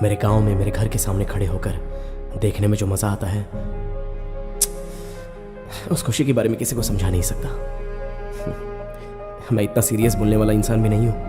मेरे गांव में मेरे घर के सामने खड़े होकर देखने में जो मजा आता है, उस खुशी के बारे में किसी को समझा नहीं सकता। मैं इतना सीरियस बोलने वाला इंसान भी नहीं हूं।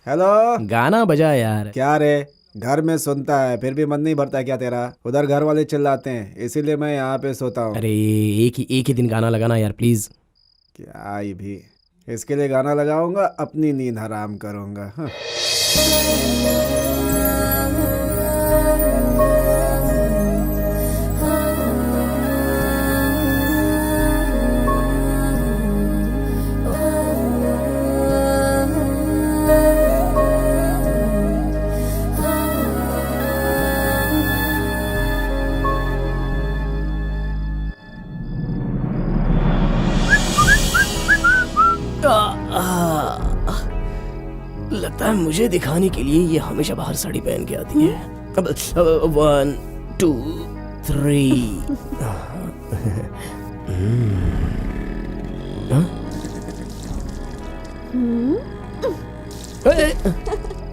हेलो। गाना बजा यार। क्या रे, घर में सुनता है फिर भी मन नहीं भरता क्या तेरा? उधर घर वाले चिल्लाते हैं इसीलिए मैं यहाँ पे सोता हूँ। अरे एक ही दिन गाना लगाना यार प्लीज। क्या ये भी, इसके लिए गाना लगाऊंगा, अपनी नींद हराम करूंगा। हाँ। लगता है मुझे दिखाने के लिए ये हमेशा बाहर साड़ी पहन के आती है। अब 1 2 3।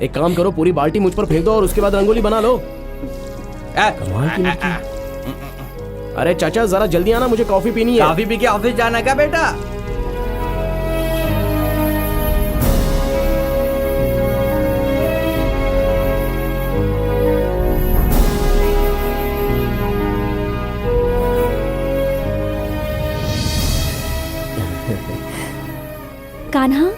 एक काम करो, पूरी बाल्टी मुझ पर फेंक दो और उसके बाद रंगोली बना लो। कमाल की लड़की। अरे चाचा जरा जल्दी आना, मुझे कॉफी पीनी है। कॉफी पी के ऑफिस जाना क्या बेटा? कान्हा,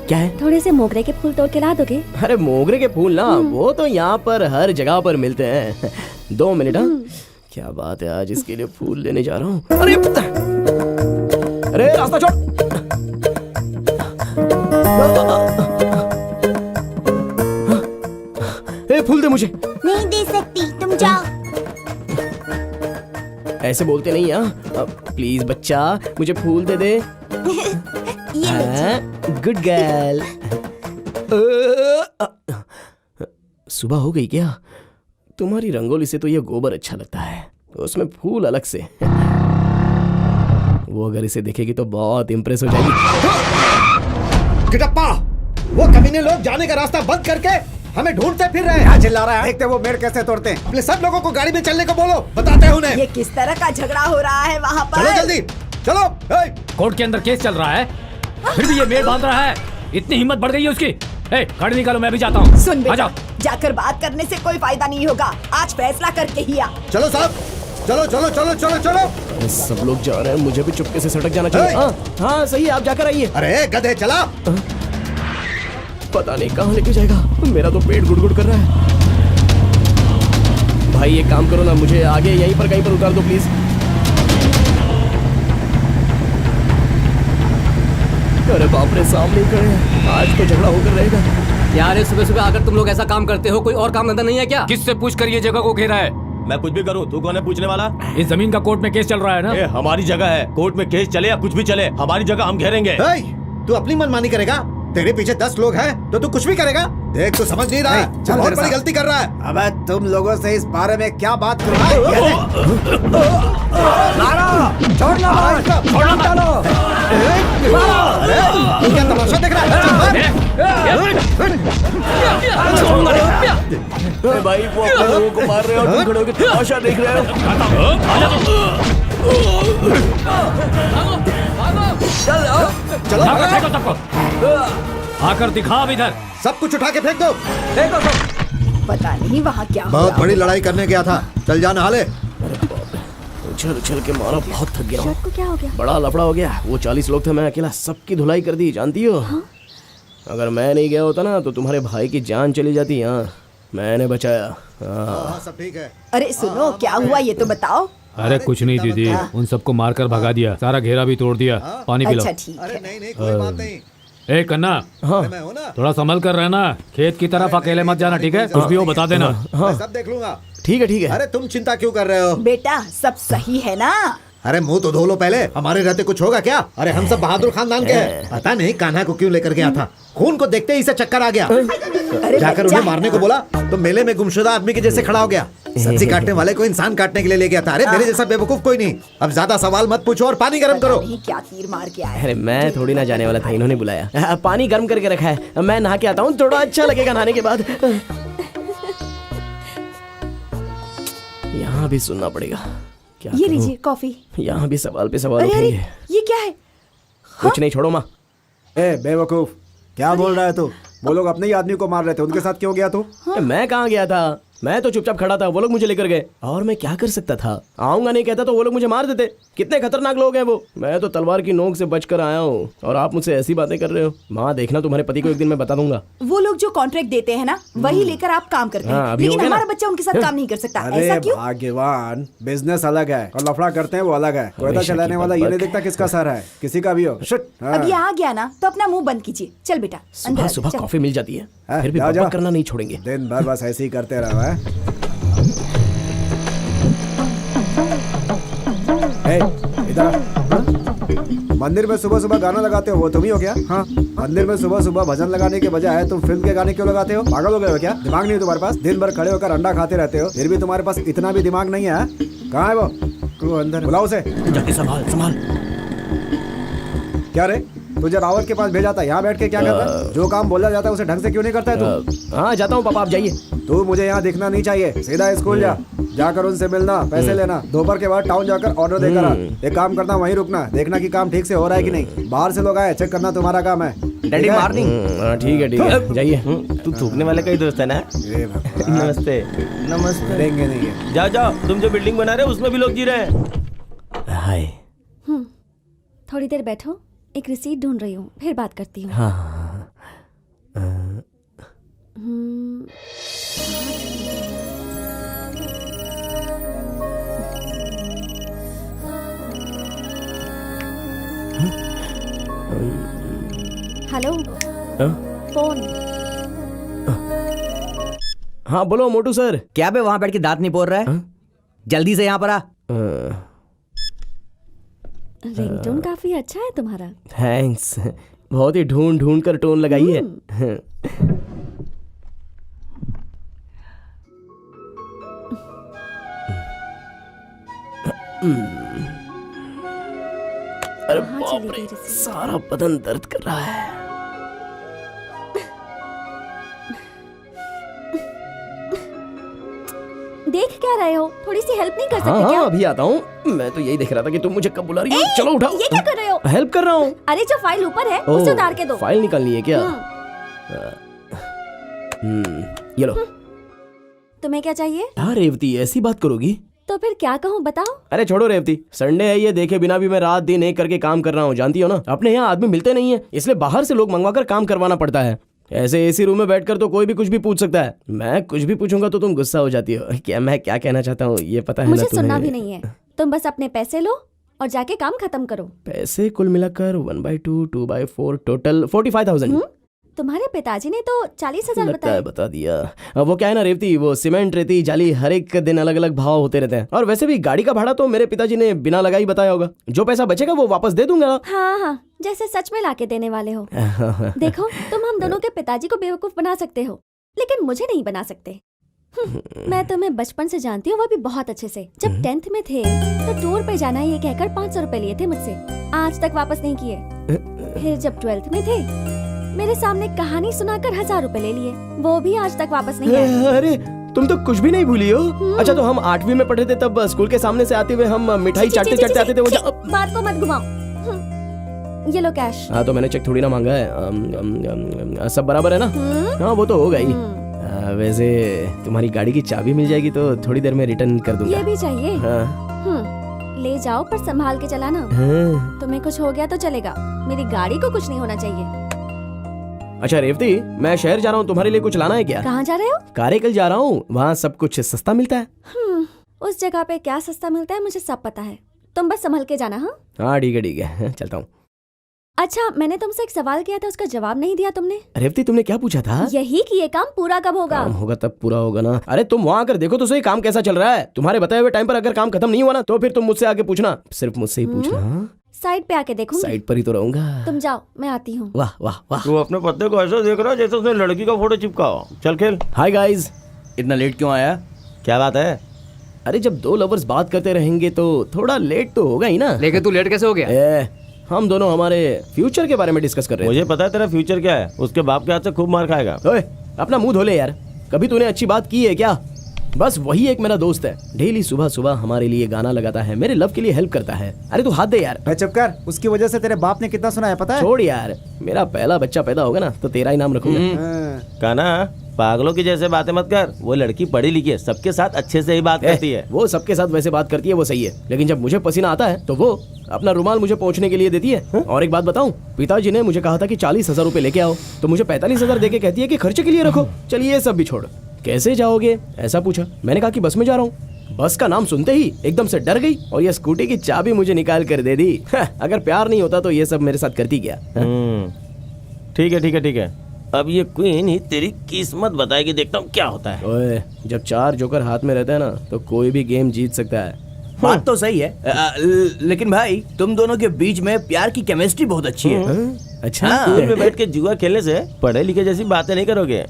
क्या है? थोड़े से मोगरे के फूल तोड़ के ला दोगे? अरे मोगरे के फूल ना, वो तो यहाँ पर हर जगह पर मिलते हैं। 2 मिनट। हाँ, क्या बात है, आज इसके लिए फूल लेने जा रहा हूँ। अरे रास्ता छोड़। ए, फूल दे मुझे। नहीं दे सकती, तुम जाओ। ऐसे बोलते नहीं। हाँ प्लीज बच्चा, मुझे फूल दे दे। Good girl. सुबह हो गई क्या? तुम्हारी रंगोली से तो ये गोबर अच्छा लगता है, उसमें फूल अलग से। वो अगर इसे देखेगी तो बहुत इंप्रेस हो जाएगी। गिटप्पा, वो कमीने लोग जाने का रास्ता बंद करके हमें ढूंढते फिर रहे हैं। क्या चिल्ला रहा है? देखते वो पेड़ कैसे तोड़ते हैं। अपने सब लोगों को गाड़ी में चलने को बोलो, बताते हैं उन्हें। ये किस तरह का झगड़ा हो रहा है वहाँ पर? चलो जल्दी चलो। कोर्ट के अंदर केस चल रहा है, फिर भी ये मेल बांध रहा है। इतनी हिम्मत बढ़ गई है उसकी। गाड़ी निकालो, मैं भी जाता हूँ। सुन बेटा, जाकर बात करने से कोई फायदा नहीं होगा, आज फैसला करके ही आ। चलो साहब, चलो चलो चलो चलो चलो। सब लोग जा रहे हैं, मुझे भी चुपके से सटक जाना चाहिए। हाँ सही है, आप जाकर आइए। अरे गधे चला। पता नहीं कहाँ लेके जाएगा, मेरा तो पेट गुड़गुड़ कर रहा है। भाई एक काम करो ना, मुझे आगे यहीं पर कहीं पर उतार दो प्लीज। अरे बाप रे, सामने ही खड़े हैं, आज तो झगड़ा होकर रहेगा। यार सुबह सुबह अगर तुम लोग ऐसा काम करते हो, कोई और काम धंधा नहीं है क्या? किससे पूछ कर ये जगह को घेरा है? मैं कुछ भी करूं, तू कौन है पूछने वाला? इस जमीन का कोर्ट में केस चल रहा है ना? ये हमारी जगह है, कोर्ट में केस चले या कुछ भी चले, हमारी जगह हम घेरेंगे। तू अपनी मनमानी करेगा? तेरे पीछे 10 लोग हैं तो तू कुछ भी करेगा? देख, तू समझ नहीं रहा है, बहुत बड़ी गलती कर रहा है। अबे तुम लोगों से इस बारे में क्या बात करूं? क्या तमाशा देख रहा है? भाई वो अपने लोगों को मार रहे हो, तुम खड़े होकर तमाशा देख रहे हो। चलो आकर दिखा इधर। सब कुछ उठा के फेंक दो। पता नहीं वहाँ क्या हो बहुत रहा बड़ी लड़ाई करने गया था, चल जाना हाले। उछल उछल के मारा, बहुत थक गया हूँ। शर्ट को क्या हो गया? बड़ा लफड़ा हो गया। वो 40 लोग थे, मैं अकेला सबकी धुलाई कर दी, जानती हो। अगर मैं नहीं गया होता ना तो तुम्हारे भाई की जान चली जाती। हाँ मैंने बचाया। हाँ सब ठीक है। अरे सुनो, क्या हुआ ये तो बताओ। अरे कुछ नहीं दीदी, उन सबको मारकर भगा दिया, सारा घेरा भी तोड़ दिया। पानी पिलाओ। अच्छा ठीक अरे है। नहीं नहीं, कोई बात नहीं। ए कन्ना, मैं हूं ना। थोड़ा संभल कर रहना, खेत की तरफ अकेले मत जाना, ठीक है? कुछ भी हो बता देना। मैं सब देख लूंगा। ठीक है ठीक है। अरे तुम चिंता क्यों कर रहे हो? बेटा सब सही है ना? अरे मुंह तो धो लो पहले, हमारे रहते कुछ होगा क्या? अरे हम सब बहादुर खानदान के हैं। पता नहीं कान्हा को क्यों लेकर गया था, खून को देखते ही इसे चक्कर आ गया। जाकर उन्हें मारने को बोला तो मेले में गुमशुदा आदमी के जैसे खड़ा हो गया। सब्जी काटने वाले को इंसान काटने के लिए ले गया था। अरे मेरे जैसा बेवकूफ कोई नहीं। अब ज्यादा सवाल मत पूछो और पानी गर्म करो। नहीं क्या तीर मार के आया। अरे मैं थोड़ी ना जाने वाला था, इन्होंने बुलाया। पानी गर्म करके रखा है, मैं नहा के आता हूँ, थोड़ा अच्छा लगेगा नहाने के बाद। यहाँ भी सुनना पड़ेगा। क्या ये करूं? लीजिए कॉफी। यहाँ भी सवाल पे सवाल अरे अरे उठेंगे। ये क्या है? कुछ नहीं, छोड़ो माँ। ए बेवकूफ, क्या बोल रहा है तू? वो लोग अपने ही आदमी को मार रहे थे, उनके साथ क्यों गया तू? मैं कहाँ गया था? मैं तो चुपचाप खड़ा था, वो लोग मुझे लेकर गए। और मैं क्या कर सकता था? आऊंगा नहीं कहता तो वो लोग मुझे मार देते। कितने खतरनाक लोग हैं वो। मैं तो तलवार की नोक से बचकर आया हूँ और आप मुझसे ऐसी बातें कर रहे हो। माँ देखना, तुम्हारे पति को एक दिन मैं बता दूंगा। वो लोग जो कॉन्ट्रैक्ट देते हैं ना, वही लेकर आप काम करते हाँ, हैं, अभी हो लेकिन गया ना? हमारा बच्चा उनके साथ काम नहीं कर सकता। अरे ऐसा क्यों? भाग्यवान, बिजनेस अलग है और लफड़ा करते हैं वो अलग है। कोयता हमेशा चलाने की वाला ये नहीं बकबक। देखता किसका सर है, किसी का भी हो। शिट, हाँ। अब ये आ गया ना तो अपना मुंह बंद कीजिए। चल बेटा अंदर सुबह आ, सुबह चल। कॉफी मिल जाती है, हाँ, फिर भी जाओ, बकबक जाओ। करना नहीं छोड़ेंगे। दिन भर बस ऐसे ही करते रहो है। ए, इधर आ। हाँ? मंदिर में सुबह सुबह गाना लगाते हो वो तुम ही हो क्या? हाँ, मंदिर में सुबह सुबह भजन लगाने के बजाय तुम फिल्म के गाने क्यों लगाते हो? पागल हो गए हो क्या? दिमाग नहीं है तुम्हारे पास? दिन भर खड़े होकर अंडा खाते रहते हो, फिर भी तुम्हारे पास इतना भी दिमाग नहीं है? कहाँ है वो? तू अंदर, बुलाओ उसे। जाके संभाल संभाल। क्या रे, तुझे रावत के पास भेजा था, यहाँ बैठ के क्या करता है? जो काम बोला जाता है उसे ढंग से क्यों नहीं करता है तू? हाँ जाता हूँ पापा, आप जाइए। तू मुझे यहाँ दिखना नहीं चाहिए, सीधा स्कूल जा। जाकर उनसे मिलना, पैसे लेना, दोपहर के बाद टाउन जाकर ऑर्डर देकर आ। एक काम करना, वहीं रुकना, देखना कि काम ठीक से हो रहा है कि नहीं। बाहर से लोग आए, चेक करना तुम्हारा काम है। Daddy morning. ठीक है जाइए। तू थूकने वाले का ही दोस्त है ना? ए भगवान, नमस्ते। नमस्ते। देंगे नहीं है। जाओ जाओ, तुम जो बिल्डिंग बना रहे हो उसमें भी लोग जी रहे हैं। हाय। थोड़ी देर बैठो, एक रिसीट ढूंढ रही हूँ, फिर बात करती हूँ। हाँ हेलो, हाँ? फोन। हाँ बोलो मोटू सर। क्या बे वहां बैठ के दांत नहीं पोड़ रहा है? हाँ? जल्दी से यहाँ पर आ। रिंगटोन काफी अच्छा है तुम्हारा। थैंक्स, बहुत ही ढूंढ ढूंढ कर टोन लगाई है। अरे कहाँ बाप चली रे, गई रिसीट? सारा बदन दर्द कर रहा है। देख क्या रहे हो? थोड़ी सी हेल्प नहीं कर सकते हाँ क्या? हाँ अभी आता हूँ। मैं तो यही देख रहा था कि तुम मुझे कब बुला रही हो। चलो उठाओ। ये क्या कर रहे हो? हेल्प कर रहा हूँ। अरे जो फाइल ऊपर है ओह, उसे उतार के दो। फाइल निकालनी है क्या? हम्म, ये लो। तुम्हें क्या चाहिए? हाँ रेवती, ऐसी बात करोगी? तो फिर क्या कहूँ बताओ? अरे छोड़ो रेवती, संडे है ये, देखे बिना भी मैं रात दिन एक करके काम कर रहा हूँ, जानती हो ना। अपने यहाँ आदमी मिलते नहीं है, इसलिए बाहर से लोग मंगवा कर काम करवाना पड़ता है। ऐसे एसी रूम में बैठकर तो कोई भी कुछ भी पूछ सकता है। मैं कुछ भी पूछूंगा तो तुम गुस्सा हो जाती हो। क्या मैं क्या कहना चाहता हूँ ये पता है ना मुझे तुम्हें? सुनना भी नहीं है। तुम बस अपने पैसे लो और जाके काम खत्म करो। पैसे कुल मिलाकर 1/2, 2/4 टोटल 45,000। तुम्हारे पिताजी ने तो 40,000 लगता है बताए। बता दिया। अब वो क्या है ना रेवती, वो सीमेंट, रेती, जाली हर एक दिन अलग अलग भाव होते रहते हैं। और वैसे भी गाड़ी का भाड़ा तो मेरे पिताजी ने बिना लगा ही बताया होगा। जो पैसा बचेगा वो वापस दे दूंगा। हाँ हाँ, जैसे सच में लाके देने वाले हो। देखो, तुम हम दोनों के पिताजी को बेवकूफ बना सकते हो, लेकिन मुझे नहीं बना सकते। मैं तुम्हें बचपन से जानती हूँ, वो भी बहुत अच्छे से। जब 10th में थे तो टूर पे जाना ये कहकर 500 रुपए लिए थे मुझसे, आज तक वापस नहीं किए। फिर जब 12th में थे, मेरे सामने कहानी सुनाकर 1000 रुपए ले लिए, वो भी आज तक वापस नहीं आए। अरे तुम तो कुछ भी नहीं भूली हो। अच्छा तो हम 8वीं में पढ़े थे तब स्कूल के सामने से आते हुए हम मिठाई चाटते चाटते आते थे वो बात को मत घुमाओ। ये लो कैश। हाँ तो मैंने चेक थोड़ी ना मांगा है। सब बराबर है ना? हाँ वो तो होगा ही। वैसे तुम्हारी गाड़ी की चाबी मिल जाएगी तो थोड़ी देर में रिटर्न कर दूंगा। ये भी चाहिए? हाँ। ले जाओ पर संभाल के चलाना। हाँ। तुम्हें कुछ हो गया तो चलेगा, मेरी गाड़ी को कुछ नहीं होना चाहिए। अच्छा रेवती, मैं शहर जा रहा हूँ, तुम्हारे लिए कुछ लाना है क्या? कहाँ जा रहे हो? कारेकल जा रहा हूँ, वहाँ सब कुछ सस्ता मिलता है। उस जगह पे क्या सस्ता मिलता है मुझे सब पता है, तुम बस संभल के जाना। हाँ हाँ ठीक है चलता हूँ। अच्छा, मैंने तुमसे एक सवाल किया था, उसका जवाब नहीं दिया तुमने। रेवती तुमने क्या पूछा था? यही कि ये काम पूरा कब होगा? काम होगा तब पूरा होगा ना। अरे तुम वहाँ आकर देखो तो सही काम कैसा चल रहा है। तुम्हारे बताए हुए टाइम पर अगर काम खत्म नहीं हुआ ना तो फिर तुम मुझसे आके पूछना, सिर्फ मुझसे ही पूछना। साइड पे आके देखूंगी। साइड पर ही तो रहूंगा। तुम जाओ, मैं आती हूँ। वाह वाह वाह। तू अपने पत्ते को ऐसा देख रहा है जैसे उसने लड़की का फोटो चिपका हो। चल खेल। Hi guys. इतना लेट क्यों आया? क्या बात है? अरे जब दो लवर्स बात करते रहेंगे तो थोड़ा लेट तो होगा ही ना। लेकिन तू लेट कैसे हो गया? हम दोनों हमारे फ्यूचर के बारे में डिस्कस कर रहे हैं। मुझे पता है तेरा फ्यूचर क्या है। उसके बाप के हाथ से खूब मार खाएगा। ओए, अपना मुंह धोले यार। कभी तूने अच्छी बात की है क्या? बस वही एक मेरा दोस्त है, डेली सुबह सुबह हमारे लिए गाना लगाता है, मेरे लव के लिए हेल्प करता है। अरे तू हाथ दे यार। मैं चुप कर। उसकी वजह से तेरे बाप ने कितना सुना है पता है? छोड़ यार, मेरा पहला बच्चा पैदा होगा ना तो तेरा ही नाम रखूंगा। काना, पागलों की जैसे बातें मत कर। वो लड़की पढ़ी लिखी है, सबके साथ अच्छे से ही बात करती है। वो सबके साथ वैसे बात करती है, वो सही है, लेकिन जब मुझे पसीना आता है तो वो अपना रुमाल मुझे पोंछने के लिए देती है। और एक बात बताऊं, पिताजी ने मुझे कहा था कि 40,000 रुपए लेके आओ, तो मुझे 45,000 देके कहती है कि खर्चे के लिए रखो। चलिए ये सब भी छोड़, कैसे जाओगे ऐसा पूछा। मैंने कहा कि बस में जा रहा हूँ। बस का नाम सुनते ही एकदम से डर गई और ये स्कूटी की चाबी मुझे निकाल कर दे दी। अगर प्यार नहीं होता तो ये सब मेरे साथ करती क्या। ठीक है ठीक है ठीक है, अब ये क्वीन ही तेरी किस्मत बताएगी। देखता हूँ क्या होता है। ओए, जब 4 जोकर हाथ में रहता है ना तो कोई भी गेम जीत सकता है। बात तो सही है, लेकिन भाई तुम दोनों के बीच में प्यार की केमिस्ट्री बहुत अच्छी है। अच्छा, स्कूल में बैठ के जुआ खेलने से पढ़े लिखे जैसी बातें नहीं करोगे।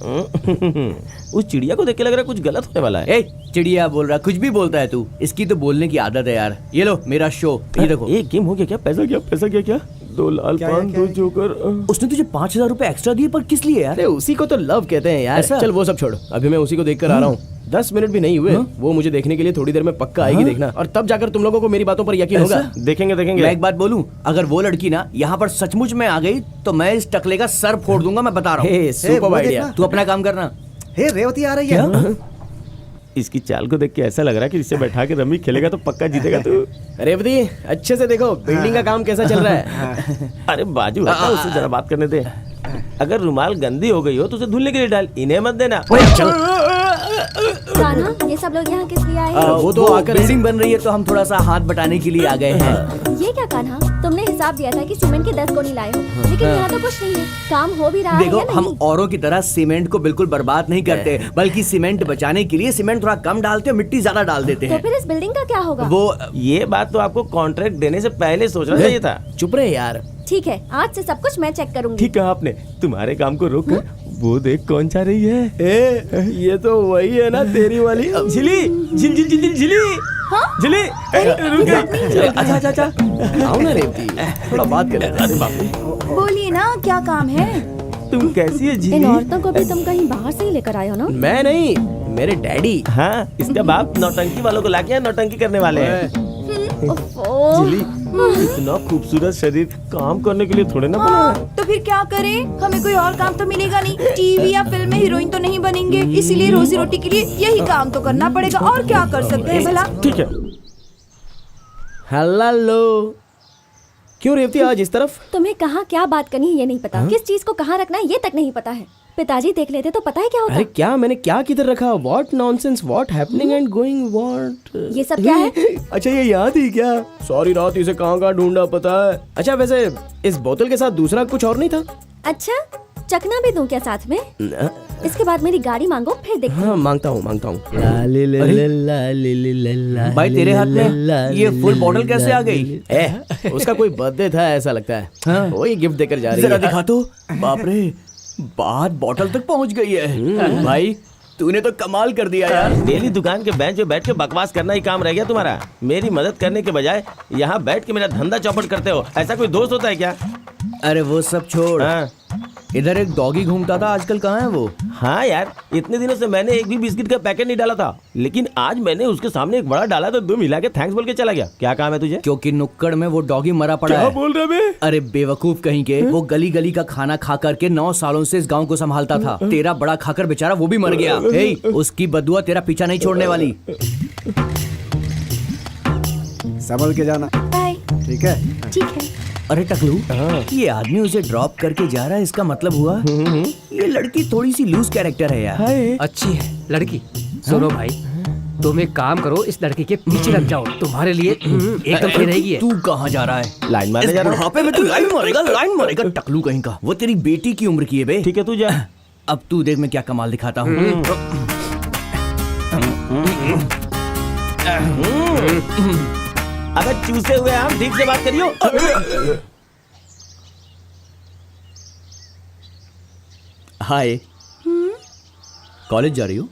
उस चिड़िया को देख के लग रहा है कुछ गलत होने वाला है। ए, चिड़िया बोल रहा, कुछ भी बोलता है तू। इसकी तो बोलने की आदत है यार। ये लो मेरा शो, ये देखो। एक गेम हो गया क्या? पैसा क्या? पैसा क्या? क्या 2 लाल पान 2 जोकर। उसने तुझे 5,000 रुपए एक्स्ट्रा दिए, पर किस लिए यार? अरे उसी को तो लव कहते हैं यार। ऐसा? चल वो सब छोड़, अभी मैं उसी को देख कर आ रहा हूँ। 10 मिनट भी नहीं हुए, वो मुझे देखने के लिए थोड़ी देर में पक्का आएगी, देखना। और तब जाकर तुम लोगों को मेरी बातों पर यकीन होगा। देखेंगे देखेंगे। मैं एक बात बोलूं, अगर वो लड़की ना यहाँ पर सचमुच में आ गई तो मैं इस टकले का सर फोड़ दूंगा, मैं बता रहा हूँ। Super idea. तू अपना काम करना। हे रेवती आ रही है। इसकी चाल को देख के ऐसा लग रहा है कि इससे बैठा के रमी खेलेगा तो पक्का जीतेगा तू। रेवती अच्छे से देखो बिल्डिंग का काम कैसा चल रहा है। अरे बाजू हटा, उससे जरा बात करने दे। अगर रुमाल गंदी हो गई हो तो उसे धुलने के लिए डाल, इन्हें मत देना। कान्हा, ये सब लोग यहाँ किस लिए आए हैं? वो तो आकर बिल्डिंग बन रही है तो हम थोड़ा सा हाथ बटाने के लिए आ गए हैं। ये क्या कान्हा, तुमने हिसाब दिया था कि सीमेंट के 10 गोनी लाए हो, लेकिन यहाँ तो कुछ नहीं है। काम हो भी रहा है देखो, या नहीं? हम औरों की तरह सीमेंट को बिल्कुल बर्बाद नहीं करते, बल्कि सीमेंट बचाने के लिए सीमेंट थोड़ा कम डालते हैं, मिट्टी ज्यादा डाल देते तो हैं। फिर इस बिल्डिंग का क्या होगा? वो ये बात तो आपको कॉन्ट्रैक्ट देने से पहले सोचना चाहिए था। चुप रहे यार। ठीक है, आज से सब कुछ मैं चेक करूंगी। ठीक कहा आपने। तुम्हारे काम को रोक कर वो देख कौन जा रही है। ये तो वही है ना तेरी वाली झिली झिल झिल झिल झिली झिली। रुक जा। अच्छा अच्छा अच्छा, आओ ना रेवती, थोड़ा बात कर लेते हैं। बोलिए ना, क्या काम है? तुम कैसी है इन झिली? औरतों को भी तुम कहीं बाहर से ही लेकर आए हो ना? मैं नहीं, मेरे डैडी। हाँ, इसका बाप नौटंकी वालों को लाके नौटंकी करने वाले हैं। ओफो। झिली, इतना खूबसूरत शरीर काम करने के लिए थोड़े ना बना है। तो फिर क्या करें? हमें कोई और काम तो मिलेगा नहीं। टीवी या फिल्म में हीरोइन तो नहीं बनेंगे, इसीलिए रोजी रोटी के लिए यही काम तो करना पड़ेगा। और क्या कर सकते हैं भला? ठीक है। हेलो, क्यों रेवती आज इस तरफ? तुम्हें कहाँ क्या बात करनी है ये नहीं पता, किस चीज को कहाँ रखना है ये तक नहीं पता है। पिताजी देख लेते तो पता है क्या होता। अरे क्या मैंने क्या किधर रखा? What nonsense, what happening and going what. ये सब क्या है? अच्छा ये याद ही क्या? सॉरी रात इसे कहाँ ढूंढा पता है। अच्छा वैसे इस बोतल के साथ दूसरा कुछ और नहीं था? अच्छा, चखना भी दूं क्या साथ में? इसके बाद मेरी गाड़ी मांगो, फिर देखते हैं। हाँ मांगता हूँ। भाई तेरे हाथ में ये फुल बॉटल कैसे आ गई? उसका कोई बर्थडे था ऐसा लगता है। वो ये गिफ्ट देकर जा रही है। जरा दिखा तो। बाप रे, बात बॉटल तक पहुंच गई है। भाई तूने तो कमाल कर दिया यार। डेली दुकान के बेंच पे बैठ के बकवास करना ही काम रह गया तुम्हारा। मेरी मदद करने के बजाय यहाँ बैठ के मेरा धंधा चौपट करते हो। ऐसा कोई दोस्त होता है क्या? अरे वो सब छोड़, हाँ। इधर एक डॉगी घूमता था, आजकल कहाँ है वो? हाँ यार, इतने दिनों से मैंने एक भी बिस्किट का पैकेट नहीं डाला था, लेकिन आज मैंने उसके सामने एक बड़ा डाला तो 2 मिला के थैंक्स बोल के चला गया। क्या काम है तुझे? क्योंकि नुक्कड़ में वो डॉगी मरा पड़ा क्या है। बोल रहे बे? अरे बेवकूफ कहीं के, वो गली गली का खाना खा करके 9 सालों से इस गांव को संभालता था। तेरा बड़ा खाकर बेचारा वो भी मर गया। हे, उसकी बदुआ तेरा पीछा नहीं छोड़ने वाली। संभल के जाना, बाय। ठीक है? ठीक है। अरे टकलू, ये आदमी उसे ड्रॉप करके जा रहा है, इसका मतलब हुआ ये लड़की थोड़ी सी लूज कैरेक्टर है यार। अच्छी है लड़की। सुनो भाई, तुम एक काम करो, इस लड़के के पीछे लग जाओ, तुम्हारे लिए एकदम सही रहेगी ये। तू कहाँ जा रहा है? लाइन मारने इस जा रहा हूँ। बुढ़ापे में तू लाइन मारेगा टकलू कहीं का। वो तेरी बेटी की उम्र की है बे। ठीक है तू जा। अब तू देख मैं क्या कमाल दिखाता हूँ। अबे चूसे हुए हम, ठीक से बात करियो। हाय। कॉलेज जा रही हो?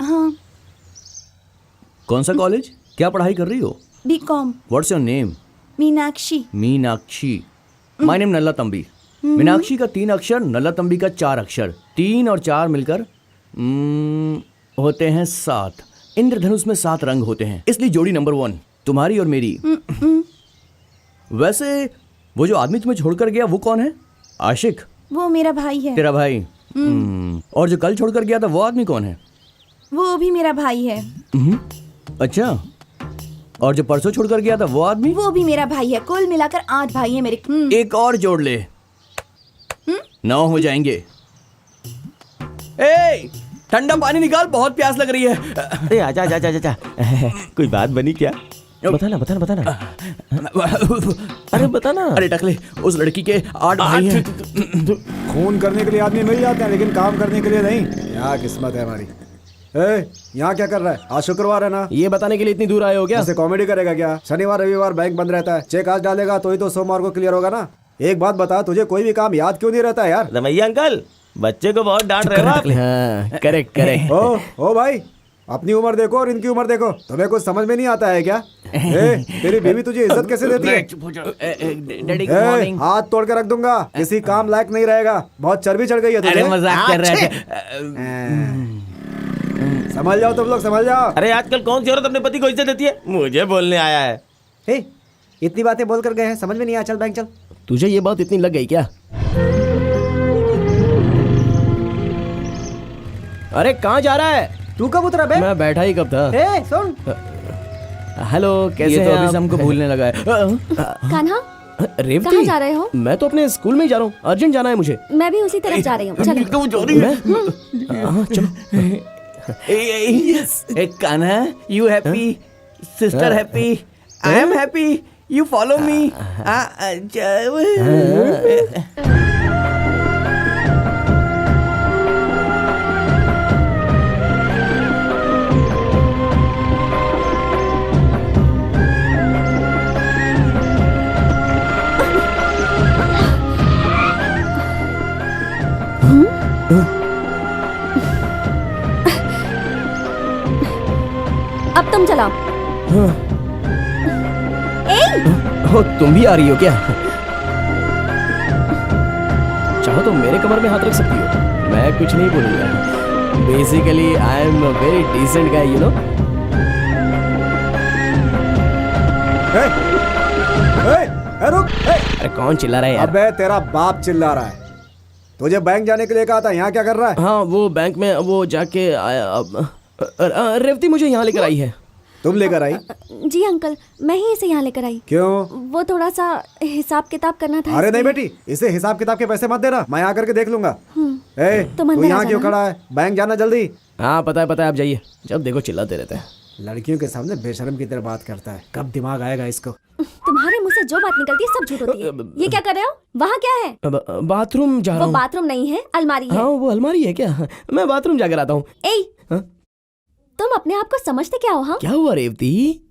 हाँ, कौन सा कॉलेज? क्या पढ़ाई कर रही हो? B Com. What's your name? Meenakshi. Meenakshi. My name Nalla Thambi. Meenakshi का 3 अक्षर, नल्ला तंबी का 4 अक्षर। 3 और 4 मिलकर होते हैं 7। इंद्रधनुष में 7 रंग होते हैं, इसलिए जोड़ी नंबर 1 तुम्हारी और मेरी। वैसे वो जो आदमी तुम्हें छोड़कर गया वो कौन है? आशिक? वो मेरा भाई है। तेरा भाई? और जो कल छोड़कर गया था वो आदमी कौन है? वो भी मेरा भाई है। अच्छा। और जो परसों छोड़कर गया था वो आदमी? वो भी मेरा भाई है। कुल मिलाकर 8 भाई है मेरे। एक और जोड़ ले, 9 हो जाएंगे। ए, ठंडा पानी निकाल, बहुत प्यास लग रही है। अरे आजा आजा आजा आजा। कोई बात बनी क्या? बताना बताना बताना। अरे बताना। अरे टकले, उस लड़की के 8 भाई हैं। खून करने के लिए आदमी मिल जाते हैं लेकिन काम करने के लिए नहीं। क्या किस्मत है हमारी। यहाँ क्या कर रहा है? आज शुक्रवार है ना? ये बताने के लिए इतनी दूर आए हो क्या? ऐसे कॉमेडी करेगा क्या? शनिवार रविवार बैंक बंद रहता है, चेक आज डालेगा तो ही तो सोमवार को क्लियर होगा ना। एक बात बता, तुझे कोई भी काम याद क्यों नहीं रहता है यार? रमैया अंकल, बच्चे को बहुत डांट रहे हो आप। हाँ, करेक्ट। ओ भाई, अपनी उम्र देखो और इनकी उम्र देखो, तुम्हें कुछ समझ में नहीं आता है क्या? तेरी बीवी तुझे इज्जत कैसे देती है? Daddy good morning. हाथ तोड़ के रख दूंगा, किसी काम लायक नहीं रहेगा। बहुत चर्बी चढ़ गई है तुझे। अरे मजाक कर रहे थे। समझ जाओ तुम लोग, समझ जाओ। अरे आजकल कौन सी औरत अपने पति को इज्जत देती है? मुझे बोलने आया है। इतनी बातें बोल कर गए हैं, समझ में नहीं आया। चल बैंक चल। तुझे ये बात इतनी लग गई क्या? अरे कहाँ जा रहा है? तू कब उतरा बे? मैं बैठा ही कब था। सुन, हेलो, कैसे ये तो हैं अभी आप? से हमको भूलने लगा है। कान्हा, रेवती, कहाँ जा रहे हो? मैं तो अपने स्कूल में ही जा रहा हूँ, अर्जेंट जाना है मुझे। मैं भी उसी तरफ जा रही हूँ। चलो। हाँ, चलो। Kanha, you happy, sister happy, I am happy, you follow me. अब तुम चलाओ। हो, तुम भी आ रही हो क्या? चाहो तो मेरे कमर में हाथ रख सकती हो, मैं कुछ नहीं बोलूंगा। Basically I am a very decent guy, you know. रुक। अरे कौन चिल्ला रहा है यार? अबे तेरा बाप चिल्ला रहा है। तुझे बैंक जाने के लिए कहा था, यहाँ क्या कर रहा है? हाँ, वो बैंक में वो जाके आया। रेवती मुझे यहाँ लेकर आई है। तुम लेकर आई? जी अंकल, मैं ही इसे यहाँ लेकर आई। क्यों? वो थोड़ा सा हिसाब किताब करना था। अरे नहीं बेटी, इसे हिसाब किताब के पैसे मत देना, मैं आकर के देख लूंगा। तुम तू अंदर आ यहाँ क्यों जाना। खड़ा है? बैंक जाना जल्दी। हाँ पता है, आप जाइए। जब देखो चिल्लाते रहते हैं। लड़कियों के सामने बेशर्म की तरह बात करता है, कब दिमाग आएगा इसको? तुम्हारे मुंह से जो बात निकलती है सब झूठ होती है। ये क्या कर रहे हो? वहाँ क्या है? बाथरूम जा रहा वो हूँ। बाथरूम नहीं है, अलमारी है। हाँ, वो अलमारी है क्या? मैं बाथरूम जाकर आता हूँ। हाँ? तुम अपने आप को समझते क्या हो? हाँ, क्या हुआ रेवती?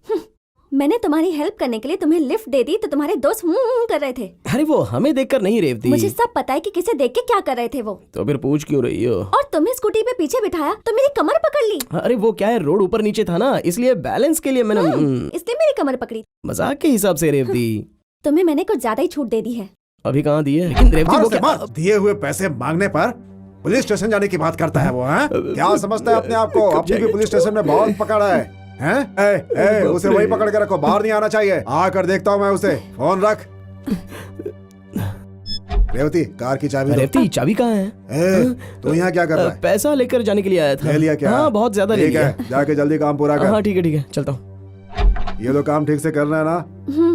मैंने तुम्हारी हेल्प करने के लिए तुम्हें लिफ्ट दे दी तो तुम्हारे दोस्त कर रहे थे। अरे वो हमें देखकर नहीं रेवती। मुझे सब पता है कि किसे देख के क्या कर रहे थे वो। तो फिर पूछ क्यों रही हो? और तुम्हें स्कूटी पे पीछे बिठाया तो मेरी कमर पकड़ ली। अरे वो क्या है, रोड ऊपर नीचे था ना, इसलिए बैलेंस के लिए मैंने इसलिए मेरी कमर पकड़ी। मजाक के हिसाब से रेवती। तुम्हें मैंने कुछ ज्यादा ही छूट दे दी है। अभी कहाँ दी है? लेकिन रेवती वो क्या? दिए हुए पैसे मांगने पर पुलिस स्टेशन जाने की बात करता है वो। हैं? क्या समझता है अपने आप को? अपनी भी पुलिस स्टेशन में बहुत पकड़ा है। हैं? उसे वही पकड़ के रखो, बाहर नहीं आना चाहिए। आकर देखता हूँ मैं उसे। फोन रख। रेवती, कार की चाबी दो। रेवती, चाबी कहाँ है? तू यहाँ क्या कर रहा है? पैसा लेकर जाने के लिए आया था। ले लिया क्या? हाँ, बहुत ज्यादा ले ठीक लिया। है, जाके जल्दी काम पूरा कर। हाँ ठीक है, चलता हूँ। ये लो, काम ठीक से करना है ना?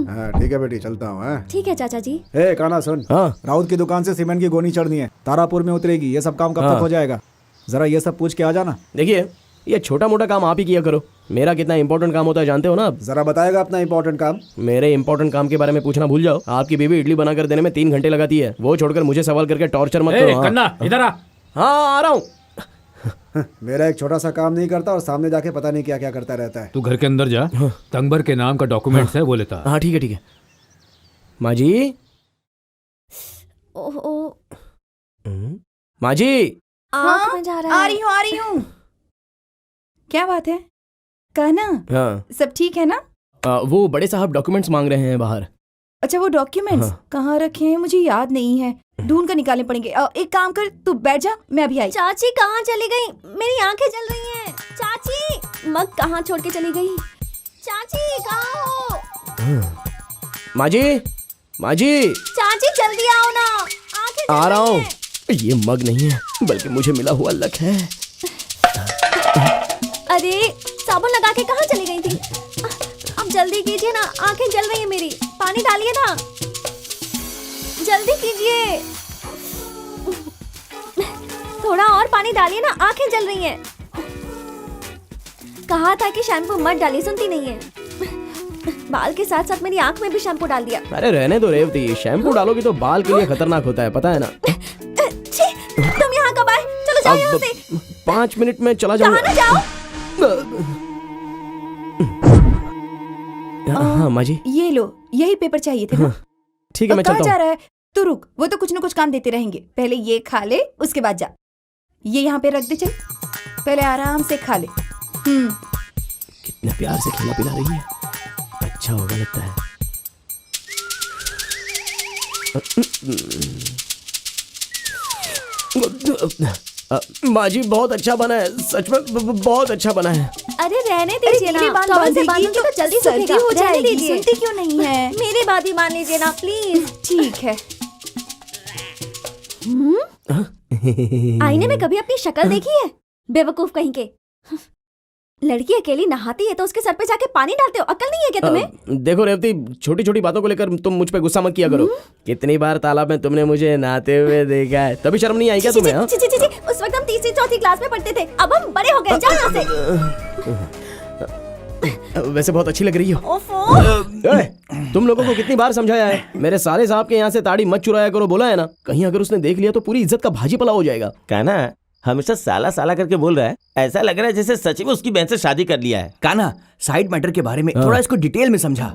हाँ, ठीक है बेटी, चलता हूँ। ठीक है चाचा जी। काना सुन, हाँ। राउत की दुकान से सीमेंट की गोनी चढ़नी है, तारापुर में उतरेगी। ये सब काम कब तक हो जाएगा? जरा ये सब पूछ के आ जाना। देखिए, ये छोटा मोटा काम आप ही किया करो। मेरा कितना इंपॉर्टेंट काम होता है जानते हो ना आप? जरा बताएगा अपना इंपॉर्टेंट काम। मेरे इंपॉर्टेंट काम के बारे में पूछना भूल जाओ। आपकी बीवी इडली बनाकर देने में 3 घंटे लगाती है, वो छोड़कर मुझे सवाल करके टॉर्चर मत करो। हाँ। कन्ना इधर आ। हाँ आ रहा हूँ। मेरा एक छोटा सा काम नहीं करता और सामने जाके पता नहीं क्या क्या करता रहता है। तू घर के अंदर जा, तंगबर के नाम का डॉक्यूमेंट्स है वो लेता आ। हाँ ठीक है ठीक है। माँ जी, ओहो, माँ जी। आँख में जा रहा आ है। रही हूँ आ रही हूँ। क्या बात है कहना, हाँ सब ठीक है ना? वो बड़े साहब डॉक्यूमेंट्स मांग रहे हैं बाहर। अच्छा वो डॉक्यूमेंट्स हाँ। कहाँ रखे हैं मुझे याद नहीं है, ढूंढ कर निकालने पड़ेंगे। एक काम कर तू बैठ जा, मैं अभी आई। चाची कहाँ चली गई? मेरी आंखें जल रही हैं। चाची, मग कहाँ छोड़ के चली गई? चाची कहाँ हो? माँ जी, माँ जी। चाची जल्दी आओ ना, आंखें जल आ रहा रही हूँ। हैं। ये मग नहीं है बल्कि मुझे मिला हुआ लक है। अरे साबुन लगा के कहाँ चली गई थी? अब जल्दी कीजिए ना, आंखें जल रही है मेरी। पानी डालिए ना, जल्दी कीजिए। थोड़ा और पानी डालिए ना, आंखें जल रही हैं। कहा था कि शैम्पू मत डालिए, सुनती नहीं है। बाल के साथ साथ मेरी आंख में भी शैम्पू डाल दिया। अरे रहने दो रेवती, शैम्पू डालोगी तो बाल के लिए खतरनाक होता है, पता है ना? छी, तुम यहाँ कब आए? चलो जाओ यहाँ से। 5 मिनट में चला कहाँ जाऊंगा। ना जाओ? हाँ माँ जी। ये लो, यही पेपर चाहिए थे ना? ठीक है मैं कहाँ चलता जा हूँ। रहा है? तू रुक, वो तो कुछ न कुछ काम देते रहेंगे। पहले ये खा ले, उसके बाद जा। ये यहाँ पे रख दे, चल पहले आराम से खा ले। कितने प्यार से खाना पिला रही है, अच्छा होगा लगता है। माँ जी बहुत अच्छा बना है, सच में बहुत अच्छा बना है। अरे रहने दीजिए ना, टॉवल से बांधूंगी तो जल्दी सर्दी सूखेगा। हो रहने जाएगी, दीजिए। सुनती क्यों नहीं है? मेरी बात ही मान लीजिए ना प्लीज। ठीक है। आईने में कभी अपनी शक्ल देखी है? बेवकूफ कहीं के। लड़की अकेली नहाती है तो उसके सर पे जाके पानी डालते हो, अकल नहीं है क्या तुम्हें? देखो रेवती, छोटी छोटी बातों को लेकर तुम मुझ पे गुस्सा मत किया करो। कितनी बार तालाब में तुमने मुझे नहाते हुए देखा है, तभी शर्म नहीं आई क्या तुम्हें? हाँ? ची, ची, ची, ची, उस वक्त हम तीसरी चौथी क्लास में पढ़ते थे, अब हम बड़े हो गए। जाओ यहाँ से। वैसे बहुत अच्छी लग रही हो। ओफो। तुम लोगों को कितनी बार समझाया है, मेरे साले साहब के यहाँ से ताड़ी मत चुराया करो, बोला है ना? कहीं अगर उसने देख लिया तो पूरी इज्जत का भाजी पला हो जाएगा। कहना हमेशा साला साला करके बोल रहा है, ऐसा लग रहा है जैसे सच में उसकी बहन से शादी कर लिया है। काना, साइड मैटर के बारे में थोड़ा इसको डिटेल में समझा।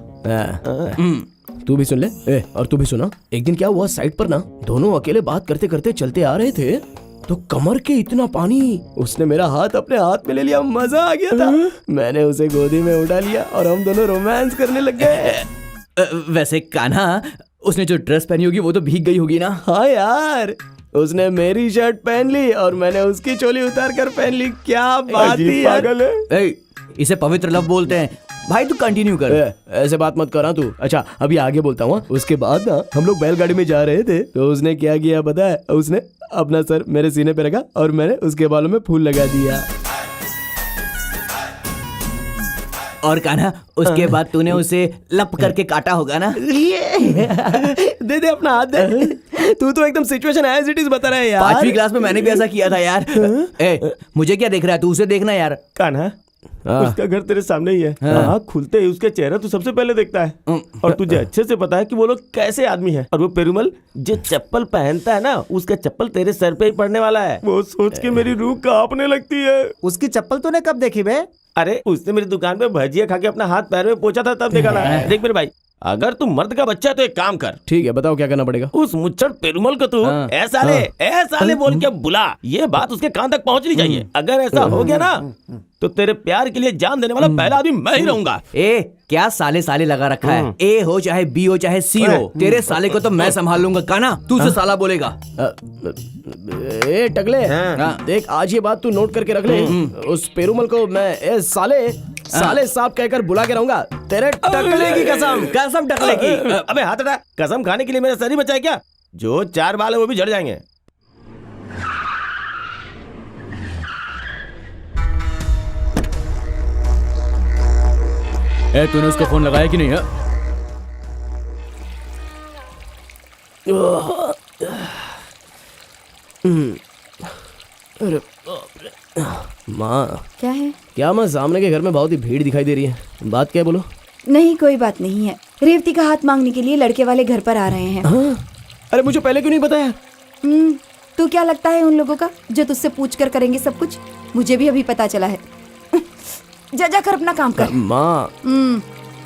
तू भी सुन ले। और तू भी सुना। एक दिन क्या हुआ, साइड पर ना दोनों अकेले बात करते करते चलते आ रहे थे तो कमर के इतना पानी, उसने मेरा हाथ अपने हाथ में ले लिया, मजा आ गया था। मैंने उसे गोदी में उठा लिया और हम दोनों रोमांस करने लग गए। वैसे कान्हा, उसने जो ड्रेस पहनी होगी वो तो भीग गई होगी ना? हाँ यार, उसने मेरी शर्ट पहन ली और मैंने उसकी चोली उतार कर पहन ली। क्या बात थी यार। पागल है। ए, इसे पवित्र लव बोलते हैं। भाई तू कंटिन्यू कर। ऐसे बात मत करा तू। अच्छा अभी आगे बोलता हूँ। उसके बाद ना हम लोग बैलगाड़ी में जा रहे थे तो उसने क्या किया पता है? उसने अपना सर मेरे सीने पे रखा और मैंने उसके बालों में फूल लगा दिया। और कान्हा, उसके बाद तूने उसे लप करके काटा होगा ना? दे दे अपना हाथ दे। तू तो एकदम सिचुएशन एज इट इज बता रहा है यार। 5वीं क्लास में मैंने भी ऐसा किया था यार। ए, मुझे क्या देख रहा है तू? उसे देखना यार। कान्हा, उसका घर तेरे सामने ही है। आँख खुलते ही उसके चेहरा तू सबसे पहले देखता है और तुझे अच्छे से पता है कि वो लोग कैसे आदमी है। और वो पेरुमल जो चप्पल पहनता है ना, उसका चप्पल तेरे सर पे ही पड़ने वाला है। वो सोच के मेरी रूह कांपने लगती है। उसकी चप्पल तूने कब देखी बे? अरे उसने मेरी दुकान पे भजिया खा के अपना हाथ पैर में पोंछा था, तब देखा ना। देख मेरे भाई, अगर तू मर्द का बच्चा है तो एक काम कर। ठीक है, बताओ क्या करना पड़ेगा? उस मुच्छड़ पेरुमल को तू ऐसा ले बोल के बुला। ये बात उसके कान तक पहुंचनी चाहिए। अगर ऐसा हो गया ना तो तेरे प्यार के लिए जान देने वाला पहला आदमी मैं ही रहूंगा। ए, क्या साले साले लगा रखा है? ए हो चाहे बी हो चाहे सी हो, तेरे साले को तो मैं संभाल लूंगा। काना, तू उसे साला बोलेगा। ए टकले, देख आज ये बात तू नोट करके रख ले। उस पेरुमल को मैं ए साले साहब कहकर बुला के रहूंगा। तेरे टकले की कसम। कसम टकले की। अबे हाथ हटा। कसम खाने के लिए मेरा सर ही बचा है क्या? जो 4 बाल है वो भी झड़ जाएंगे। ए, तूने उसको फोन लगाया कि नहीं है? अरे बाप रे। माँ क्या है? क्या माँ, सामने के घर में बहुत ही भीड़ दिखाई दे रही है, बात क्या है बोलो। नहीं, कोई बात नहीं है। रेवती का हाथ मांगने के लिए लड़के वाले घर पर आ रहे हैं। हाँ? अरे मुझे पहले क्यों नहीं बताया? तू क्या लगता है उन लोगों का जो तुझसे पूछ कर करेंगे सब कुछ? मुझे भी अभी पता चला है। जा जाकर अपना काम कर। माँ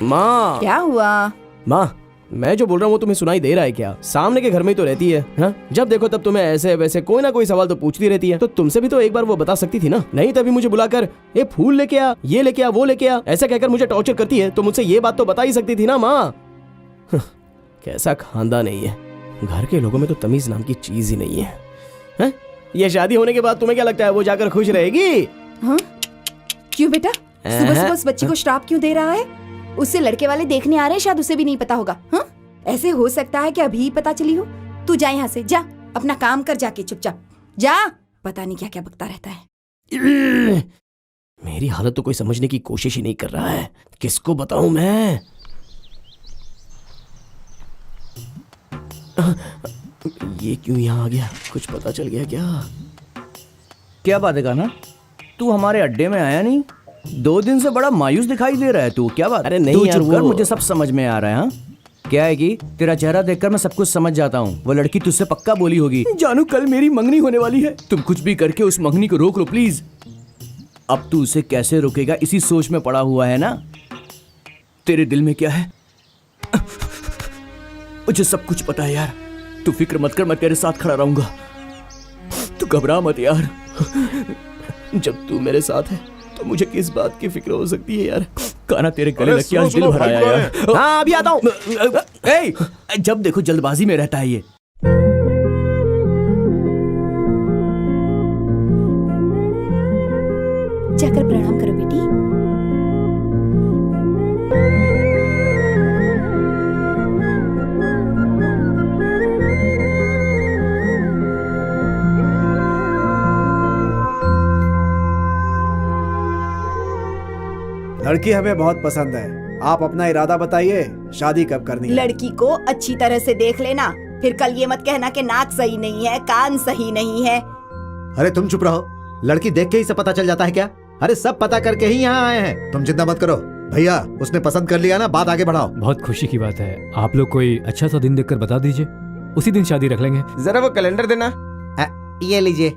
माँ क्या हुआ? माँ, मैं जो बोल रहा हूँ वो तुम्हें सुनाई दे रहा है क्या? सामने के घर में ही तो रहती है, हाँ? जब देखो तब तुम्हें ऐसे वैसे कोई ना कोई सवाल तो पूछती रहती है, तो तुमसे भी तो एक बार वो बता सकती थी ना। नहीं तभी मुझे बुलाकर ये फूल लेके आ, ये लेके आ, वो लेके आ, ऐसा कहकर मुझे टॉर्चर करती है, तो मुझसे ये बात तो बता ही सकती थी ना माँ। कैसा खानदान है ये, घर के लोगों में तो तमीज नाम की चीज ही नहीं है, हाँ? ये शादी होने के बाद तुम्हें क्या लगता है वो जाकर खुश रहेगी? हाँ? क्यों बेटा, सुबह सुबह उस बच्ची को श्राप क्यों दे रहा है? उससे लड़के वाले देखने आ रहे हैं, शायद उसे भी नहीं पता होगा। हाँ? ऐसे हो सकता है कि अभी पता चली हो। तू जा यहाँ से, जा अपना काम कर, जाके चुपचाप जा। पता नहीं क्या क्या बकता रहता है। मेरी हालत तो कोई समझने की कोशिश ही नहीं कर रहा है, किसको बताऊं मैं? ये क्यों यहाँ आ गया? कुछ पता चल गया क्या? क्या बात है कान्हा, तू हमारे अड्डे में आया नहीं? 2 दिन से बड़ा मायूस दिखाई दे रहा है तू, क्या बात? अरे नहीं तू यार, चुप कर, वो- मुझे सब समझ में आ रहा है। हाँ? क्या है कि तेरा चेहरा देखकर मैं सब कुछ समझ जाता हूँ। वो लड़की तुझसे पक्का बोली होगी। जानू, कल मेरी मंगनी होने वाली है, तुम कुछ भी करके उस मंगनी को रोक लो प्लीज। अब तू उसे कैसे रोकेगा इसी सोच में पड़ा हुआ है ना? तेरे दिल में क्या है मुझे सब कुछ पता है यार, तू फिक्र मत कर, मैं तेरे साथ खड़ा रहूंगा। तू घबरा मत यार। जब तू मेरे साथ है तो मुझे किस बात की फिक्र हो सकती है यार? कान्हा, तेरे गले लग के आज दिल भर आया यार। हाँ अभी आता हूँ। ए, जब देखो जल्दबाजी में रहता है ये। जाकर प्रणाम करो बेटी। लड़की हमें बहुत पसंद है, आप अपना इरादा बताइए, शादी कब करनी है? लड़की को अच्छी तरह से देख लेना, फिर कल ये मत कहना कि नाक सही नहीं है, कान सही नहीं है। अरे तुम चुप रहो, लड़की देख के ही सब पता चल जाता है क्या? अरे सब पता करके ही यहाँ आए हैं, तुम चिंता मत करो। भैया उसने पसंद कर लिया ना, बात आगे बढ़ाओ। बहुत खुशी की बात है, आप लोग कोई अच्छा सा दिन देखकर बता दीजिए, उसी दिन शादी रख लेंगे। जरा वो कैलेंडर देना। ये लीजिए।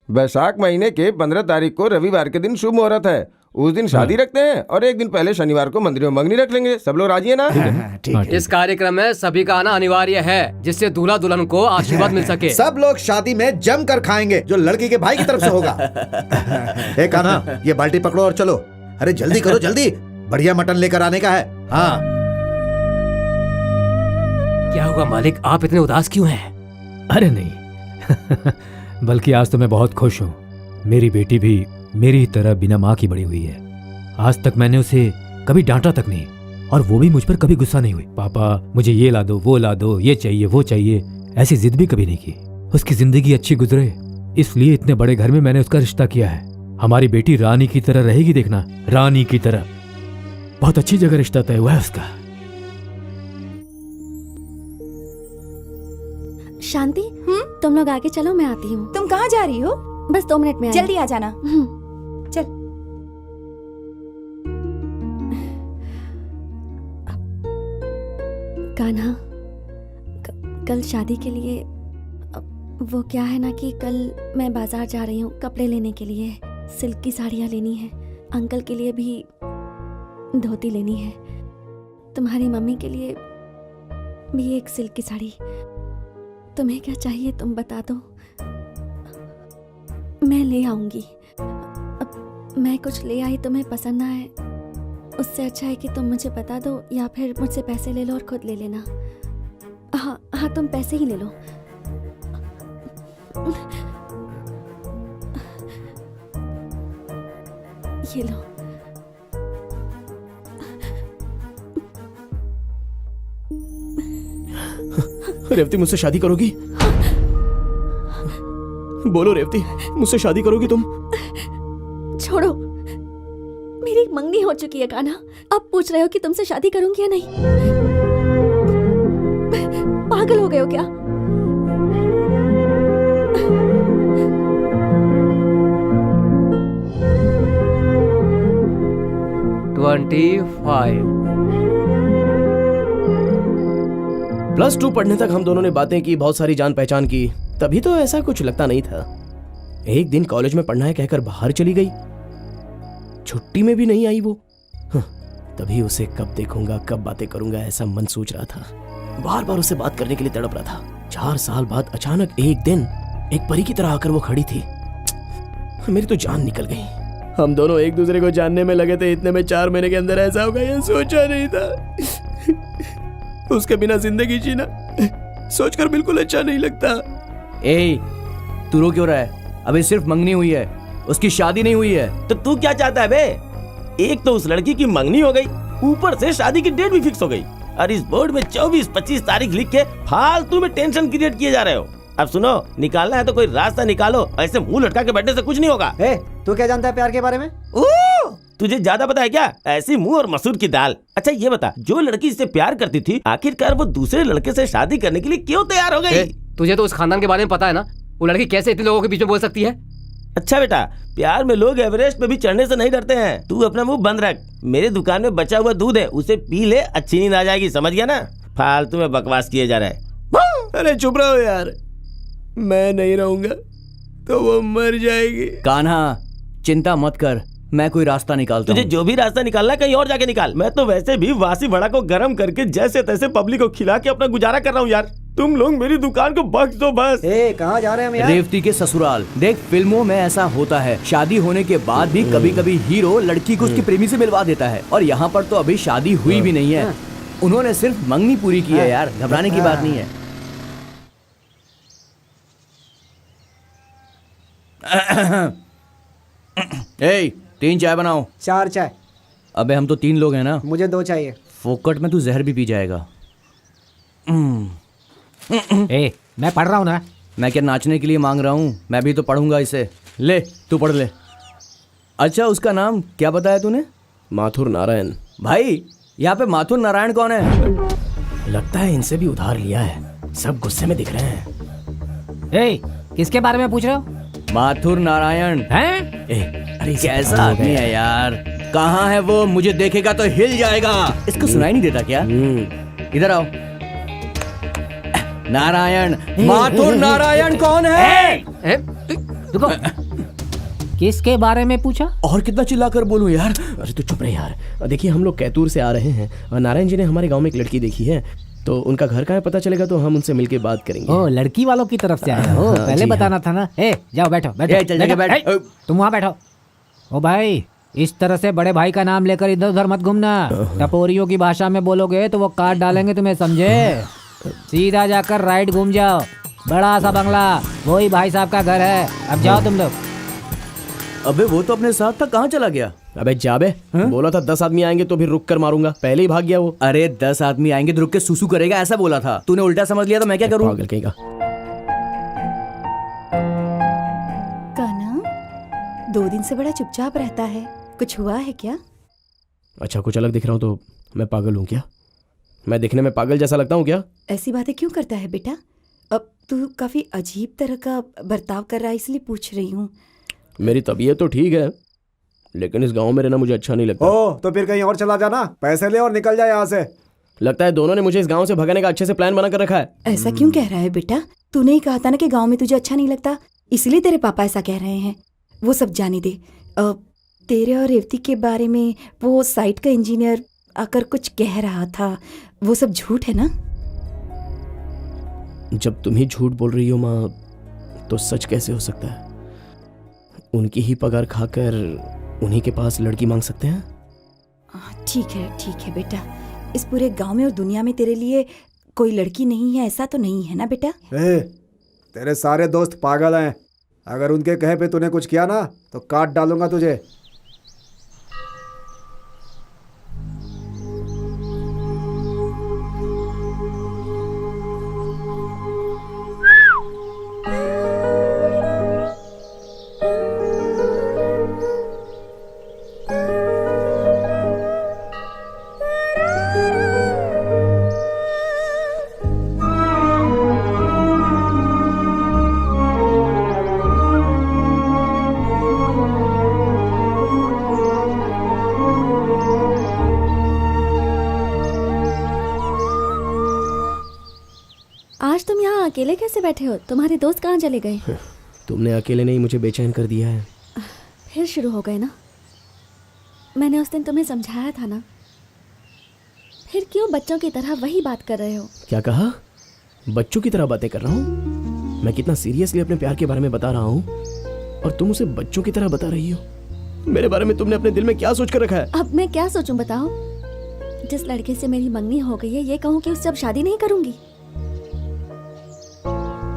वैशाख महीने के 15 तारीख को रविवार के दिन शुभ मुहूर्त है, उस दिन शादी रखते हैं और एक दिन पहले शनिवार को मंदिर में मंगनी रख लेंगे। सब लोग राजी है ना? ठीक है। इस कार्यक्रम में सभी का आना अनिवार्य है, जिससे दूल्हा दुल्हन को आशीर्वाद मिल सके। सब लोग शादी में जम कर खाएंगे, जो लड़की के भाई की तरफ से होगा। ए कान्हा, ये बाल्टी पकड़ो और चलो। अरे जल्दी करो जल्दी, बढ़िया मटन लेकर आने का है। हाँ। क्या हुआ मालिक, आप इतने उदास क्यों हैं? अरे नहीं बल्कि आज तो मैं बहुत खुश हूँ। मेरी बेटी भी मेरी ही तरह बिना माँ की बड़ी हुई है। आज तक मैंने उसे कभी डांटा तक नहीं, और वो भी मुझ पर कभी गुस्सा नहीं हुई। पापा मुझे ये ला दो, वो ला दो, ये चाहिए वो चाहिए, ऐसी जिद भी कभी नहीं की। उसकी जिंदगी अच्छी गुजरे इसलिए इतने बड़े घर में मैंने उसका रिश्ता किया है। हमारी बेटी रानी की तरह रहेगी, देखना, रानी की तरह। बहुत अच्छी जगह रिश्ता तय हुआ है उसका। शांति, तुम लोग आगे चलो, मैं आती हूँ। तुम कहाँ जा रही हो? बस 2 मिनट में आई। जल्दी आ जाना। चल। कान्हा, कल शादी के लिए वो क्या है ना कि कल मैं बाजार जा रही हूँ कपड़े लेने के लिए। सिल्क की साड़ियाँ लेनी है, अंकल के लिए भी धोती लेनी है, तुम्हारी मम्मी के लिए भी एक सिल्क की साड़ी। तुम्हें क्या चाहिए तुम बता दो, मैं ले आऊंगी। अब मैं कुछ ले आई तुम्हें पसंद ना आए, उससे अच्छा है कि तुम मुझे बता दो, या फिर मुझसे पैसे ले लो और खुद ले लेना। हाँ हाँ, तुम पैसे ही ले लो। ये लो। रेवती, मुझसे शादी करोगी? बोलो रेवती, मुझसे शादी करोगी तुम? छोड़ो, मेरी मंगनी हो चुकी है कान्हा, अब पूछ रहे हो कि तुमसे शादी करूंगी या नहीं? पागल हो गए हो क्या? 25। +2 पढ़ने तक हम दोनों ने बातें की, बहुत सारी जान पहचान की, तभी तो ऐसा कुछ लगता नहीं था। एक दिन कॉलेज में पढ़ना है कहकर बाहर चली गई, छुट्टी में भी नहीं आई वो। तभी उसे कब देखूंगा, कब बातें करूंगा, ऐसा मन सोच रहा था। बार बार उससे बात करने के लिए तड़प रहा था। 4 साल बाद अचानक एक दिन एक परी की तरह आकर वो खड़ी थी। मेरी तो जान निकल गई। हम दोनों एक दूसरे को जानने में लगे थे, इतने में 4 महीने के अंदर ऐसा होगा ये सोचा नहीं था। उसके बिना जिंदगी जीना सोचकर बिल्कुल अच्छा नहीं लगता। ए, तू रो क्यों रहा है? अबे सिर्फ मंगनी हुई है, उसकी शादी नहीं हुई है। तो तू क्या चाहता है बे? एक तो उस लड़की की मंगनी हो गई, ऊपर से शादी की डेट भी फिक्स हो गई, और इस बोर्ड में 24-25 तारीख लिख के फालतू में टेंशन क्रिएट किए जा रहे हो। अब सुनो, निकालना है तो कोई रास्ता निकालो, ऐसे मुंह लटका के बैठने से कुछ नहीं होगा। तू क्या जानता है प्यार के बारे में? तुझे ज्यादा पता है क्या? ऐसी मुंह और मसूर की दाल। अच्छा ये बता, जो लड़की इससे प्यार करती थी, आखिरकार वो दूसरे लड़के से शादी करने के लिए क्यों तैयार हो गई? तुझे तो उस खानदान के बारे में पता है ना? वो लड़की कैसे इतने लोगों के बीच में बोल सकती है? अच्छा बेटा, प्यार में लोग एवरेस्ट पे भी चढ़ने से नहीं डरते हैं। तू अपना मुंह बंद रख। मेरे दुकान में बचा हुआ दूध है, उसे पी ले, अच्छी नींद आ जाएगी, समझ गया ना? फालतू में बकवास किए जा रहा है। अरे चुप रहो यार, मैं नहीं रहूंगा तो वो मर जाएगी। कान्हा, चिंता मत कर, मैं कोई रास्ता निकालता तुझे हूँ। जो भी रास्ता निकालना है कहीं और जाके निकाल। मैं तो वैसे भी वासी वड़ा को गर्म करके जैसे तैसे पब्लिक को खिला के अपना गुजारा कर रहा हूँ यार। तुम लोग मेरी दुकान को बख्श दो बस। कहाँ जा रहे हैं हम यार? रेवती के ससुराल। देख, फिल्मों में ऐसा होता है, शादी होने के बाद भी कभी कभी हीरो लड़की को उसकी प्रेमी से मिलवा देता है, और यहाँ पर तो अभी शादी हुई भी नहीं है, उन्होंने सिर्फ मंगनी पूरी की है यार, घबराने की बात नहीं है। ए, 3 चाय बनाओ। 4 चाय। अबे हम तो 3 लोग हैं ना। मुझे 2 चाहिए। फोकट में तू जहर भी पी जाएगा। मैं पढ़ रहा हूँ ना। मैं क्या नाचने के लिए मांग रहा हूँ? मैं भी तो पढ़ूंगा इसे। ले, तू पढ़ ले। अच्छा, उसका नाम क्या बताया तूने? माथुर नारायण। भाई, यहाँ पे माथुर नारायण कौन है? लगता है इनसे भी उधार लिया है, सब गुस्से में दिख रहे हैं। किसके बारे में पूछ रहे हो? माथुर नारायण हैं? अरे कैसा आदमी है यार, कहाँ है वो? मुझे देखेगा तो हिल जाएगा। इसको सुनाई नहीं देता क्या? इधर आओ। नारायण, माथुर नारायण कौन है? रुको, किसके बारे में पूछा? और कितना चिल्लाकर बोलूं यार? अरे तू चुप रहे यार। देखिए, हम लोग कैतूर से आ रहे हैं और नारायण जी ने हमारे गांव में एक लड़की देखी है, तो उनका घर कहाँ है पता चलेगा तो हम उनसे मिलके बात करेंगे। ओ, लड़की वालों की तरफ से आए हो? पहले बताना था ना। जाओ बैठो बैठो। चल जगह बैठ। तुम वहाँ बैठो। ओ भाई, इस तरह से बड़े भाई का नाम लेकर इधर उधर मत घूमना। टपोरियों की भाषा में बोलोगे तो वो काट डालेंगे तुम्हें, समझे? सीधा जाकर राइट घूम जाओ, बड़ा सा बंगला, वही भाई साहब का घर है। अब जाओ तुम लोग। अबे वो तो अपने साथ था, कहाँ चला गया? अबे जाबे, बोला था 10 आदमी आएंगे तो फिर रुक कर मारूंगा, पहले ही भाग गया वो। अरे 10 आदमी आएंगे तो रुक के सुसु करेगा, ऐसा बोला था। तूने उल्टा समझ लिया तो मैं क्या करूं? पागल कहेगा। कान्हा 2 दिन से बड़ा चुपचाप रहता है, कुछ हुआ है क्या? अच्छा, कुछ अलग दिख रहा हूँ तो मैं पागल हूँ क्या? मैं दिखने में पागल जैसा लगता हूँ क्या? ऐसी बातें क्यों करता है बेटा? अब तू काफी अजीब तरह का बर्ताव कर रहा है, इसलिए पूछ रही हूँ। मेरी तबीयत तो ठीक है, लेकिन इस गांव में रहना मुझे अच्छा नहीं लगता। तो फिर कहीं और चला जाना, पैसे ले और निकल जा यहाँ से। लगता है दोनों ने मुझे इस गांव से भगाने का अच्छे से प्लान बना कर रखा है। ऐसा क्यों कह रहा है बेटा? तूने ही कहा था ना कि गांव में तुझे अच्छा नहीं लगता, इसलिए तेरे पापा ऐसा कह रहे हैं। वो सब जाने दे। तेरे और रेवती के बारे में वो साइट का इंजीनियर आकर कुछ कह रहा था, वो सब झूठ है ना? जब तुम ही झूठ बोल रही हो माँ, तो सच कैसे हो सकता है? उनकी ही पगार खाकर उन्हीं के पास लड़की मांग सकते हैं? ठीक है बेटा, इस पूरे गांव में और दुनिया में तेरे लिए कोई लड़की नहीं है, ऐसा तो नहीं है ना बेटा? तेरे सारे दोस्त पागल हैं, अगर उनके कहे पे तूने कुछ किया ना तो काट डालूंगा तुझे। ऐसे बैठे हो? तुम्हारे दोस्त कहाँ चले गए? तुमने अकेले नहीं मुझे बेचैन कर दिया है। फिर शुरू हो गए ना? मैंने उस दिन तुम्हें समझाया था ना, फिर क्यों बच्चों की तरह वही बात कर रहे हो? क्या कहा? बच्चों की तरह बातें कर रहा हूँ? मैं कितना सीरियसली अपने प्यार के बारे में बता रहा हूँ और तुम उसे बच्चों की तरह बता रही हो। मेरे बारे में तुमने अपने दिल में क्या सोच कर रखा है? अब मैं क्या सोचूं बताओ? जिस लड़के से मेरी मंगनी हो गई है ये कहूँ कि उससे अब शादी नहीं करूंगी?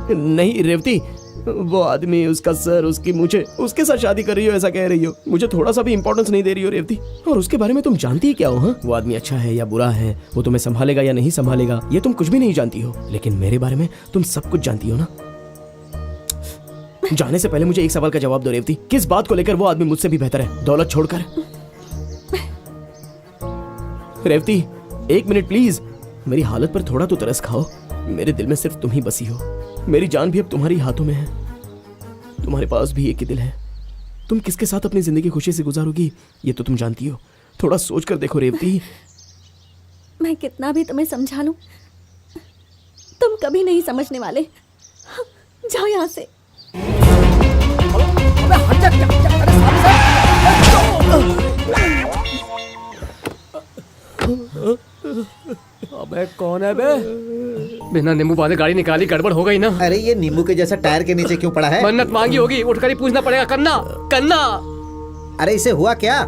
नहीं रेवती, वो आदमी, उसका सर, उसकी मुझे, उसके साथ शादी कर रही हो ऐसा कह रही हो। मुझे थोड़ा सा भी इंपॉर्टेंस नहीं दे रही हो रेवती। और उसके बारे में तुम जानती ही क्या हो? हाँ, वो आदमी अच्छा है या बुरा है, वो तुम्हें संभालेगा या नहीं संभालेगा, ये तुम कुछ भी नहीं जानती हो। लेकिन मेरे बारे में तुम सब कुछ जानती हो ना। जाने से पहले मुझे एक सवाल का जवाब दो रेवती, किस बात को लेकर वो आदमी मुझसे भी बेहतर है, दौलत छोड़कर? रेवती 1 मिनट प्लीज, मेरी हालत पर थोड़ा तो तरस खाओ। मेरे दिल में सिर्फ तुम ही बसी हो, मेरी जान भी अब तुम्हारी हाथों में है। तुम्हारे पास भी एक ही दिल है। तुम किसके साथ अपनी जिंदगी खुशी से गुजारोगी ये तो तुम जानती हो। थोड़ा सोच कर देखो रेवती। मैं कितना भी तुम्हें समझा लूं, तुम कभी नहीं समझने वाले। जाओ यहाँ से। अबे कौन है बे? बिना नींबू वाले गाड़ी निकाली, गड़बड़ हो गई ना। अरे ये नींबू के जैसा टायर के नीचे क्यों पड़ा है? मन्नत मांगी होगी, उठकर ही पूछना पड़ेगा। कन्ना कन्ना। अरे इसे हुआ क्या?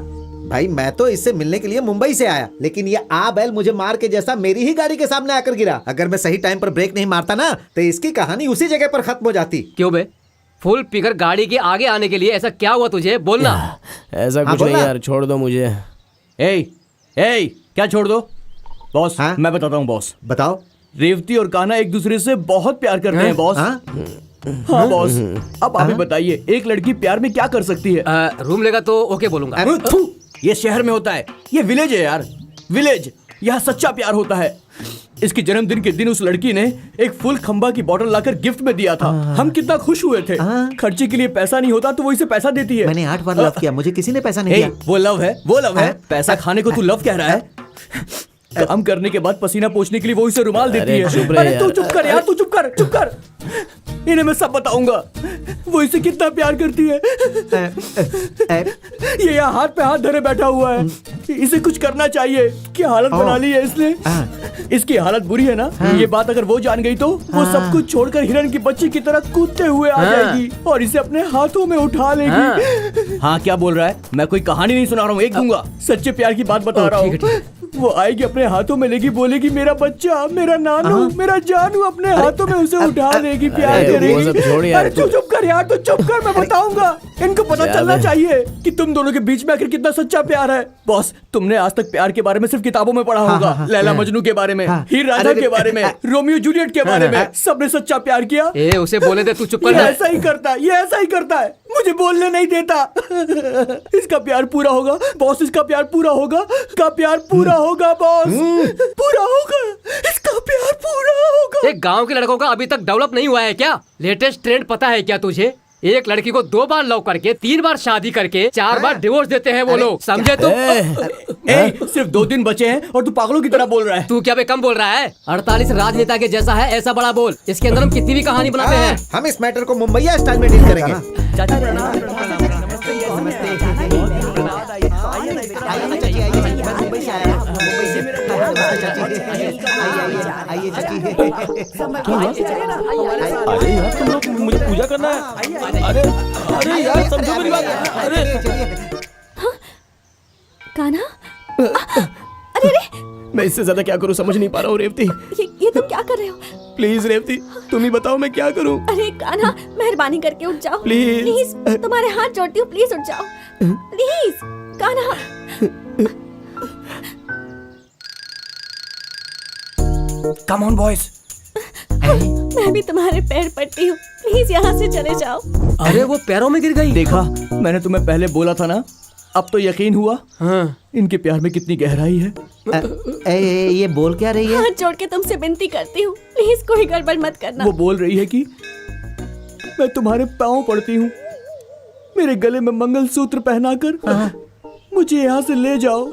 भाई मैं तो इससे मिलने के लिए मुंबई से आया, लेकिन ये आ बैल मुझे मार के जैसा मेरी ही गाड़ी के सामने आकर गिरा। अगर मैं सही टाइम पर ब्रेक नहीं मारता ना तो इसकी कहानी उसी जगह पर खत्म हो जाती। क्यों बे? फुल पिकर गाड़ी के आगे आने के लिए ऐसा क्या हुआ तुझे? बोलना। ऐसा कुछ नहीं यार, छोड़ दो मुझे। क्या छोड़ दो? बॉस मैं बताता हूँ बॉस। बताओ। रेवती और कान्हा एक दूसरे से बहुत प्यार करते हैं बॉस। हाँ बॉस, अब आप ही बताइए, एक लड़की प्यार में क्या कर सकती है? रूम लेगा तो ओके बोलूंगा। ये शहर में होता है, ये विलेज है यार, विलेज। यहाँ सच्चा प्यार होता है। इसके जन्मदिन के दिन उस लड़की ने एक फुल खंबा की बोतल लाकर गिफ्ट में दिया था। हम कितना खुश हुए थे। खर्चे के लिए पैसा नहीं होता तो वो इसे पैसा देती है। मैंने 8 बार लव किया, मुझे किसी ने पैसा नहीं दिया। वो लव है, वो लव है। पैसा खाने को तू लव कह रहा है? काम करने के बाद पसीना पोंछने के लिए वो इसे रुमाल देती है। अरे तू चुप कर यार, तू चुप कर, चुप कर। इन्हें मैं सब बताऊंगा वो इसे कितना प्यार करती है। ये यहाँ हाथ पे हाथ धरे बैठा हुआ है। इसे कुछ करना चाहिए। क्या हालत बना ली है इसने। इसकी हालत बुरी है ना। ये बात अगर वो जान गई तो वो सब कुछ छोड़कर हिरन की बच्ची की तरह कूदते हुए आ जाएगी और इसे अपने हाथों में उठा लेगी। हाँ क्या बोल रहा है? मैं कोई कहानी नहीं सुना रहा हूँ, एक दूंगा। सच्चे प्यार की बात बता रहा हूँ। वो आएगी, अपने हाथों में लेगी, बोलेगी मेरा बच्चा, मेरा नानू, मेरा जानू, अपने हाथों में उसे उठा लेगी, प्यार करेगी। अरे तू चुप कर यार, तू चुप कर, मैं बताऊंगा। इनको पता चलना चाहिए कि तुम दोनों के बीच में आखिर कितना सच्चा प्यार है। बॉस, तुमने आज तक प्यार के बारे में सिर्फ किताबों में पढ़ा होगा। लैला मजनू के बारे में, हीर रांझा के बारे में, रोमियो जूलियट के बारे में। सबने सच्चा प्यार किया। उसे बोले दे, तू चुप कर। ऐसा ही करता है, ये ऐसा ही करता है, मुझे बोलने नहीं देता। इसका प्यार पूरा होगा बॉस, इसका प्यार पूरा होगा, इसका प्यार पूरा होगा बॉस, पूरा होगा, इसका प्यार पूरा होगा। एक गांव के लड़कों का अभी तक डेवलप नहीं हुआ है क्या? लेटेस्ट ट्रेंड पता है क्या तुझे? एक लड़की को 2 बार लव करके, 3 बार शादी करके, 4 बार डिवोर्स देते हैं वो लोग, समझे तू? सिर्फ 2 दिन बचे हैं और तू पागलों की तरह बोल रहा है। तू क्या बे कम बोल रहा है? 48 राजनेता के जैसा है, ऐसा बड़ा बोल। इसके अंदर हम कितनी भी कहानी बनाते हैं। हम इस मैटर को मुंबईया स्टाइल में डील करेंगे। अरे यार तुम लोग, मुझे पूजा करना है। अरे यार समझो मेरी बात। अरे कान्हा, अरे मैं इससे ज्यादा क्या करूं समझ नहीं पा रहा हूँ रेवती। ये तुम क्या कर रहे हो? प्लीज रेवती, तुम ही बताओ मैं क्या करूं। अरे कान्हा, मेहरबानी करके उठ जाओ प्लीज। तुम्हारे हाथ जोड़ती हूँ, प्लीज उठ जाओ please Kanha. Come on boys. मैं भी तुम्हारे पैर पड़ती हूँ, प्लीज यहाँ से चले जाओ। अरे वो पैरों में गिर गई। देखा, मैंने तुम्हें पहले बोला था ना। अब तो यकीन हुआ। हाँ। इनके प्यार में कितनी गहराई है। ये बोल क्या रही है? हाथ जोड़ के तुमसे विनती करती हूँ, प्लीज कोई गड़बड़ मत करना। वो बोल रही है कि मैं तुम्हारे पाँव पड़ती हूँ, मेरे गले में मंगलसूत्र पहनाकर मुझे यहाँ से ले जाओ।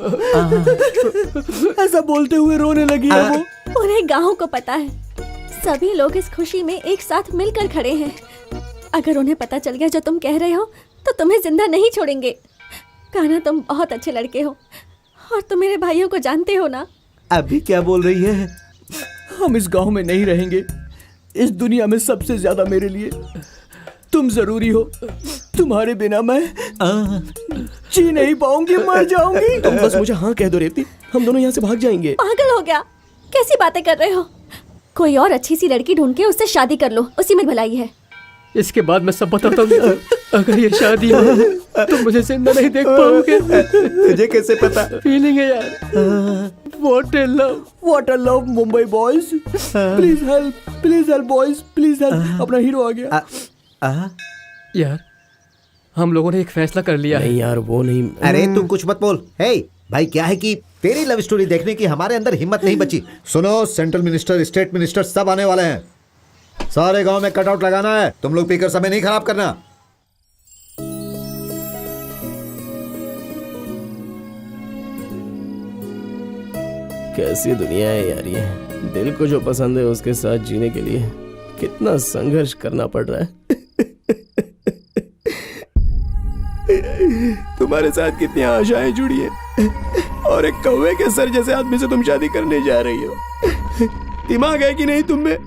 ऐसा बोलते हुए रोने लगी है वो। पूरे गाँव को पता है, सभी लोग इस खुशी में एक साथ मिलकर खड़े हैं। अगर उन्हें पता चल गया जो तुम कह रहे हो तो तुम्हें जिंदा नहीं छोड़ेंगे। कान्हा, तुम बहुत अच्छे लड़के हो और तुम मेरे भाइयों को जानते हो ना। अभी क्या बोल रही है? हम इस गांव में नहीं रहेंगे। इस दुनिया में सबसे ज्यादा मेरे लिए तुम जरूरी हो। तुम्हारे बिना मैं जी नहीं पाऊंगी, मर जाऊंगी। तुम बस मुझे हाँ कह दो रेवती, हम दोनों यहाँ से भाग जाएंगे। पागल हो गया, कैसी बातें कर रहे हो? कोई और अच्छी सी लड़की ढूंढ के उससे शादी कर लो, उसी में भलाई है। इसके बाद मैं सब बताता हूँ। अगर ये शादी हो तो मुझे जिंदा नहीं देख पाओगे। तुझे कैसे पता? फीलिंग है यार। What a love Mumbai boys. Please help boys, please help. अपना हीरो आ गया। यार हम लोगों ने एक फैसला कर लिया है। नहीं यार वो नहीं। अरे तू कुछ मत बोल। हे भाई, क्या है कि तेरी लव स्टोरी देखने की हमारे अंदर हिम्मत नहीं बची। सुनो, सेंट्रल मिनिस्टर, स्टेट मिनिस्टर सब आने वाले हैं। सारे गांव में कटआउट लगाना है। तुम लोग पीकर समय नहीं खराब करना। कैसी दुनिया है यार ये। दिल को जो पसंद है उसके साथ जीने के लिए कितना संघर्ष करना पड़ रहा है। तुम्हारे साथ कितनी आशाएं जुड़ी है और एक कौवे के सर जैसे आदमी से तुम शादी करने जा रही हो। दिमाग है कि नहीं तुम में?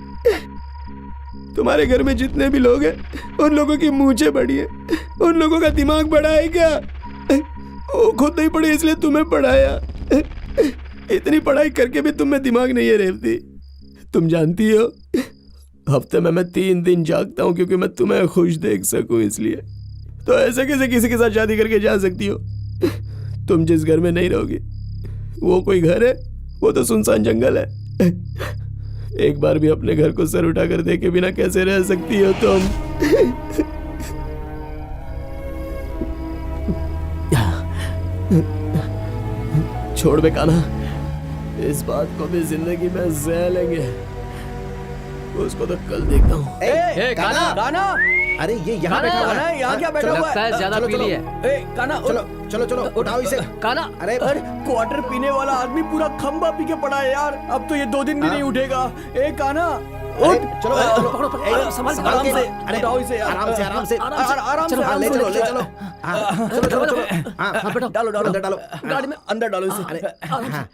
तुम्हारे घर में जितने भी लोग हैं उन लोगों की मूंछें बड़ी है, उन लोगों का दिमाग बड़ा है क्या? वो खुद नहीं पढ़े इसलिए तुम्हें पढ़ाया। इतनी पढ़ाई करके भी तुम में दिमाग नहीं है रेवती। तुम जानती हो हफ्ते में मैं 3 दिन जागता हूँ क्योंकि मैं तुम्हें खुश देख सकूं, इसलिए। तो ऐसे कैसे किसी के साथ शादी करके जा सकती हो? तुम जिस घर में नहीं रहोगी वो कोई घर है? वो तो सुनसान जंगल है। एक बार भी अपने घर को सर उठाकर देखे बिना कैसे रह सकती हो तुम? छोड़ बे कान्हा, इस बात को भी जिंदगी में सह लेंगे। उसको तो कल देखता हूँ। कान्हा, अरे ये यहाँ बैठा हुआ है। यहाँ क्या बैठा हुआ है? ज्यादा पी ली है। कान्हा, चलो उठाओ इसे। कान्हा, अरे क्वार्टर पीने वाला आदमी पूरा खंबा पी के पड़ा है यार। अब तो ये 2 दिन भी नहीं उठेगा। कान्हा उठ। चलो आराम से उठाओ इसे यार। आराम से आराम से ले चलो। डालो गाड़ी में अंदर डालो इसे।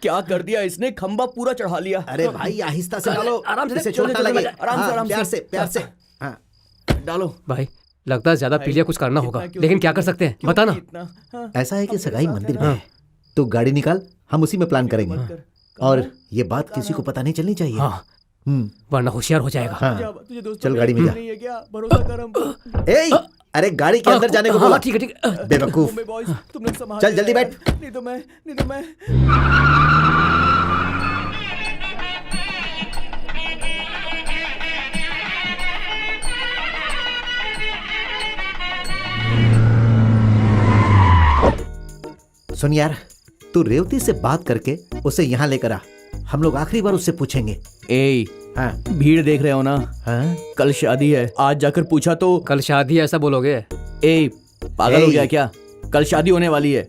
क्या कर दिया इसने? खंबा पूरा चढ़ा लिया। अरे भाई आहिस्ता से डालो, आराम से, इसे चोट ना लगे। आराम से प्यार से। डालो। भाई लगता है ज्यादा पी लिया, कुछ करना होगा, लेकिन क्या कर सकते हैं बताना। ऐसा है कि सगाई मंदिर में है, तो गाड़ी निकाल, हम उसी में प्लान करेंगे। और ये बात किसी को पता नहीं चलनी चाहिए। हाँ, वरना होशियार हो जाएगा। हाँ। चल गाड़ी में जा। अरे गाड़ी के अंदर जाने को बोला। ठीक है। बेवकूफ। चल जल्दी बैठ। नहीं तो मैं सुन यार, तू रेवती से बात करके उसे यहाँ लेकर आ। हम लोग आखिरी बार उससे पूछेंगे। हाँ, भीड़ देख रहे हो ना? हाँ? कल शादी है, आज जाकर पूछा तो कल शादी ऐसा बोलोगे? पागल हो गया क्या? कल शादी होने वाली है।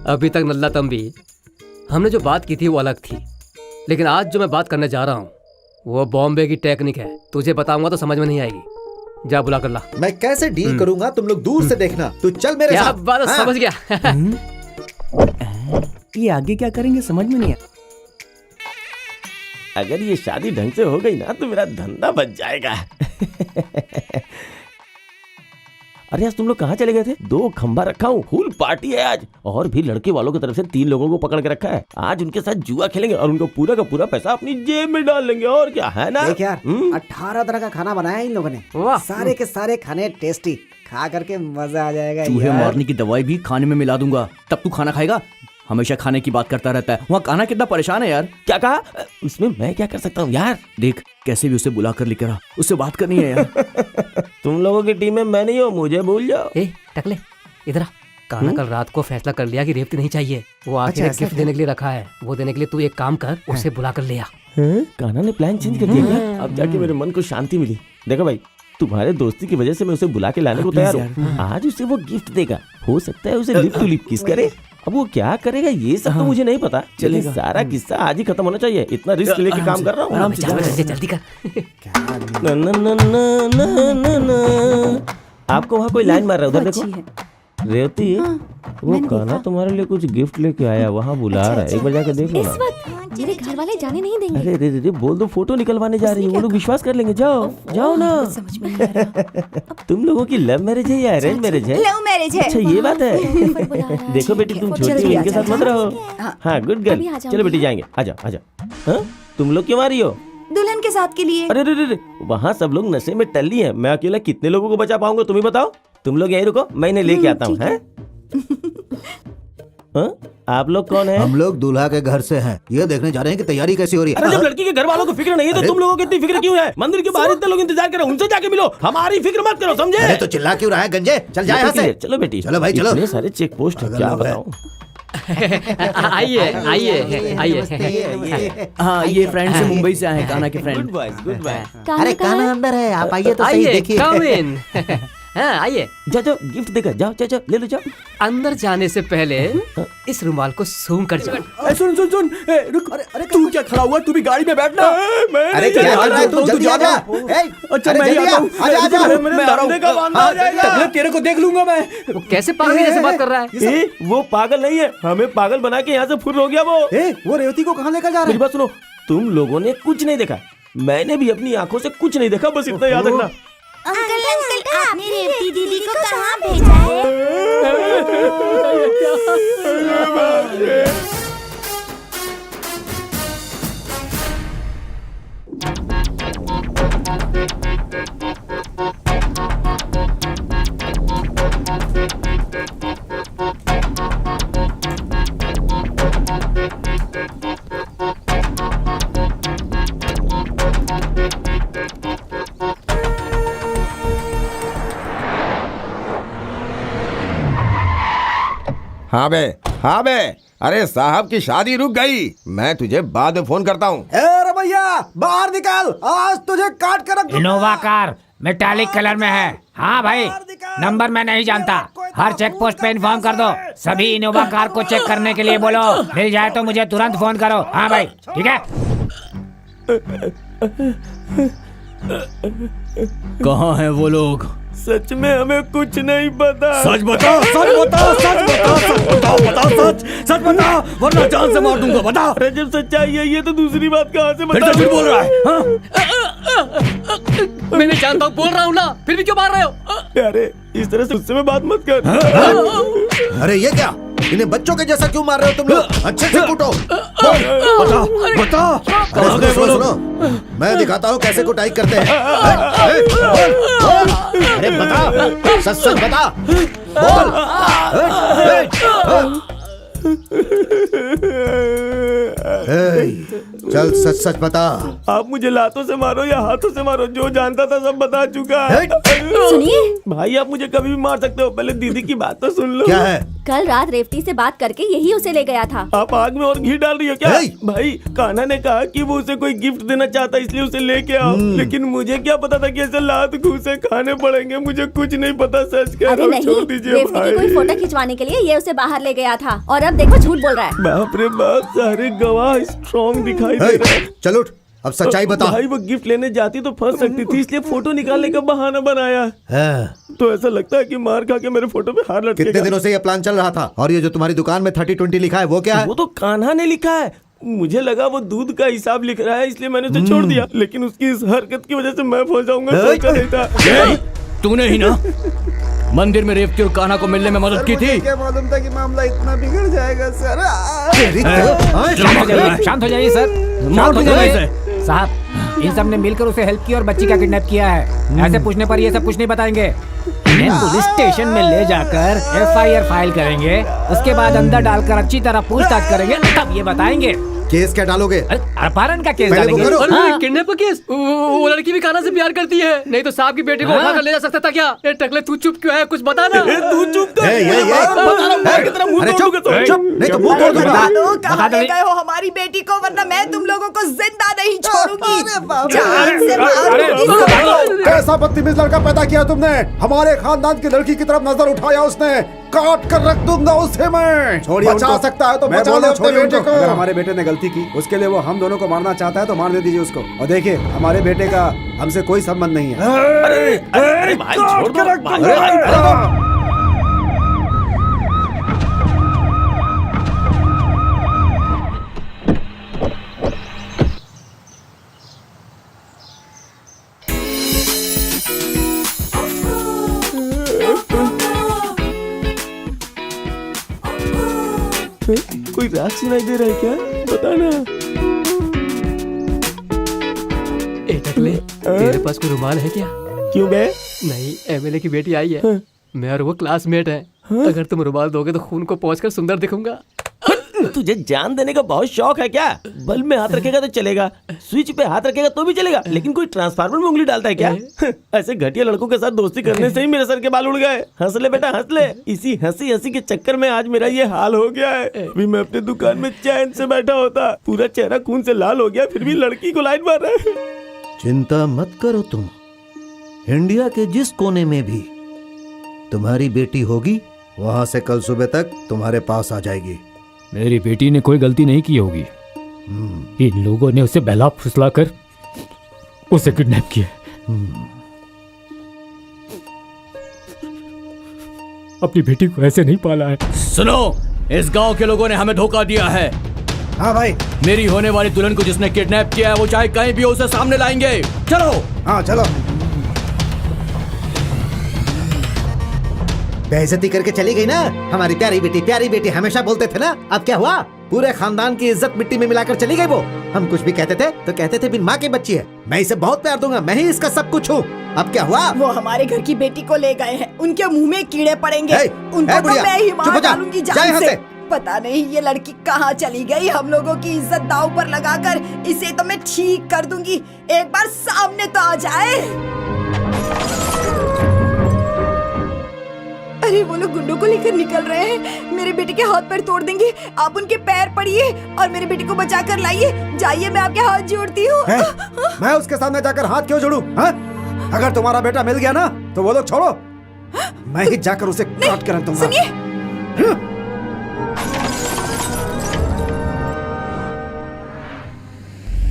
अभी तक नल्ला तम भी हमने जो बात की थी वो अलग थी, लेकिन आज जो मैं बात करने जा रहा हूँ वो बॉम्बे की टेक्निक है। तुझे बताऊंगा तो समझ में नहीं आएगी। जा बुला कर ला। मैं कैसे डील करूंगा तुम लोग दूर से देखना। तू चल मेरे साथ। क्या बात, समझ गया। ये आगे क्या करेंगे समझ में नहीं आया। अगर ये शादी ढंग से हो गई ना तो मेरा धंधा बच जाएगा। अरे आज तुम लोग कहाँ चले गए थे? 2 खंबा रखा हूँ, फुल पार्टी है आज। और भी लड़के वालों की तरफ से 3 लोगों को पकड़ के रखा है। आज उनके साथ जुआ खेलेंगे और उनको पूरा का पूरा पैसा अपनी जेब में डाल लेंगे। और क्या है ना? देख यार, 18 तरह का खाना बनाया इन लोगों ने। सारे के सारे खाने टेस्टी, खा करके मजा आ जाएगा। चूहे मारने की दवाई भी खाने में मिला दूंगा, तब तू खाना खाएगा। हमेशा खाने की बात करता रहता है। वहाँ कान्हा कितना परेशान है यार। क्या कहा? उसमें मैं क्या कर सकता हूँ यार? देख, कैसे भी उसे बुला कर लेकर आ, उससे बात करनी है यार। तुम लोगों की टीम में मैं नहीं हूँ, मुझे भूल जाओ। टकले इधर आ। कान्हा कल रात को फैसला कर लिया कि रेवती नहीं चाहिए। वो आखिर गिफ्ट देने के लिए रखा है, वो देने के लिए तू एक काम कर, उसे बुला कर ले आ। कान्हा ने प्लान चेंज कर दिया क्या? अब जाके मेरे मन को शांति मिली। देखो भाई, तुम्हारे दोस्ती की वजह से मैं उसे बुला के लाने को तैयार हूँ। आज उसे वो गिफ्ट देगा, हो सकता है उसे लिप टू लिप किस करे अब वो क्या करेगा ये सब तो मुझे नहीं पता। चलेगा सारा किस्सा आज ही खत्म होना चाहिए। इतना रिस्क लेके काम कर रहा हूँ। आराम से जल्दी जल्दी कर। न, न, न, न, न, न, न। आपको वहाँ कोई लाइन मार रहा है, उधर देखो। रेवती वो कान्हा तुम्हारे लिए कुछ गिफ्ट लेके आया, वहाँ बुला रहा है, एक बार जाकर देख लो इस ना। वक्त मेरे घर वाले जाने नहीं देंगे। अरे रे रे रे, बोल दो फोटो निकलवाने जा रही है, वो लोग विश्वास कर लेंगे। जाओ जाओ ना। समझ में नहीं आ रहा। तुम लोगों की लव मैरिज है या अरेंज मैरिज है? लव मैरिज है। अच्छा ये बात है। ऊपर बुला रहा है। देखो बेटी तुम छोटी हो, जल्दी आ इनके साथ जाओ। मत रहो। हाँ गुड अभी आ गर्ल। जाऊंगी। चलो बेटी जाएंगे, आ जाओ आ जाओ। हाँ? तुम लोग क्यों आ रही हो? दुल्हन के साथ के लिए। अरे रे रे रे, वहाँ सब लोग नशे में टल्ली हैं। मैं अकेला कितने लोगों को बचा पाऊंगा तुम ही बताओ। तुम लोग यहीं रुको, मैं इन्हें लेके आता हूँ। हैं? हाँ? आप लोग कौन है? हम लोग दूल्हा के घर से हैं। ये देखने जा रहे हैं कि तैयारी कैसी हो रही अरे है। जब लड़की के घर वालों को फिक्र नहीं है तो तुम लोगों को इतनी फिक्र क्यों है? मंदिर के बाहर इतने लोग इंतजार कर रहे हैं, उनसे जाके मिलो। हमारी फिक्र मत करो, समझे? अरे तो चिल्ला क्यों रहा है गंजे? चल जाए यहाँ से। चलो बेटी, चलो भाई, चलो। इतने सारे चेक पोस्ट है, क्या बताऊं। आइए आइए आइए। हाँ ये फ्रेंड से मुंबई से आए हैं, कान्हा के friend. Good boy good boy. अरे कान्हा अंदर है, आप आइए तो सही, आइए देखिए। कम इन। हाँ आइए। जाओ जाओ गिफ्ट देकर जाओ, जाओ जाओ ले लो जाओ। अंदर जाने से पहले इस रुमाल को सूंघ कर जाओ। सुन सुन सुन, रुक। अरे तू क्या खड़ा हुआ? तू भी गाड़ी में बैठना। अरे क्या कर रहा है तू? जल्दी आ जा। अच्छा मैं जल्दी आता हूँ। आ जा। मैं आ रहा हूँ। तेरे को देख लूंगा मैं। वो कैसे पागल जैसे बात कर रहा है? वो पागल नहीं है, हमें पागल बना के यहाँ से फुर हो गया वो। वो रेवती को कहाँ लेकर जा रहा मेरी है? बात सुनो, तुम लोगों ने कुछ नहीं देखा, मैंने भी अपनी आंखों से कुछ नहीं देखा, बस इतना याद रखना। अंकल अंकल आपने रेवती दीदी को कहाँ भेजा है? हाँ बे, हाँ बे। अरे साहब की शादी रुक गई, मैं तुझे बाद में फोन करता हूँ। अरे भैया बाहर निकाल, आज तुझे काट कर रख दूंगा। इनोवा कार मेटालिक कलर में है। हाँ भाई, नंबर मैं नहीं जानता। हर चेक पोस्ट पे इन्फॉर्म कर दो। सभी इनोवा कार को चेक करने के लिए बोलो। मिल जाए तो मुझे तुरंत फोन करो। हाँ भाई ठीक है। कहाँ हैं वो लोग? सच में हमें कुछ नहीं पता। सच बता, सच बता, सच बता, सच बता, बता सच, सच बता, वरना जान से मार दूंगा। बता। अरे जब सच्चाई है ये तो दूसरी बात कहाँ से फिर बता? तो झूठ बोल रहा है। हाँ? मैं जानता हूँ, बोल रहा हूँ ना, फिर भी क्यों मार रहे हो? अरे इस तरह से उससे में बात मत कर। अरे ये क्या? इन्हें बच्चों के जैसा क्यों मार रहे हो तुम लोग? अच्छे से कूटो। बता, बता। अरे सुनो सुनो, मैं दिखाता हूँ कैसे कुटाई करते हैं। अरे बता, सच सच बता, बोल। चल सच सच बता। आप मुझे लातों से मारो या हाथों से मारो, जो जानता था सब बता चुका है। सुनिए, भाई आप मुझे कभी भी मार सकते हो, पहले दीदी की बात तो सुन लो। क्या है? कल रात रेवती से बात करके यही उसे ले गया था। आप आग में और घी डाल रही हो क्या? भाई कान्हा ने कहा कि वो उसे कोई गिफ्ट देना चाहता, इसलिए उसे लेके आओ। लेकिन मुझे क्या पता था कि ऐसे लात घूसे खाने पड़ेंगे, मुझे कुछ नहीं पता। सच कह अरे रहा हूँ, नहीं, छोड़ दीजिए रेवती की कोई भाई। फोटो खिंचवाने के लिए ये उसे बाहर ले गया था, और अब देखो झूठ बोल रहा है। बाप रे बाप, सारे गवाह स्ट्रॉन्ग दिखाई दे रहे हैं। चल उठ, अब सच्चाई बता। भाई वो गिफ्ट लेने जाती तो फंस सकती थी, इसलिए फोटो निकालने का बहाना बनाया। तो ऐसा लगता है कि मार खा के मेरे फोटो पे हार लटकेगा। कितने दिनों से ये प्लान चल रहा था? और ये जो तुम्हारी दुकान में 30-20 लिखा है वो क्या है? वो तो कान्हा ने लिखा है। मुझे लगा वो दूध का हिसाब लिख रहा है, इसलिए मैंने उसे छोड़ दिया। लेकिन उसकी इस हरकत की वजह से मैं फंस जाऊंगा, सोचा नहीं था। तूने ही ना मंदिर में रेवती और कान्हा को मिलने में मदद की थी। क्या मालूम था कि मामला इतना बिगड़ जाएगा सर। शांत हो जाइए सर, शांत हो जाइए साहब। इन सब ने मिलकर उसे हेल्प की और बच्ची का किडनैप किया है। ऐसे पूछने पर ये सब कुछ नहीं बताएंगे। इन्हें पुलिस स्टेशन में ले जाकर FIR फाइल करेंगे, उसके बाद अंदर डालकर अच्छी तरह पूछताछ करेंगे, तब ये बताएंगे। केस क्या डालोगे? अपहरण का केस पहले वो डालेंगे। करो। हाँ। किडनैप का केस? वो लड़की भी कान्हा से प्यार करती है, नहीं तो साहब की बेटी को उठाकर ले जा सकता था क्या? ए टकले तू चुप क्यों है? कुछ बता ना। तू चुप कर। अरे चुप, नहीं तो मुंह तोड़ दूंगा। कहाँ ले गए हो हमारी बेटी को, वरना मैं तुम लोगों को जिंदा नहीं छोड़ूंगी। जान से मारो। कैसा बदतमीज लड़का पैदा किया तुमने। हमारे खानदान की लड़की की तरफ नजर उठाया उसने, काट कर रख दूंगा उसे मैं। छोड़िए, बचा सकता है तो बचा लो अपने बेटे को। अगर हमारे बेटे ने गलती की उसके लिए वो हम दोनों को मारना चाहता है तो मारने दीजिए उसको। और देखिए, हमारे बेटे का हमसे कोई संबंध नहीं है। अरे भाई छोड़ दो। कोई राग सुनाई दे रहा है क्या? बता ना। ए टकले, तेरे पास कोई रुमाल है क्या? क्यों बे? नहीं, एमएलए की बेटी आई है। मैं और वो क्लासमेट है। अगर तुम रुमाल दोगे तो खून को पहुंचकर सुंदर दिखूंगा। तुझे जान देने का बहुत शौक है क्या? बल्ब में हाथ रखेगा तो चलेगा, स्विच पे हाथ रखेगा तो भी चलेगा, लेकिन कोई ट्रांसफार्मर में उंगली डालता है क्या? ऐसे घटिया लड़कों के साथ दोस्ती करने से ही मेरे सर के बाल उड़ गए। हंस ले बेटा, हंस ले। इसी हंसी हंसी के चक्कर में आज मेरा ये हाल हो गया है। अभी मैं अपने दुकान में चैन से बैठा होता, पूरा चेहरा खून से लाल हो गया, फिर भी लड़की को लाइन मार रहा है। चिंता मत करो तुम, इंडिया के जिस कोने में भी तुम्हारी बेटी होगी, वहां से कल सुबह तक तुम्हारे पास आ जाएगी। मेरी बेटी ने कोई गलती नहीं की होगी। इन लोगों ने उसे बहला फुसला कर उसे किडनैप किया। अपनी बेटी को ऐसे नहीं पाला है। सुनो, इस गांव के लोगों ने हमें धोखा दिया है। हाँ भाई, मेरी होने वाली दुल्हन को जिसने किडनैप किया है वो चाहे कहीं भी हो उसे सामने लाएंगे। चलो। हाँ चलो। बेइज्जती करके चली गई ना हमारी प्यारी बेटी हमेशा बोलते थे ना। अब क्या हुआ? पूरे खानदान की इज्जत मिट्टी में मिलाकर चली गई वो। हम कुछ भी कहते थे तो कहते थे बिन माँ की बच्ची है, मैं इसे बहुत प्यार दूंगा, मैं ही इसका सब कुछ हूँ। अब क्या हुआ? वो हमारे घर की बेटी को ले गए हैं, उनके मुंह में कीड़े पड़ेंगे। उनको तो बुढ़िया, मैं ही चुप मार हो जा, डालूंगी जा जान यहाँ से। से। पता नहीं ये लड़की कहाँ चली गई। हम लोगों की इज्जत दांव पर लगाकर इसे तो मैं ठीक कर दूंगी। एक बार सामने तो आ जाए। अरे वो लोग गुंडों को लेकर निकल रहे हैं, मेरे बेटे के हाथ पैर तोड़ देंगे। आप उनके पैर पड़िए और मेरे बेटे को बचा कर लाइए। जाइए, मैं आपके हाथ जोड़ती हूँ। मैं उसके सामने जाकर हाथ क्यों जोड़ूं? अगर तुम्हारा बेटा मिल गया ना तो वो लोग छोड़ो, मैं ही जाकर उसे काट कर रख दूंगा। सुनिए,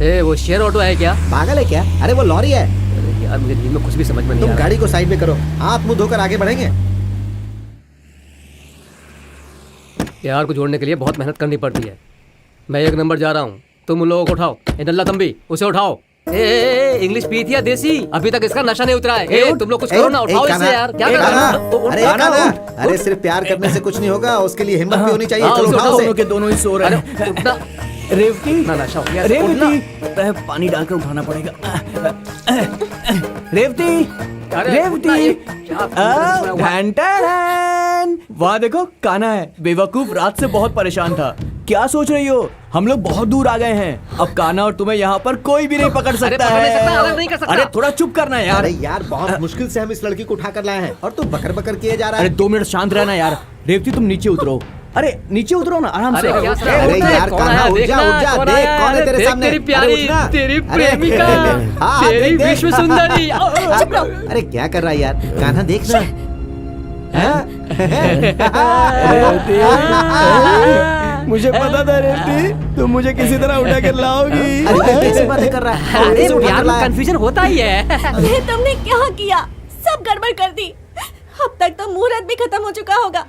ए, वो शेयर ऑटो है क्या? पागल है क्या? अरे वो लॉरी है। अरे यार, मुझे नींद में कुछ भी समझ में नहीं आ तुम रहा। गाड़ी को साइड में करो, हाथ मुंह धोकर आगे बढ़ेंगे। प्यार को जोड़ने के लिए बहुत मेहनत करनी पड़ती है। मैं 1 नंबर जा रहा हूँ, तुम उन लोगों को उठाओ। ए नल्ला तंबी, उसे उठाओ। ए, इंग्लिश पी थी या देसी? अभी तक इसका नशा नहीं उतरा है। ए, तुम लोग कुछ करो ना, उठाओ इसे यार। क्या कर रहे हो? अरे कान्हा, अरे सिर्फ प्यार करने से कुछ नहीं होगा, उसके लिए हिम्मत भी होनी चाहिए। चलो उठाओ उसे। दोनों ही सो रहे हैं। उठना। रेवती, ना नशा हो गया। रेवती, पानी डालकर उठाना पड़ेगा। रेवती, रेवती, वहाँ देखो कान्हा है। बेवकूफ रात से बहुत परेशान था। क्या सोच रही हो? हम लोग बहुत दूर आ गए हैं। अब कान्हा और तुम्हें यहाँ पर कोई भी नहीं पकड़ सकता है। अरे थोड़ा चुप करना यार। अरे यार, बहुत मुश्किल से हम इस लड़की को उठा कर लाए हैं और तू बकर बकर किए जा रहा है। अरे 2 मिनट शांत रहना यार। रेवती तुम नीचे उतरो। अरे नीचे उतरो ना, आराम से। अरे यार कान्हा, उठ जा, देख कौन है तेरे सामने। तेरी प्यारी, तेरी प्रेमिका, तेरी विश्व सुंदरी। अरे क्या कर रहा है यार कान्हा, देखना। मुझे पता था रेवती, तुम मुझे किसी तरह उठा कर लाओगी। अरे कैसी बातें कर रहा है? अरे प्यार में कंफ्यूजन होता ही है। ये तुमने क्या किया? सब गड़बड़ कर दी। अब तक तो मुहूर्त भी खत्म हो चुका होगा,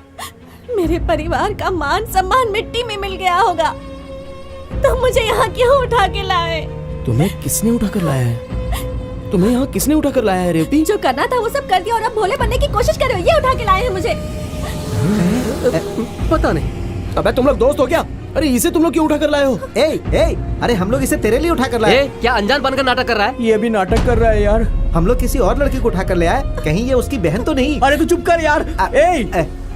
मेरे परिवार का मान सम्मान मिट्टी में मिल गया होगा। तुम मुझे यहाँ क्यों उठा के लाए? तुम्हें किसने उठा कर लाया है? तुम्हें यहाँ किसने उठा कर लाया है रेवती? जो करना था वो सब कर दिया और अब भोले बनने की कोशिश कर रहे हो। ये उठा के लाए हैं मुझे। पता नहीं। अबे तुम लोग दोस्त हो क्या? अरे इसे तुम लोग क्यों उठा कर लाए हो? अरे हम लोग इसे तेरे लिए उठा कर लाए। क्या अनजान बनकर नाटक कर रहा है? ये भी नाटक कर रहा है यार। हम लोग किसी और लड़की को उठा कर ले आए, कहीं ये उसकी बहन तो नहीं? अरे तू चुप कर यार।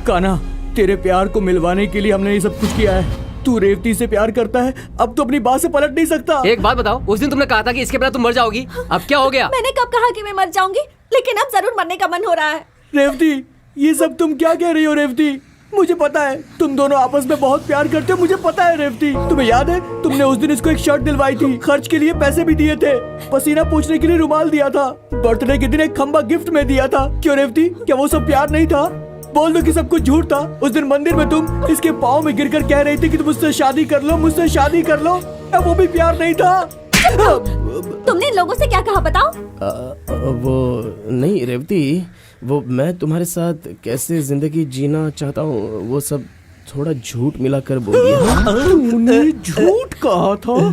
कान्हा, तेरे प्यार को मिलवाने के लिए हमने ये सब कुछ किया है। तू रेवती से प्यार करता है, अब तो अपनी बात से पलट नहीं सकता। एक बात बताओ, उस दिन तुमने कहा था कि इसके बिना तुम मर जाओगी, अब क्या हो गया? मैंने कब कहा कि मैं मर जाऊंगी, लेकिन अब जरूर मरने का मन हो रहा है। रेवती, ये सब तुम क्या कह रही हो रेवती? मुझे पता है तुम दोनों आपस में बहुत प्यार करते हो, मुझे पता है रेवती। तुम्हें याद है तुमने उस दिन इसको एक शर्ट दिलवाई थी, खर्च के लिए पैसे भी दिए थे, पसीना पोंछने के लिए रुमाल दिया था, बर्थडे के दिन एक खंबा गिफ्ट में दिया था। क्यों रेवती, क्या वो सब प्यार नहीं था? बोल दो कि सब कुछ झूठ था। उस दिन मंदिर में तुम इसके पाँव में गिरकर कह रही थी कि तुम मुझसे शादी कर लो, मुझसे शादी कर लो, क्या वो भी प्यार नहीं था? तुमने इन लोगों से क्या कहा बताओ? वो नहीं रेवती, वो मैं तुम्हारे साथ कैसे जिंदगी जीना चाहता हूँ वो सब थोड़ा झूठ मिलाकर बोल दिया। तुमने झूठ कहा था?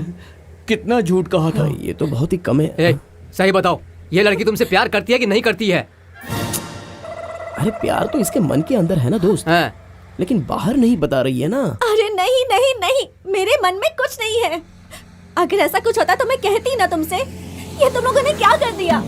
कितना झूठ कहा था? ये तो बहुत ही कम है। सही बताओ, ये लड़की तुमसे प्यार करती है कि नहीं करती है? अरे प्यार तो इसके मन के अंदर है ना दोस्त, लेकिन बाहर नहीं बता रही है ना। अरे नहीं नहीं नहीं, मेरे मन में कुछ नहीं है। अगर ऐसा कुछ होता तो मैं कहती ना तुमसे। ये तुम लोगों ने क्या कर दिया?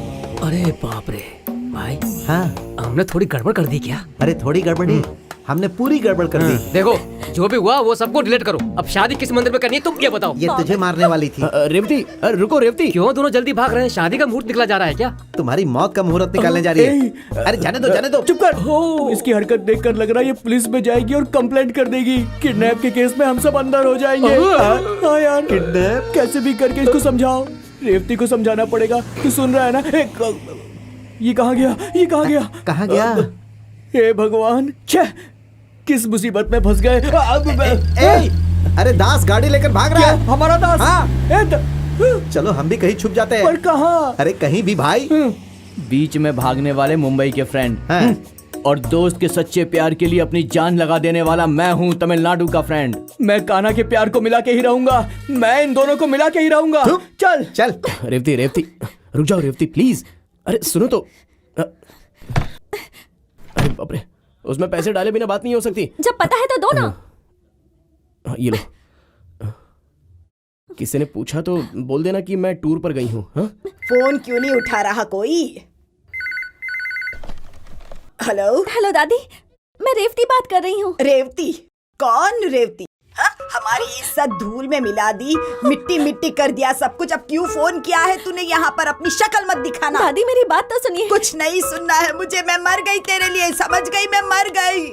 अरे बाप रे भाई, हाँ हमने थोड़ी गड़बड़ कर दी क्या? अरे थोड़ी गड़बड़ नहीं, हमने पूरी गड़बड़ कर दी। देखो जो भी हुआ वो सबको डिलीट करो। अब शादी किस मंदिर में करनी है तुम ये बताओ। ये तुझे मारने वाली थी। रेवती रुको रेवती, क्यों दोनों जल्दी भाग रहे हैं? शादी का मुहूर्त निकला जा रहा है क्या? तुम्हारी मौत का मुहूर्त निकालने जा रही है। अरे जाने दो जाने दो। चुप कर। इसकी हरकत देखकर लग रहा है ये पुलिस में जाएगी और कंप्लेंट कर देगी। किडनैप के केस में हम सब अंदर हो जाएंगे। हाँ यार, किडनैप कैसे भी करके इसको समझाओ। रेवती को समझाना पड़ेगा। तू सुन रहा है ना? ये कहाँ गया? ये कहाँ गया? कहाँ गया? हे भगवान, छे किस मुसीबत में फंस गए। अरे दास गाड़ी लेकर भाग रहा है। हमारा दास? हाँ। चलो हम भी कहीं छुप जाते हैं। पर कहाँ? अरे कहीं भी भाई। बीच में भागने वाले मुंबई के फ्रेंड और दोस्त के सच्चे प्यार के लिए अपनी जान लगा देने वाला मैं हूँ तमिलनाडु का फ्रेंड। मैं कान्हा के प्यार को मिला के ही रहूंगा। मैं इन दोनों को मिला के ही रहूंगा। चल चल। रेवती रेवती रुक जाओ रेवती प्लीज। अरे सुनो तो। अरे बाप रे, उसमें पैसे डाले बिना बात नहीं हो सकती। जब पता है तो दो ना। ये लो। किसी ने पूछा तो बोल देना कि मैं टूर पर गई हूँ। फोन क्यों नहीं उठा रहा कोई? हेलो हेलो दादी, मैं रेवती बात कर रही हूँ। रेवती? कौन रेवती? हमारी इज्जत धूल में मिला दी, मिट्टी मिट्टी कर दिया सब कुछ। अब क्यों फोन किया है तूने यहाँ पर? अपनी शक्ल मत दिखाना। दादी मेरी बात तो सुनिए। कुछ नहीं सुनना है मुझे, मैं मर गई तेरे लिए, समझ गई? मैं मर गई।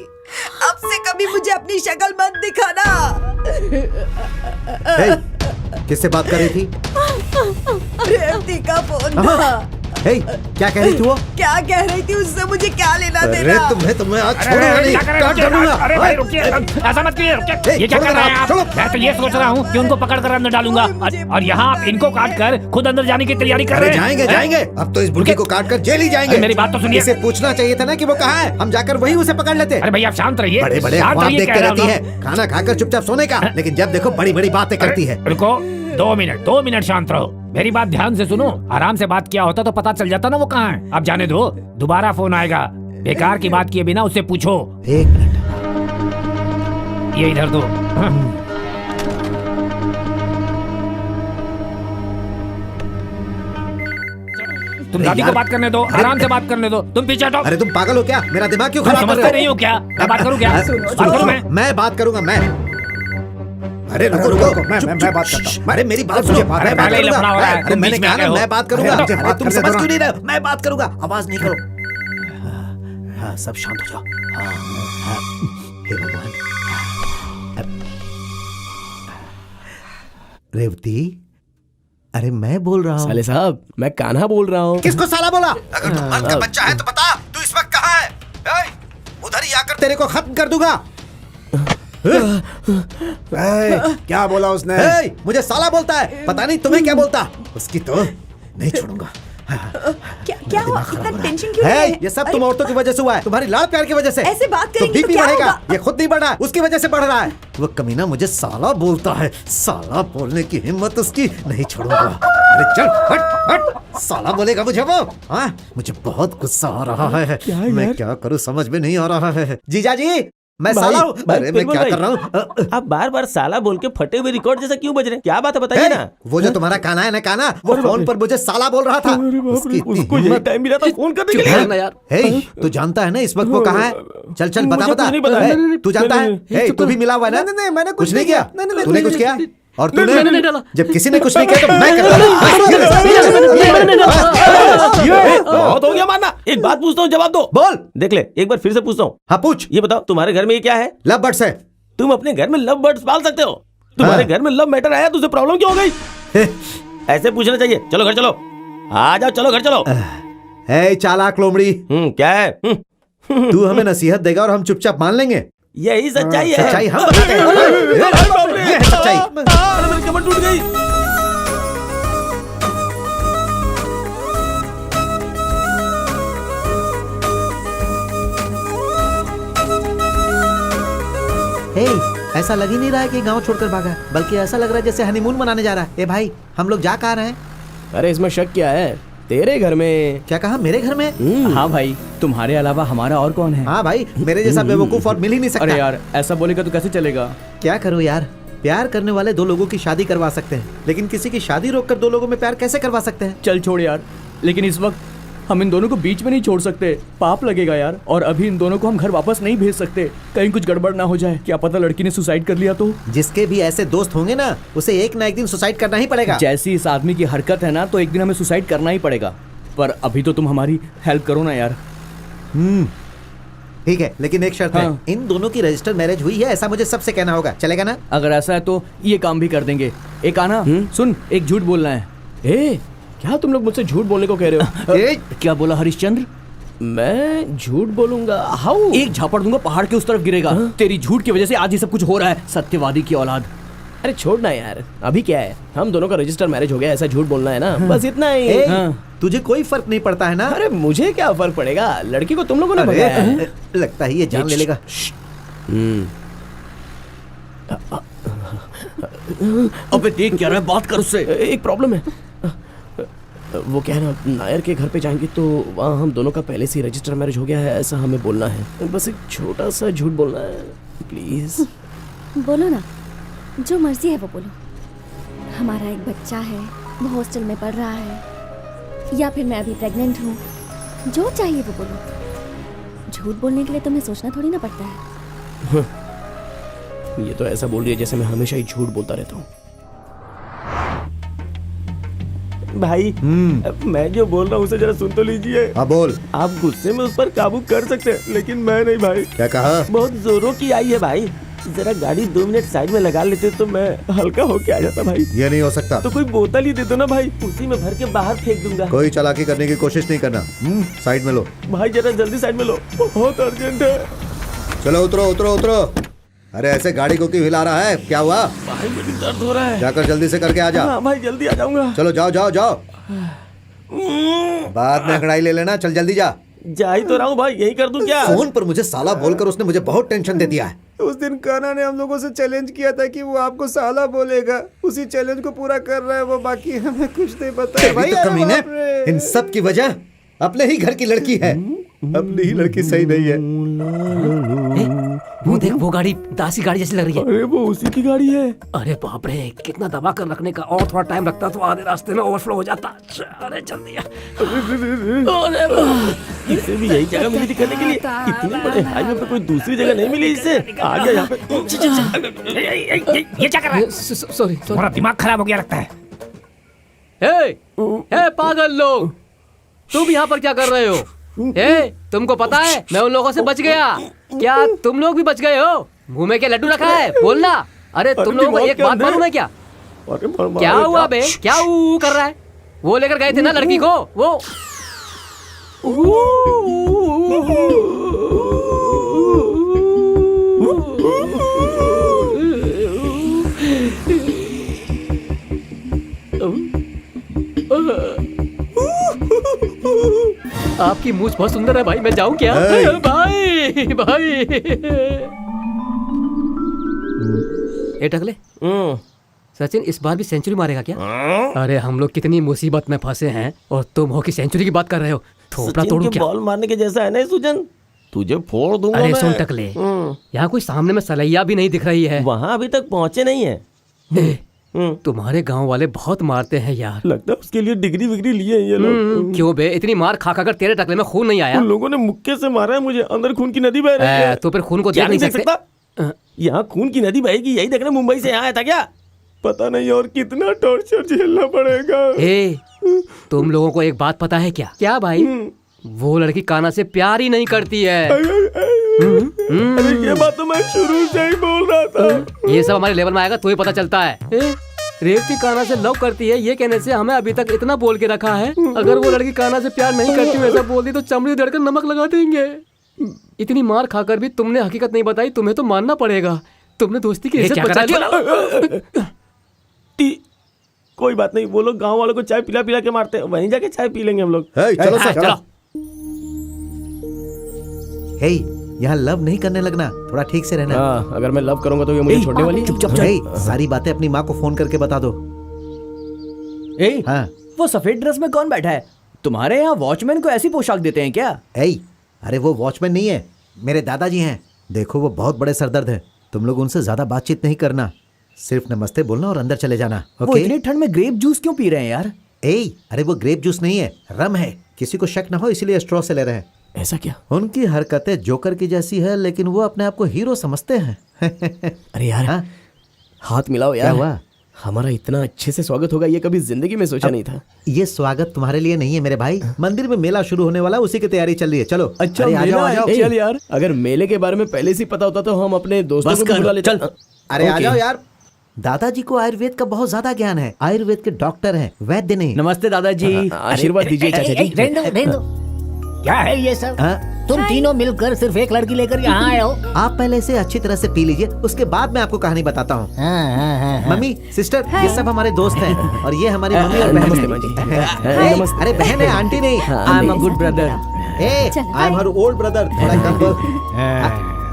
अब से कभी मुझे अपनी शक्ल मत दिखाना। किससे बात कर रही थी? रेवती का फोन था। क्या कह रही थी वो? क्या कह रही थी? उससे मुझे क्या लेना देना? तुम्हें आज छोड़ूंगा नहीं, काट डालूंगा। अरे भाई रुकिए, ऐसा मत कीजिए। ये क्या कर रहे हैं आप? मैं तो ये सोच रहा हूँ कि उनको पकड़ कर अंदर डालूंगा और यहाँ आप इनको काट कर खुद अंदर जाने की तैयारी कर रहे हैं। जाएंगे जाएंगे, अब तो इस बुढ़ी को काट कर जेल ही जाएंगे। मेरी बात तो सुनिए। इसे पूछना चाहिए था ना कि वो कहाँ है, हम जाकर वही उसे पकड़ लेते। अरे भैया आप शांत रहिए। बड़े बड़े ख्वाब देखते रहती है, खाना खाकर चुपचाप सोने का, लेकिन जब देखो बड़ी बड़ी बातें करती है। रुको, 2 मिनट शांत रहो। मेरी बात ध्यान से सुनो। आराम से बात किया होता तो पता चल जाता ना वो कहाँ है। अब जाने दो, दोबारा फोन आएगा। बेकार की बात किए बिना उससे पूछो। 1 मिनट, ये इधर दो। तुम दादी को बात करने दो, आराम से बात करने दो। तुम पीछे हटो। अरे तुम पागल हो क्या? मेरा दिमाग क्यों खराब कर रहे हो? नहीं हो क्या? मैं बात करूँ क्या? बात करूँ मैं बात करूंगा मैं। अरे रुको रुको, मैं बात करता हूँ। अरे मेरी बात सुनो, मैं बात करूंगा। अरे मैंने कहा ना मैं बात करूंगा। अरे तुम समझ क्यों नहीं रहे? मैं बात करूंगा, आवाज नहीं करो। हाँ सब शांत हो जाओ। हाँ हे भगवान। रेवती, अरे मैं बोल रहा हूँ। साले साहब, मैं कान्हा बोल रहा हूँ। किसको साला बोला? अगर तू मर्द का बच्चा है तो बता, तू इस वक्त कहाँ है? उधर ही आकर तेरे को खत्म कर दूंगा। क्या बोला उसने? मुझे साला बोलता है, पता नहीं तुम्हें क्या बोलता। उसकी तो नहीं छोड़ूंगा। क्या हुआ? इतना टेंशन क्यों है? ये सब तुम औरतों की वजह से हुआ है, तुम्हारी लाड़ प्यार की वजह से। ऐसे बात करेंगे तो बीपी क्या बढ़ेगा। होगा? ये खुद नहीं बढ़ रहा है, उसकी वजह से बढ़ रहा है। वो कमीना मुझे साला बोलता है। साला बोलने की हिम्मत उसकी, नहीं छोड़ूंगा। अरे चल हट हट, साला बोलेगा मुझे वो। हाँ मुझे बहुत गुस्सा आ रहा है। मैं क्या करूँ समझ में नहीं आ रहा है। जीजा जी मैं साला हूँ। अरे मैं क्या कर रहा हूँ? आप बार बार साला बोल के फटे हुए रिकॉर्ड जैसा क्यों बज रहे हैं? क्या बात है बताइए ना। वो जो तुम्हारा काना है ना, काना वो फोन पर मुझे साला बोल रहा था। उसको यही टाइम मिला था फोन करने के लिए यार। तू जानता है ना इस वक्त वो कहाँ है? चल चल बता बता। तू जानता है? तू भी मिला हुआ है ना? नहीं मैंने कुछ नहीं किया। तूने कुछ किया? और मैंने नहीं डाला। जब किसी ने कुछ नहीं किया तो मैं करता। बहुत हो गया मानना। एक बात पूछता हूँ, जवाब दो। बोल। देख ले, एक बार फिर से पूछता हूँ। हाँ पूछ। ये बताओ, तुम्हारे घर में ये क्या है? लव बर्ड्स है। तुम अपने घर में लव बर्ड्स पाल सकते हो? तुम्हारे घर में लव मैटर आया तो उसे प्रॉब्लम क्यों हो गई? ऐसे पूछना चाहिए। चलो घर चलो, आ जाओ, चलो घर चलो। है चालाक लोमड़ी। क्या है? तू हमें नसीहत देगा और हम चुपचाप मान लेंगे? यही सच्चाई है। सच्चाई हम बताते हैं। ये है सच्चाई। अरे मेरी कमर टूट गई। ऐसा लग ही नहीं रहा है कि गांव छोड़कर भागा है, बल्कि ऐसा लग रहा है जैसे हनीमून मनाने जा रहा है। ए भाई, हम लोग जा कहाँ रहे हैं? अरे इसमें शक क्या है? तेरे घर में। क्या कहा? मेरे घर में? हाँ भाई, तुम्हारे अलावा हमारा और कौन है? हाँ भाई, मेरे जैसा बेवकूफ और मिल ही नहीं सकता। अरे यार, ऐसा बोलेगा तो कैसे चलेगा? क्या करूँ यार, प्यार करने वाले दो लोगों की शादी करवा सकते हैं, लेकिन किसी की शादी रोककर दो लोगों में प्यार कैसे करवा सकते हैं? चल छोड़ यार, लेकिन इस वक्त हम इन दोनों को बीच में नहीं छोड़ सकते, पाप लगेगा यार। और अभी इन दोनों को हम घर वापस नहीं भेज सकते, कहीं कुछ गड़बड़ ना हो जाए। क्या पता लड़की ने सुसाइड कर लिया तो? जिसके भी ऐसे दोस्त होंगे ना, उसे एक ना एक दिन सुसाइड करना ही पड़ेगा। जैसी इस आदमी की हरकत है ना, तो एक दिन हमें सुसाइड करना ही पड़ेगा। पर अभी तो तुम हमारी हेल्प करो ना यार। ठीक है, लेकिन एक शर्त है, इन दोनों की रजिस्टर मैरिज हुई है ऐसा मुझे सबसे कहना होगा, चलेगा ना? अगर ऐसा है तो ये काम भी कर देंगे। एक आना, सुन, एक झूठ बोलना है। ए, क्या तुम लोग मुझसे झूठ बोलने को कह रहे हो? क्या बोला हरिश्चंद्र? मैं झूठ बोलूंगा? हाउ? एक झापड़ दूंगा, पहाड़ के उस तरफ गिरेगा। तेरी झूठ की वजह से आज ये सब कुछ हो रहा है, सत्यवादी की औलाद। अरे छोड़ना यार, अभी क्या है, हम दोनों का रजिस्टर मैरिज हो गया, ऐसा झूठ बोलना है ना, बस इतना ही। तुझे कोई फर्क नहीं पड़ता है ना? अरे मुझे क्या फर्क पड़ेगा, लड़की को तुम लोगों ने भगाया है। लगता है ये जान ले लेगा। अबे देख क्या रहा है, बात कर उससे। एक प्रॉब्लम है, वो क्या है ना, नायर के घर पे जाएंगे तो वहाँ हम दोनों का पहले से ही रजिस्टर मैरिज हो गया है ऐसा हमें बोलना है। बस एक छोटा सा झूठ बोलना है, प्लीज। बोलो ना, जो मर्जी है वो बोलो। हमारा एक बच्चा है, वो हॉस्टल में पढ़ रहा है, या फिर मैं अभी प्रेग्नेंट हूँ, जो चाहिए वो बोलो। झूठ बोलने के लिए तुम्हें सोचना थोड़ी ना पड़ता है। ये तो ऐसा बोल रही है जैसे मैं हमेशा ही झूठ बोलता रहता हूँ। भाई, मैं जो बोल रहा हूँ उसे जरा सुन तो लीजिए। हाँ बोल। आप गुस्से में उस पर काबू कर सकते हैं, लेकिन मैं नहीं भाई। क्या कहा? बहुत जोरों की आई है भाई, जरा गाड़ी 2 मिनट साइड में लगा लेते तो मैं हल्का होके आ जाता भाई। ये नहीं हो सकता। तो कोई बोतल ही दे दो ना भाई, उसी में भर के बाहर फेंक दूंगा। कोई चालाकी करने की कोशिश नहीं करना। साइड में लो भाई, जरा जल्दी साइड में लो, बहुत अर्जेंट है। चलो उतरो उतरो उतरो। अरे ऐसे गाड़ी को क्यों हिला रहा है, क्या हुआ? भाई मुझे दर्द हो रहा है। जाकर जल्दी से करके आ जा। हाँ भाई, जल्दी आ जाऊंगा। चलो जाओ जाओ जाओ, बाद में अंगड़ाई ले लेना। चल जल्दी जा। जा ही तो रहा हूँ भाई, यही कर दूं क्या? फोन पर मुझे साला बोलकर उसने मुझे बहुत टेंशन दे दिया है। उस दिन कान्हा ने हम लोगों से चैलेंज किया था कि वो आपको साला बोलेगा, उसी चैलेंज को पूरा कर रहा है वो, बाकी हमें कुछ नहीं पता है भाई। तो कमीने, इन सब की वजह अपने ही घर की लड़की है। अपनी ही लड़की सही नहीं है। वो देख, वो गाड़ी दासी गाड़ी जैसी लग रही है। अरे वो उसी की गाड़ी है। अरे बाप रे, कितना दबा कर रखने का, और थोड़ा टाइम लगता तो आधे रास्ते में ओवरफ्लो हो जाता। अरे जल्दी आ। इसे भी यही जगह मिली थी करने के लिए, इतने बड़े हाईवे पे कोई दूसरी जगह नहीं मिली इसे। आ गया यहाँ पे। ये क्या कर रहा है? सॉरी, तुम्हारा दिमाग खराब हो गया लगता है। ए पागल लोग, तुम यहाँ पर क्या कर रहे हो? तुमको पता है मैं उन लोगों से बच गया, क्या तुम लोग भी बच गए हो? मुंह में क्या लड्डू रखा है, बोलना। अरे तुम लोगों को एक बात मालूम है क्या? क्या हुआ बे, क्या ऊ कर रहा है? वो लेकर गए थे ना लड़की को, वो आपकी मूछ बहुत सुंदर है भाई, मैं जाऊं क्या? भाई भाई ए टकले, सचिन इस बार भी सेंचुरी मारेगा क्या? अरे हम लोग कितनी मुसीबत में फंसे हैं और तुम हो कि सेंचुरी की बात कर रहे हो। थोपड़ा तोड़ू क्या? बॉल मारने के जैसा है ना सुजन, तुझे फोड़ दूंगा। अरे सुन टकले, यहाँ कोई सामने में सलैया भी नहीं दिख रही है। वहाँ अभी तक पहुँचे नहीं है। तुम्हारे गांव वाले बहुत मारते हैं यार, लगता है उसके लिए डिग्री विग्री लिए हैं ये लोग। क्यों बे, इतनी मार खा कर तेरे टकले में खून नहीं आया? उन लोगों ने मुक्के से मारा है मुझे, अंदर खून की नदी बह रही है। तो फिर खून को देख नहीं सकता? यहाँ खून की नदी बहेगी, यही देखने मुंबई से यहाँ आया था क्या? पता नहीं और कितना टॉर्चर झेलना पड़ेगा। तुम लोगों को एक बात पता है क्या? क्या भाई? वो लड़की कान्हा से प्यार ही नहीं करती है। अरे ये बात तो मैं शुरू से ही बोल रहा था। ये सब हमारे लेवल में आएगा तो ही पता चलता है। रेवती कान्हा से लव करती है, ये कहने से हमें अभी तक इतना बोल के रखा है। अगर वो लड़की कान्हा से प्यार नहीं करती वैसा बोल दी तो चमड़ी उधड़कर नमक लगा देंगे। इतनी मार खाकर भी तुमने हकीकत नहीं बताई, तुम्हें तो मानना पड़ेगा। तुमने दोस्ती की इज्जत बचा ली। कोई बात नहीं, वो लोग गाँव वालों को चाय पिला पिला के मारते हैं, वहीं जाके चाय पी लेंगे हम लोग। चलो सर, चलो। हे, यहाँ लव नहीं करने लगना, थोड़ा ठीक से रहना। हाँ, अगर मैं लव करूंगा तो ये मुझे छोड़ने वाली है? चुप सारी बातें अपनी माँ को फोन करके बता दो। हाँ, वो सफेद ड्रेस में कौन बैठा है? तुम्हारे यहाँ वॉचमैन को ऐसी पोशाक देते हैं क्या? अरे वो वॉचमैन नहीं है, मेरे दादाजी हैं। देखो वो बहुत बड़े सरदर्द है, तुम लोग उनसे ज्यादा बातचीत नहीं करना, सिर्फ नमस्ते बोलना और अंदर चले जाना। वो इतनी ठंड में ग्रेप जूस क्यों पी रहे हैं यार? अरे वो ग्रेप जूस नहीं है, रम है। किसी को शक ना हो इसलिए स्ट्रॉ से ले रहे हैं। ऐसा क्या? उनकी हरकतें जोकर की जैसी है, लेकिन वो अपने आप को हीरो समझते हैं। अरे यार, हाथ मिलाओ यार। क्या हुआ? हमारा इतना अच्छे से स्वागत होगा ये कभी जिंदगी में सोचा नहीं था। ये स्वागत तुम्हारे लिए नहीं है मेरे भाई, मंदिर में मेला शुरू होने वाला, उसी की तैयारी चल रही है। चलो। अच्छा, आ जाओ। चल यार, अगर मेले के बारे में पहले से पता होता तो हम अपने दोस्तों को भी बुला लेते। अरे आ जाओ यार। दादाजी को आयुर्वेद का बहुत ज्यादा ज्ञान है, आयुर्वेद के डॉक्टर हैं, वैद्य नहीं। नमस्ते दादाजी। आशीर्वाद दीजिए चाचा जी। रहने दो। क्या है ये सब? तुम तीनों मिलकर सिर्फ एक लड़की लेकर यहाँ आए हो? आप पहले इसे अच्छी तरह से पी लीजिए, उसके बाद मैं आपको कहानी बताता हूँ। मम्मी, सिस्टर, ये सब हमारे दोस्त हैं और ये हमारी मम्मी और बहन है। अरे बहन है, आंटी नहीं। आई am a good brother. I am her old brother. थोड़ा कम बोल।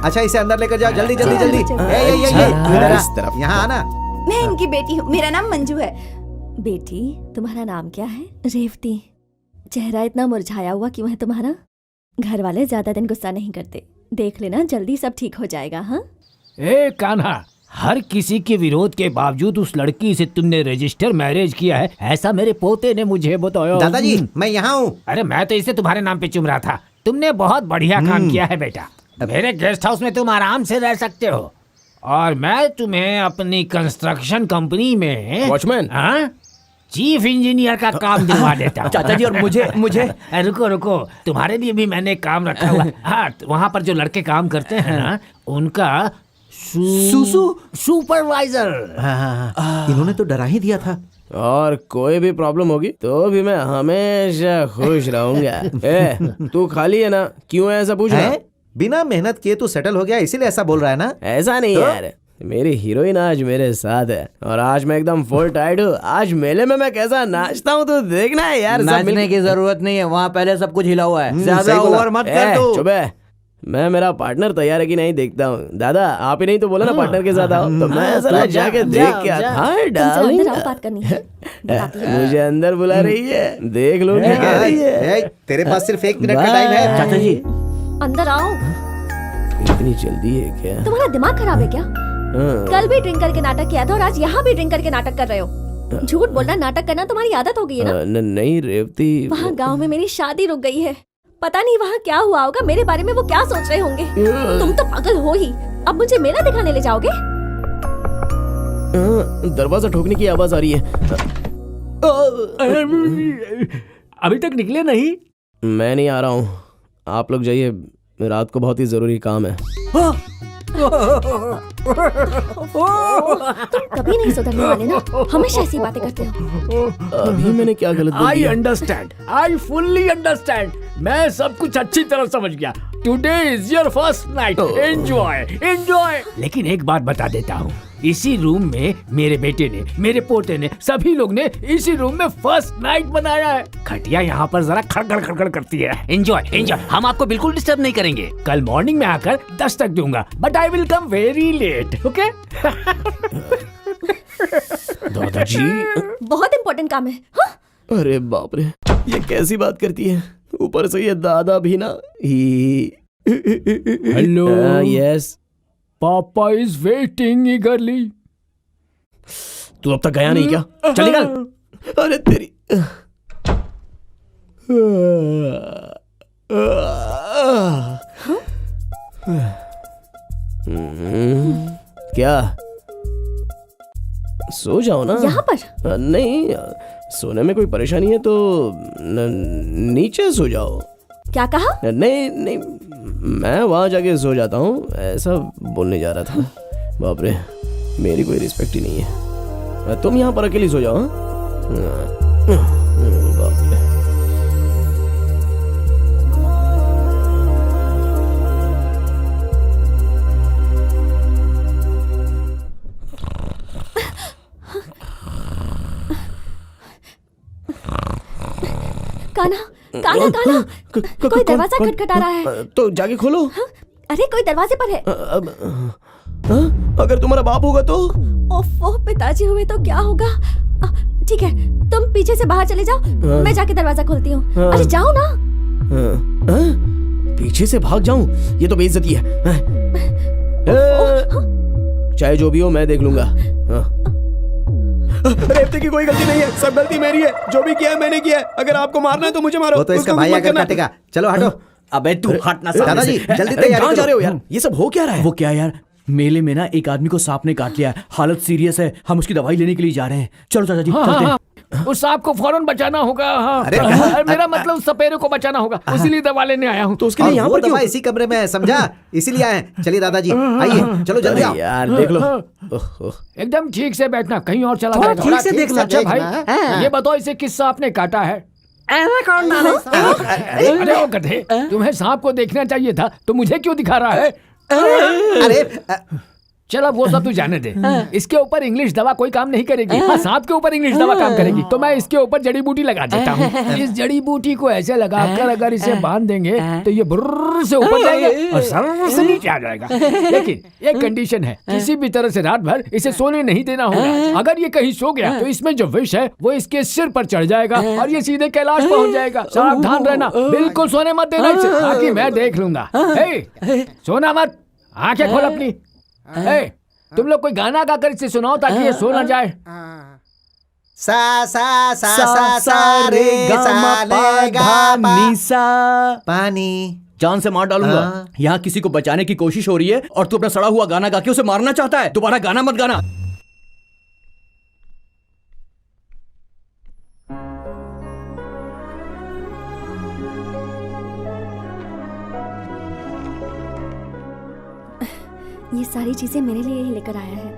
अच्छा, इसे अंदर लेकर जाओ, जल्दी जल्दी जल्दी। यहाँ आना। मैं इनकी बेटी हूँ, मेरा नाम मंजू है। बेटी, तुम्हारा नाम क्या है? रेवती। चेहरा इतना मुरझाया हुआ क्यों है तुम्हारा? घर वाले ज्यादा दिन गुस्सा नहीं करते, देख लेना जल्दी सब ठीक हो जाएगा। हाँ कान्हा, हर किसी के विरोध के बावजूद उस लड़की से तुमने रजिस्टर मैरिज किया है, ऐसा मेरे पोते ने मुझे बताया। दादाजी, मैं यहाँ हूँ। अरे मैं तो इसे तुम्हारे नाम पे चुम रहा था। तुमने बहुत बढ़िया काम किया है बेटा। मेरे गेस्ट हाउस में तुम आराम से रह सकते हो और मैं तुम्हें अपनी कंस्ट्रक्शन कंपनी में वॉचमैन, चीफ इंजीनियर का काम दिलवा देता हूँ। चाचा जी, और मुझे रुको, तुम्हारे लिए भी मैंने काम रखा हुआ। हाँ, वहाँ पर जो लड़के काम करते हैं ना, उनका सुपरवाइजर। इन्होंने तो डरा ही दिया था। और कोई भी प्रॉब्लम होगी तो भी मैं हमेशा खुश रहूंगा। तू खाली है ना? क्यों ऐसा पूछ रहा है? बिना मेहनत किए तू सेटल हो गया इसीलिए ऐसा बोल रहा है ना? ऐसा नहीं यार, मेरी हीरोइन आज मेरे साथ है और आज मैं एकदम फुल टाइट हूँ। आज मेले में मैं कैसा नाचता हूँ तो देखना है यार। नाचने की जरूरत नहीं है, वहाँ पहले सब कुछ हिला हुआ है। ज्यादा ओवर मत कर तू। चुप है, मैं मेरा पार्टनर तैयार है कि नहीं देखता हूँ। दादा, आप ही नहीं तो बोला ना पार्टनर के साथ आओ, तो मैं जरा जाके देख के आता। हाँ डार्लिंग, बात करनी है। मुझे अंदर बुला रही है, देख लो क्या कह रही है। तेरे पास सिर्फ 1 मिनट का टाइम है। चाचा जी, अंदर आओ। इतनी जल्दी है क्या? तुम्हारा दिमाग खराब है क्या? कल भी ड्रिंक करके नाटक किया था और आज यहाँ भी ड्रिंक करके नाटक कर रहे हो। झूठ बोलना, नाटक करना तुम्हारी आदत हो गई है ना? नहीं रेवती, वहाँ गांव में मेरी शादी रुक गई है। पता नहीं वहाँ क्या हुआ होगा, मेरे बारे में वो क्या सोच रहे होंगे। तुम तो पागल हो ही। अब मुझे मेला दिखाने ले जाओगे? दरवाजा ठोकने की आवाज आ रही है। अभी तक निकले नहीं? मैं नहीं आ रहा हूँ, आप लोग जाइए, रात को बहुत ही जरूरी काम है। तुम कभी नहीं सुधरने वाले ना, हमेशा ऐसी बातें करते हो। अभी मैंने क्या गलत बोल आई दिया? Understand, I fully understand. मैं सब कुछ अच्छी तरह समझ गया। Today is your first night, enjoy. लेकिन एक बात बता देता हूँ, इसी रूम में मेरे बेटे ने, मेरे पोते ने, सभी लोग ने इसी रूम में फर्स्ट नाइट बनाया है। खटिया यहाँ पर जरा खड़खड़ करती है। एंजॉय। हम आपको बिल्कुल डिस्टर्ब नहीं करेंगे। कल मॉर्निंग में आकर दस्तक दूंगा, but I will come very late. Okay? दादाजी, बहुत इम्पोर्टेंट काम है। हाँ? अरे बाप रे, ये कैसी बात करती है? ऊपर से ये दादा भी ना। हेलो। यस, पापा इज वेटिंग ईगरली। तू अब तक गया नहीं क्या? चल निकल। अरे तेरी। क्या? सो जाओ ना। यहाँ पर? नहीं, सोने में कोई परेशानी है तो नीचे सो जाओ। क्या कहा? नहीं नहीं, मैं वहां जाके सो जाता हूँ ऐसा बोलने जा रहा था। बाप रे, मेरी कोई रिस्पेक्ट ही नहीं है। तुम यहाँ पर अकेली सो जाओ। बाप रे। कान्हा, कान्हा, कान्हा, कोई दरवाजा खटखटा रहा है। तो जाके खोलो। अरे कोई दरवाजे पर है। अगर तुम्हारा बाप होगा तो? ओफो, पिताजी हुए तो क्या होगा? ठीक है, तुम पीछे से बाहर चले जाओ, मैं जाके दरवाजा खोलती हूँ। अरे जाओ ना। पीछे से भाग जाऊं? ये तो बेइज्जती है। चाहे जो भी हो मैं देख लूंगा। रेवती की कोई गलती नहीं है, सब गलती मेरी है। जो भी किया है मैंने किया है। अगर आपको मारना है तो मुझे मारो। वो तो इसका भाई आकर काटेगा। चलो हटो। अबे तू हट ना। दादाजी जल्दी तैयारी कहाँ जा रहे हो यार? ये सब हो क्या रहा है? वो क्या यार, मेले में ना एक आदमी को सांप ने काट लिया है, हालत सीरियस है, हम उसकी दवाई लेने के लिए जा रहे हैं। चलो चाचा जी चलते हैं। उस सांप को फौरन बचाना होगा। हाँ। मेरा मतलब सपेरे को बचाना होगा, इसीलिए दवा लेने आया हूँ। तो उसके लिए यहाँ पर दवा इसी कमरे में है, समझा? इसीलिए आए हैं। चलिए दादाजी आइए, चलो जल्दी आओ। यार देख लो। एकदम ठीक से बैठना, कहीं और चला जाएगा। ठीक से देखना। अच्छा भाई, ये बताओ इसे किस सांप ने काटा है? अरे वो गधे, तुम्हें सांप को देखना चाहिए था, तो मुझे क्यों दिखा रहा है? अरे चलो वो सब तू जाने दे। इसके ऊपर इंग्लिश दवा कोई काम नहीं करेगी। हाँ, सांप के ऊपर इंग्लिश दवा काम करेगी। तो मैं इसके ऊपर जड़ी बूटी लगा देता हूँ। इस जड़ी बूटी को ऐसे लगाकर अगर इसे बांध देंगे तो ये बुर्र से ऊपर जाएगा और सर से नीचे आ जाएगा। लेकिन एक कंडीशन है, किसी भी तरह से रात भर इसे सोने नहीं देना होगा। अगर ये कहीं सो गया तो इसमें जो विष है वो इसके सिर पर चढ़ जाएगा और ये सीधे कैलाश पहुँच जाएगा। सावधान रहना, बिल्कुल सोने मत देना इसे, ताकि मैं देख लूंगा। सोना मत, आंखें खोल अपनी। तुम लोग कोई गाना गाकर इसे सुनाओ ताकि ये सो ना जाए। सा सा सा सा सा रे सा ले गा नी सा। पानी जान से मार डालूंगा। यहाँ किसी को बचाने की कोशिश हो रही है और तू अपना सड़ा हुआ गाना गा के उसे मारना चाहता है। दोबारा गाना मत गाना। ये सारी चीजें मेरे लिए ही लेकर आया है।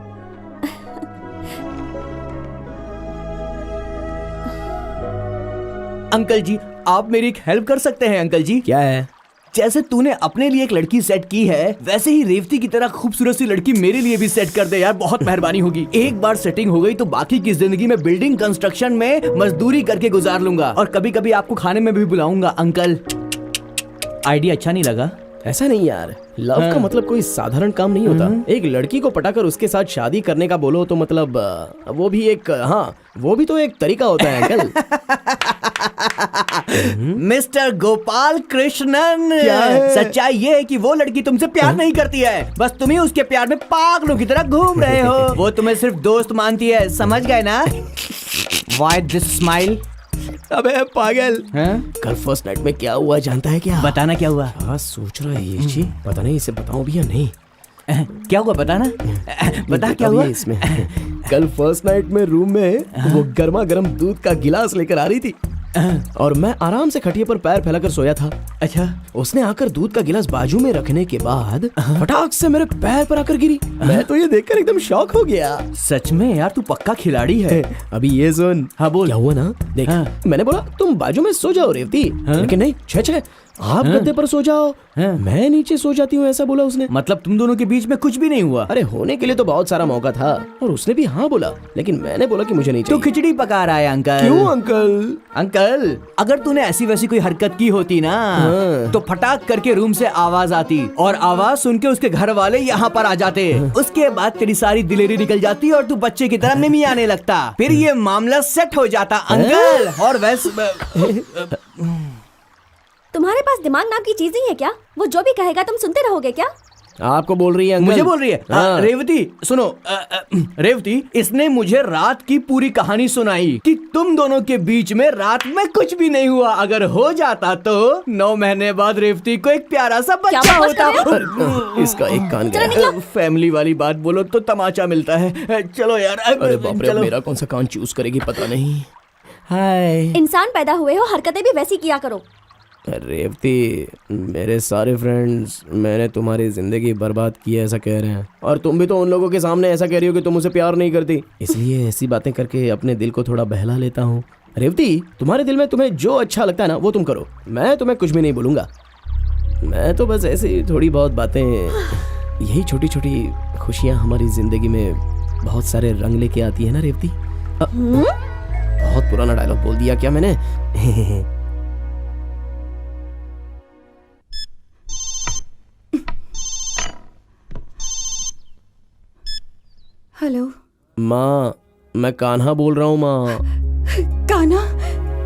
अंकल जी, आप मेरी एक हेल्प कर सकते हैं? अंकल जी क्या है? जैसे तूने अपने लिए एक लड़की सेट की है, वैसे ही रेवती की तरह खूबसूरत सी लड़की मेरे लिए भी सेट कर दे यार, बहुत मेहरबानी होगी। एक बार सेटिंग हो गई तो बाकी की जिंदगी में बिल्डिंग कंस्ट्रक्शन में मजदूरी करके गुजार लूंगा और कभी कभी आपको खाने में भी बुलाऊंगा। अंकल, आइडिया अच्छा नहीं लगा? ऐसा नहीं यार, लव का मतलब कोई साधारण काम नहीं होता। एक लड़की को पटाकर उसके साथ शादी करने का बोलो तो मतलब वो भी एक, हाँ वो भी तो एक तरीका होता है अंकल। मिस्टर गोपाल कृष्णन, सच्चाई ये है कि वो लड़की तुमसे प्यार नहीं करती है, बस तुम ही उसके प्यार में पागलों की तरह घूम रहे हो। वो तुम्हें सिर्फ दोस्त मानती है, समझ गए ना? Why this smile? अबे पागल, कल फर्स्ट नाइट में क्या हुआ जानता है क्या? बताना क्या हुआ? हाँ सोच रहा है ये चीज, पता नहीं इसे बताऊं भी या नहीं। क्या हुआ बताना? बता क्या हुआ इसमें? कल फर्स्ट नाइट में रूम में वो गर्मा गर्म दूध का गिलास लेकर आ रही थी और मैं आराम से खटिया पर पैर फैलाकर सोया था। अच्छा, उसने आकर दूध का गिलास बाजू में रखने के बाद फटाक से मेरे पैर पर आकर गिरी। मैं तो ये देखकर एकदम शॉक हो गया। सच में यार, तू पक्का खिलाड़ी है। अभी ये सुन। हाँ बोल। क्या हुआ ना देख, मैंने बोला तुम बाजू में सो जाओ रेवती, लेकिन नहीं, छे आप गद्दे पर सो जाओ, मैं नीचे सो जाती हूँ, ऐसा बोला उसने। मतलब तुम दोनों के बीच में कुछ भी नहीं हुआ? अरे होने के लिए तो बहुत सारा मौका था और उसने भी हाँ बोला, लेकिन मैंने बोला कि मुझे नहीं चाहिए। तू खिचड़ी पका रहा है अंकल। क्यों अंकल? अंकल, अगर तूने ऐसी वैसी कोई हरकत की होती ना तो फटाक करके रूम से आवाज आती और आवाज सुन के उसके घर वाले यहाँ पर आ जाते। उसके बाद तेरी सारी दिलेरी निकल जाती और तू बच्चे की तरह मिमी आने लगता, फिर ये मामला सेट हो जाता अंकल। और वैसे तुम्हारे पास दिमाग नाम की चीज नहीं है क्या? वो जो भी कहेगा तुम सुनते रहोगे क्या? आपको बोल रही है अंकल? मुझे बोल रही है। रेवती सुनो, रेवती, इसने मुझे रात की पूरी कहानी सुनाई कि तुम दोनों के बीच में रात में कुछ भी नहीं हुआ। अगर हो जाता तो 9 महीने बाद रेवती को एक प्यारा सा बच्चा होता। इसका एक कान गया। फैमिली वाली बात बोलो तो तमाचा मिलता है। चलो यार। अरे बाप रे, मेरा कौन सा कान चूज करेगी पता नहीं। हाय, इंसान पैदा हुए हो, हरकतें भी वैसी किया करो। रेवती, मेरे सारे फ्रेंड्स मैंने तुम्हारी जिंदगी बर्बाद की है ऐसा कह रहे हैं, और तुम भी तो उन लोगों के सामने ऐसा कह रही हो कि तुम उसे प्यार नहीं करती, इसलिए ऐसी बातें करके अपने दिल को थोड़ा बहला लेता हूँ। रेवती, तुम्हारे दिल में तुम्हें जो अच्छा लगता है ना वो तुम करो, मैं तुम्हें कुछ भी नहीं बोलूंगा। मैं तो बस ऐसी थोड़ी बहुत बातें, यही छोटी छोटी खुशियाँ हमारी जिंदगी में बहुत सारे रंग लेके आती है ना रेवती। बहुत पुराना डायलॉग बोल दिया क्या मैंने? हेलो माँ, मैं कान्हा बोल रहा हूँ माँ। कान्हा,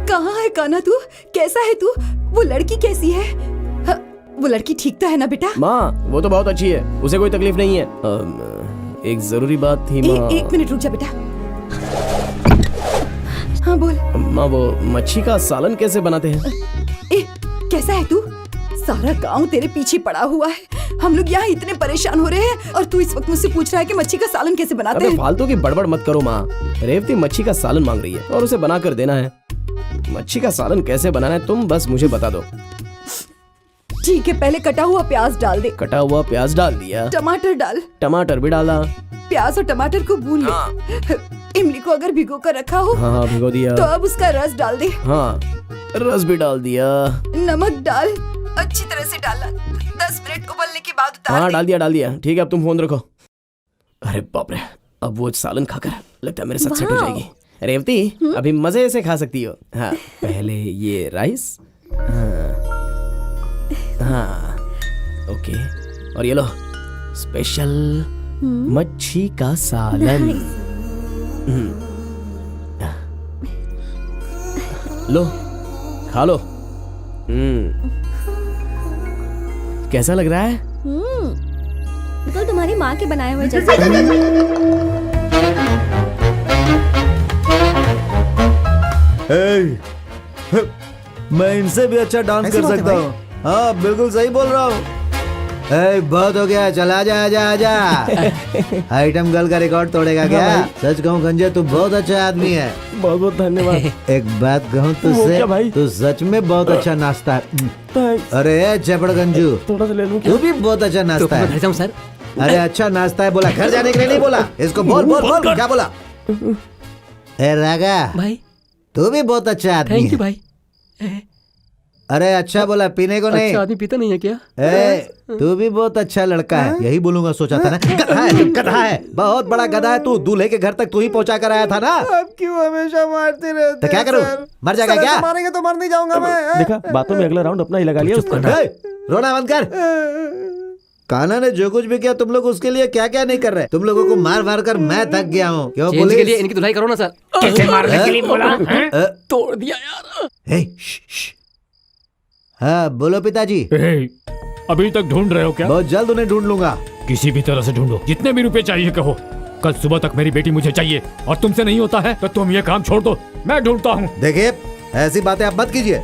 कहाँ है कान्हा तू? कैसा है तू? वो लड़की कैसी है? वो लड़की ठीक तो है ना बेटा? माँ, वो तो बहुत अच्छी है, उसे कोई तकलीफ नहीं है। एक जरूरी बात थी माँ। एक मिनट रुक जा बेटा। हाँ बोल। माँ, वो मच्छी का सालन कैसे बनाते हैं? कैसा है तू? सारा गांव तेरे पीछे पड़ा हुआ है, हम लोग यहाँ इतने परेशान हो रहे हैं और तू इस वक्त मुझसे पूछ रहा है कि मच्छी का सालन कैसे बनाते हैं? फालतू की बड़बड़ मत करो माँ। रेवती मच्छी का सालन मांग रही है और उसे बना कर देना है। मच्छी का सालन कैसे बनाना है तुम बस मुझे बता दो। ठीक है, पहले कटा हुआ प्याज डाल दे। कटा हुआ प्याज डाल दिया। टमाटर डाल। टमाटर भी डाला। प्याज और टमाटर को भून ले। इमली को अगर भिगो कर रखा हो हाँ भिगो दिया। तो अब उसका रस डाल दे। हाँ रस भी डाल दिया। नमक डाल, अच्छी तरह से डालना। 10 मिनट उबलने के बाद उतार हाँ डाल दिया। ठीक है अब तुम फोन रखो। अरे बाप रे, अब वो सालन खाकर लगता है मेरे साथ सेट हो जाएगी। रेवती अभी मजे से खा सकती हो। हाँ पहले ये राइस। हाँ ओके, और ये लो स्पेशल मच्छी का सालन। लो खा लो। कैसा लग रहा है? बिल्कुल तुम्हारी माँ के बनाए हुए जैसा। मैं इनसे भी अच्छा डांस कर सकता हूँ। हाँ बिल्कुल सही बोल रहा हूँ। बहुत हो गया, चल आजा। आइटम गर्ल का रिकॉर्ड तोड़ेगा क्या? सच कहूँ गंजे तू बहुत अच्छा आदमी है। बहुत बहुत धन्यवाद। एक बात कहूँ तुझसे, तू सच में बहुत अच्छा नाश्ता है। अरे चपड़ गंजू, थोड़ा सा ले लूं तू भी बहुत अच्छा नाश्ता है। जाऊँ सर? अरे अच्छा नाश्ता है बोला, घर जाने के लिए नहीं बोला। इसको बोल क्या बोला? ए रागा भाई, तू भी बहुत अच्छा आदमी है। थैंक यू भाई। अरे अच्छा बोला, पीने को नहीं। अच्छा आदमी पीता नहीं है क्या? तू भी बहुत अच्छा लड़का है। यही बोलूंगा सोचा था ना। गधा है, बहुत बड़ा गधा है तू। दूल्हे के घर तक तू ही पहुंचा कर आया था ना। अब क्यों हमेशा मारते रहते? तो क्या करूं? मर जाएगा क्या? मारेंगे तो मर नहीं जाऊंगा मैं। देखा, बातों में अगला राउंड अपना ही लगा लिया। रोना बंद कर। कान्हा ने जो कुछ भी किया तुम लोग उसके लिए क्या क्या नहीं कर रहे। तुम लोगों को मार मार कर मैं थक गया हूँ। क्यों चेंज के लिए इनकी धुलाई करो ना सर। कैसे मारने के लिए बोला? तोड़ दिया यार। हाँ बोलो पिताजी। अभी तक ढूंढ रहे हो क्या? बहुत जल्द उन्हें ढूंढ लूंगा। किसी भी तरह से ढूंढो, जितने भी रुपए चाहिए कहो। कल सुबह तक मेरी बेटी मुझे चाहिए, और तुमसे नहीं होता है तो तुम ये काम छोड़ दो, मैं ढूंढता हूँ। देखिए ऐसी बातें आप मत कीजिए।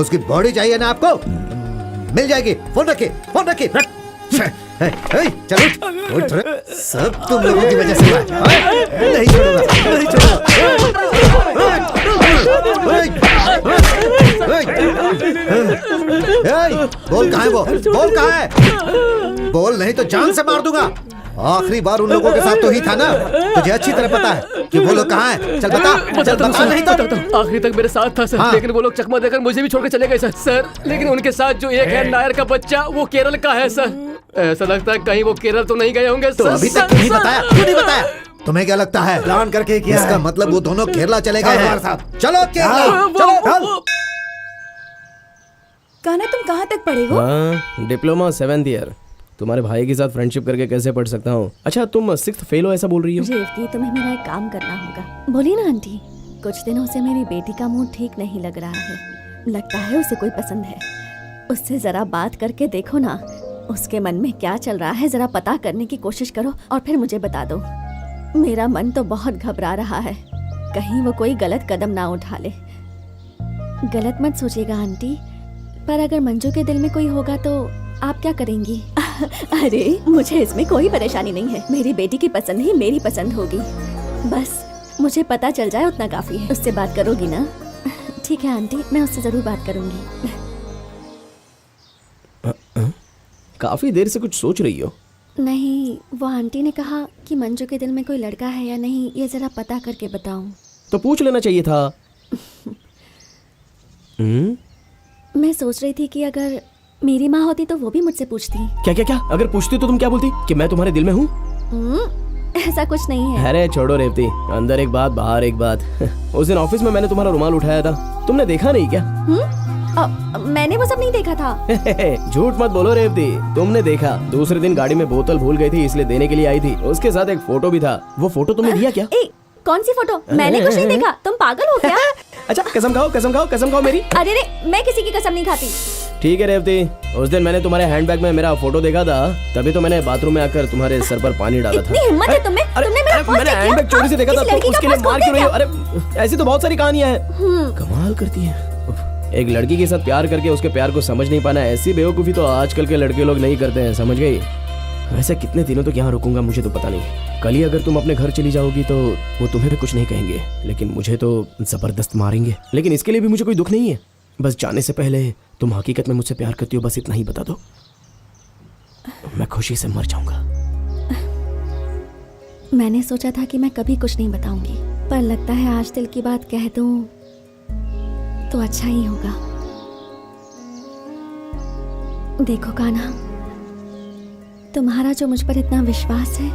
उसकी बॉडी चाहिए ना आपको, मिल जाएगी। फोन रखिए। चलो सब तुम लोगों की वजह से नहीं छोड़ूंगा। बोल कहाँ है? बोल नहीं तो जान से मार दूंगा। आखिरी बार उन लोगों के साथ तो ही था ना, तुझे अच्छी तरह पता है कि वो लोग कहाँ हैं। चल बता नहीं तो। आखिरी तक मेरे साथ था सर, लेकिन वो लोग चकमा देकर मुझे भी छोड़कर चले गए सर। लेकिन उनके साथ जो एक है नायर का बच्चा, वो केरल का है सर। ऐसा लगता है कहीं वो केरल तो नहीं गए होंगे सर। अभी तक क्यों नहीं बताया? तुम्हें क्या लगता है प्लान करके किया? इसका मतलब वो दोनों केरला चले गए हैं। चलो केरला चलो। कान्हा तुम कहाँ तक पढ़े हो? Diploma 7th year. तुम्हारे भाई के साथ फ्रेंडशिप करके कैसे पढ़ सकता हूँ? अच्छा तुम 6th फेल हो ऐसा बोल रही हो? रेवती, तुम्हें मेरा एक काम करना होगा। बोली ना आंटी, कुछ दिनों से मेरी बेटी का मूड ठीक नहीं लग रहा है। लगता है उसे कोई पसंद है। उससे जरा बात करके देखो ना, उसके मन में क्या चल रहा है जरा पता करने की कोशिश करो और फिर मुझे बता दो। मेरा मन तो बहुत घबरा रहा है, कहीं वो कोई गलत कदम ना उठा ले। गलत मत सोचिएगा आंटी, पर अगर मंजू के दिल में कोई होगा तो आप क्या करेंगी? अरे मुझे इसमें कोई परेशानी नहीं है। मेरी बेटी की पसंद ही मेरी पसंद होगी। बस मुझे पता चल जाए उतना काफी है। उससे बात करोगी ना? ठीक है आंटी, मैं उससे जरूर बात करूंगी। काफी देर से कुछ सोच रही हो। नहीं, वो आंटी ने कहा कि मंजू के दिल में कोई लड़का है या नहीं ये जरा पता करके बताऊं। तो पूछ लेना चाहिए था। मैं सोच रही थी कि अगर मेरी माँ होती तो वो भी मुझसे पूछती। क्या क्या क्या? अगर पूछती तो तुम क्या बोलती? कि मैं तुम्हारे दिल में हूँ? ऐसा कुछ नहीं है। अरे छोड़ो रेवती, अंदर एक बात बाहर एक बात। उस दिन ऑफिस में मैंने तुम्हारा रुमाल उठाया था, तुमने देखा नहीं क्या? मैंने वो सब नहीं देखा था। झूठ मत बोलो रेवती, तुमने देखा। दूसरे दिन गाड़ी में बोतल भूल गई थी इसलिए देने के लिए आई थी। उसके साथ एक फोटो भी था। वो फोटो तुमने दिया क्या? कौन सी फोटो? मैंने कुछ नहीं देखा। तुम पागल हो क्या? अच्छा कसम खाओ कसम खाओ कसम खाओ मेरी। अरे रे, मैं किसी की कसम नहीं खाती। ठीक है रेवती, उस दिन मैंने तुम्हारे हैंडबैग में मेरा फोटो देखा था, तभी तो मैंने बाथरूम में आकर तुम्हारे सर पर पानी डाला था। इतनी हिम्मत है तुम्हें? तुमने मेरा पर्स मैंने चेक हैंडबैग किया? चोरी से देखा था, किसी तो लड़की उसके का लिए पर्स मार क्यों खोल रही हो? दिया? अरे ऐसी तो बहुत सारी कहानियां हैं। कमाल करती है। एक लड़की के साथ प्यार करके उसके प्यार को समझ नहीं पाना, ऐसी बेवकूफी तो आजकल के लड़के लोग नहीं करते हैं, समझ गई? वैसे कितने दिनों तक यहाँ रुकूंगा मुझे तो पता नहीं। कल ही अगर तुम अपने घर चली जाओगी तो वो तुम्हें भी कुछ नहीं कहेंगे, लेकिन मुझे तो जबरदस्त मारेंगे। लेकिन इसके लिए भी मुझे कोई दुख नहीं है। बस जाने से पहले तुम हकीकत में मुझसे प्यार करती हो, बस इतना ही बता दो, मैं खुशी से मर जाऊंगा। मैंने सोचा था कि मैं कभी कुछ नहीं बताऊंगी, पर लगता है आज दिल की बात कह दूं तो अच्छा ही होगा। देखो कान्हा, तुम्हारा जो मुझ पर इतना विश्वास है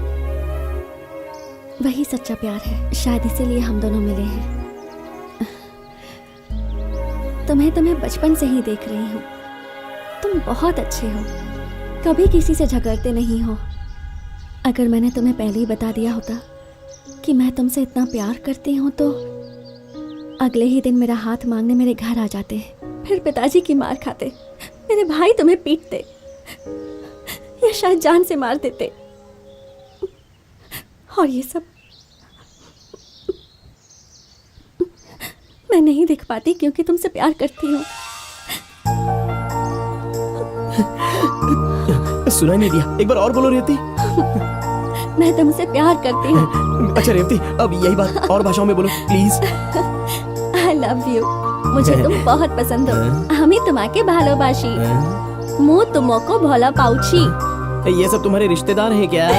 वही सच्चा प्यार है। शायद इसीलिए हम दोनों मिले हैं। तुम्हें बचपन से ही देख रही हूँ। तुम बहुत अच्छे हो, कभी किसी से झगड़ते नहीं हो। अगर मैंने तुम्हें पहले ही बता दिया होता कि मैं तुमसे इतना प्यार करती हूँ तो अगले ही दिन मेरा हाथ मांगने मेरे घर आ जाते, फिर पिताजी की मार खाते, मेरे भाई तुम्हें पीटते या शायद जान से मार देते। और ये सब मैं नहीं देख पाती क्योंकि तुमसे प्यार करती हूँ। सुनाई नहीं दिया, एक बार और बोलो रेवती। मैं तुमसे प्यार करती हूँ। अच्छा रेवती, अब यही बात और भाषाओं में बोलो प्लीज। I love you. मुझे तुम बहुत पसंद हो। हमें तुम्हारे भालोबाशी। मुँह तुमको भोला पाउची। ये सब तुम्हारे रिश्तेदार हैं क्या?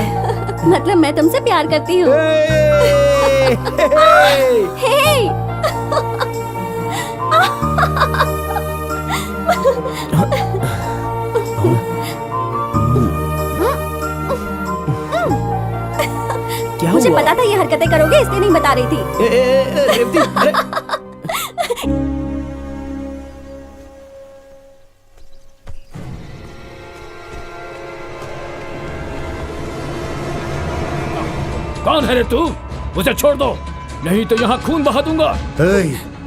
मतलब मैं तुमसे प्यार करती हूँ। क्या मुझे हुआ? पता था ये हरकतें करोगे, इसलिए नहीं बता रही थी। रेवती, अरे कौन है रे तू? उसे छोड़ दो, नहीं तो यहाँ खून बहा दूंगा।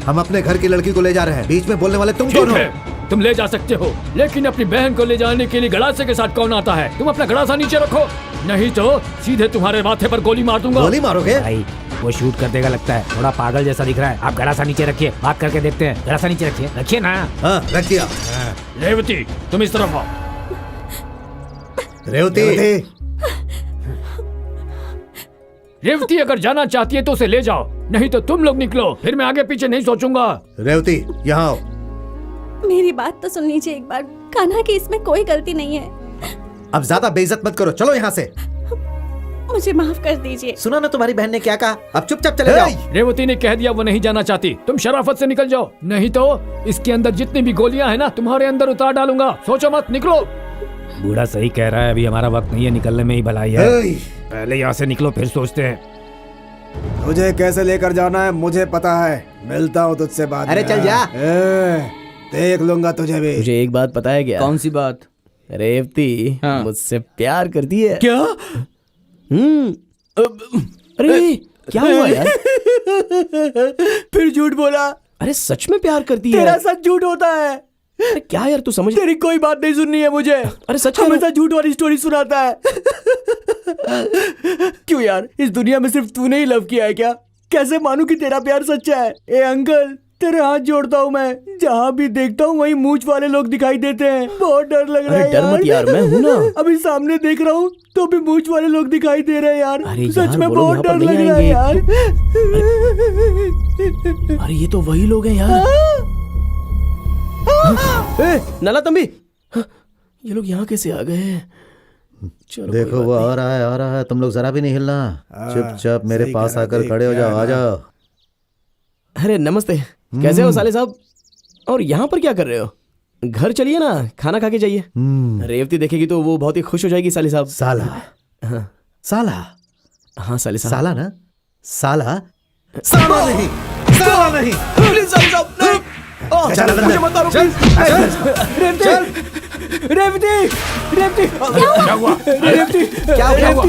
हम अपने घर की लड़की को ले जा रहे हैं, बीच में बोलने वाले तुम कौन हो? तुम ले जा सकते हो, लेकिन अपनी बहन को ले जाने के लिए गड़ासे के साथ कौन आता है? तुम अपना गड़ासा नीचे रखो, नहीं तो सीधे तुम्हारे माथे पर गोली मार दूंगा। गोली मारोगे? भाई वो शूट कर देगा लगता है, थोड़ा पागल जैसा दिख रहा है। आप गड़ासा नीचे रखिए, बात करके देखते हैं। गड़ासा नीचे रखिए, रखिए ना। हाँ रख दिया। रेवती तुम इस तरफ आओ। रेवती, रेवती अगर जाना चाहती है तो उसे ले जाओ, नहीं तो तुम लोग निकलो, फिर मैं आगे पीछे नहीं सोचूंगा। रेवती यहाँ आओ। मेरी बात तो सुन लीजिए एक बार। कान्हा की इसमें कोई गलती नहीं है। अब ज्यादा बेइज्जत मत करो, चलो यहाँ से। मुझे माफ कर दीजिए। सुना ना तुम्हारी बहन ने क्या कहा, अब चुपचाप चले जाओ। रेवती ने कह दिया वो नहीं जाना चाहती, तुम शराफत से निकल जाओ, नहीं तो इसके अंदर जितनी भी गोलियां है ना तुम्हारे अंदर उतार डालूंगा। सोचो मत, निकलो। बूढ़ा सही कह रहा है, अभी हमारा वक्त नहीं है, निकलने में ही भलाई है। पहले यहाँ से निकलो फिर सोचते हैं। तुझे कैसे लेकर जाना है मुझे पता है, मिलता हूँ तुझसे बाद में। अरे चल जा। देख लूंगा तुझे भी। मुझे एक बात पता है क्या? कौन सी बात? रेवती मुझसे प्यार करती है। क्या? अरे क्या हुआ यार? फिर झूठ बोला। अरे सच में प्यार करती है? तेरा सच झूठ होता है। अरे क्या यार तू समझ। तेरी कोई बात नहीं सुननी है मुझे। अरे सच हमेशा झूठ वाली स्टोरी सुनाता है। क्यों यार, इस दुनिया में सिर्फ तूने ही लव किया है क्या? कैसे मानूं कि तेरा प्यार सच्चा है? ए अंकल, तेरे हाथ जोड़ता हूँ मैं, जहाँ भी देखता हूँ वहीं मूंछ वाले लोग दिखाई देते हैं। बहुत डर लग रहा है डर मत यार, मैं हूँ ना। अभी सामने देख रहा हूँ तो भी मूंछ वाले लोग दिखाई दे रहे हैं यार। सच में बहुत डर लग रहा है यार। अरे ये तो वही लोग हैं यार। नला तंबी, ये लोग यहाँ कैसे आ गए? चलो देखो कोई वो बात आ रहा है, तुम लोग जरा भी नहीं हिलना, चुपचाप मेरे सही पास करा, आकर देख खड़े हो क्या जाओ, आ है। जाओ। नहीं। अरे नमस्ते, कैसे हो साले साहब? और यहाँ पर क्या कर रहे हो? घर चलिए ना, खाना खा के जाइए। रेवती देखेगी तो वो बहुत ही खुश हो जाएगी साले साहब। साला हाँ साला हाँ साले साहब। साला ना साला साला नहीं, साला नहीं। प्लीज साले साहब नहीं। ओह, चल, मुझे मत मारो प्लीज। रेवती रेवती क्या हुआ? रेवती क्या हुआ?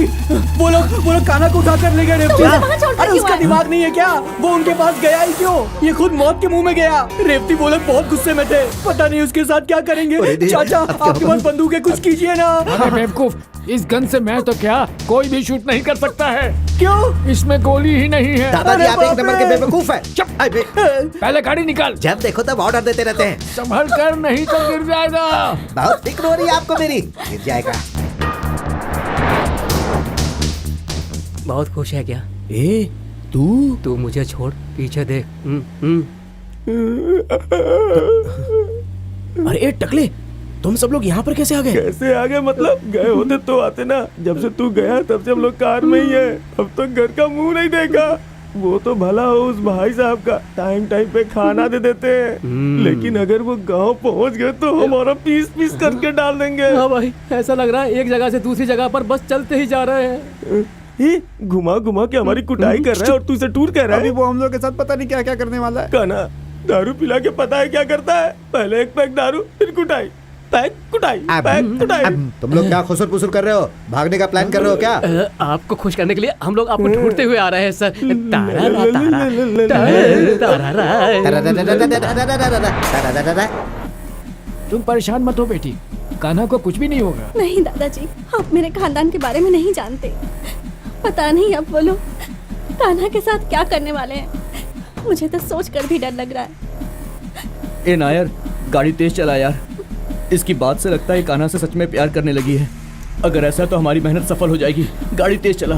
वो लोग कान्हा को उठा कर ले गए। रेवती अरे उसका दिमाग नहीं है क्या? वो उनके पास गया ही क्यों? ये खुद मौत के मुंह में गया। रेवती वो लोग बहुत गुस्से में थे, पता नहीं उसके साथ क्या करेंगे। चाचा आपके पास बंदूक है, कुछ कीजिए ना। अरे बेवकूफ, इस गन से मैं तो क्या कोई भी शूट नहीं कर सकता है। क्यों? इसमें गोली ही नहीं है। दादाजी आप एक नंबर के बेवकूफ है। चुप, पहले गाड़ी निकाल। जब देखो तब ऑर्डर देते रहते हैं। संभल कर, नहीं तो गिर जाएगा। बहुत फिक्र हो रही है आपको मेरी, गिर जाएगा। बहुत खुश है क्या? ए तू मुझे छोड़, पीछे देख। अरे ए टकले, तुम सब लोग यहाँ पर कैसे आ गए? कैसे आ गए मतलब? गए होते तो आते ना। जब से तू गया तब से हम लोग कार में ही है। अब तो घर का मुंह नहीं देखा। वो तो भला हो उस भाई साहब का, टाइम टाइम पे खाना दे देते हैं। लेकिन अगर वो गांव पहुंच गए तो हमारा पीस पीस करके डाल देंगे। हाँ भाई, ऐसा लग रहा है एक जगह से दूसरी जगह पर बस चलते ही जा रहे हैं। घुमा घुमा के हमारी कुटाई कर रहा है और तू इसे टूर कह रहा अभी है। वो हम लोग के साथ पता नहीं क्या क्या करने वाला है। कान्हा दारू पिला के पता है क्या करता है? पहले एक पैक दारू, फिर कुटाई, पैक कुटाई, पैक कुटाई। तुम लोग क्या खुसर पुसर कर रहे हो? भागने का प्लान कर रहे हो क्या? आपको खुश करने के लिए हम लोग आपको ढूंढते हुए आ रहे हैं सर। तुम परेशान मत हो बेटी, कान्हा को कुछ भी नहीं होगा। नहीं दादाजी, आप मेरे खानदान के बारे में नहीं जानते। पता नहीं अब वो लोग कान्हा के साथ क्या करने वाले हैं। मुझे तो सोच कर भी डर लग रहा है। ए नायर, गाड़ी तेज चला यार। इसकी बात से लगता है कान्हा से सच में प्यार करने लगी है। अगर ऐसा तो हमारी मेहनत सफल हो जाएगी। गाड़ी तेज चला।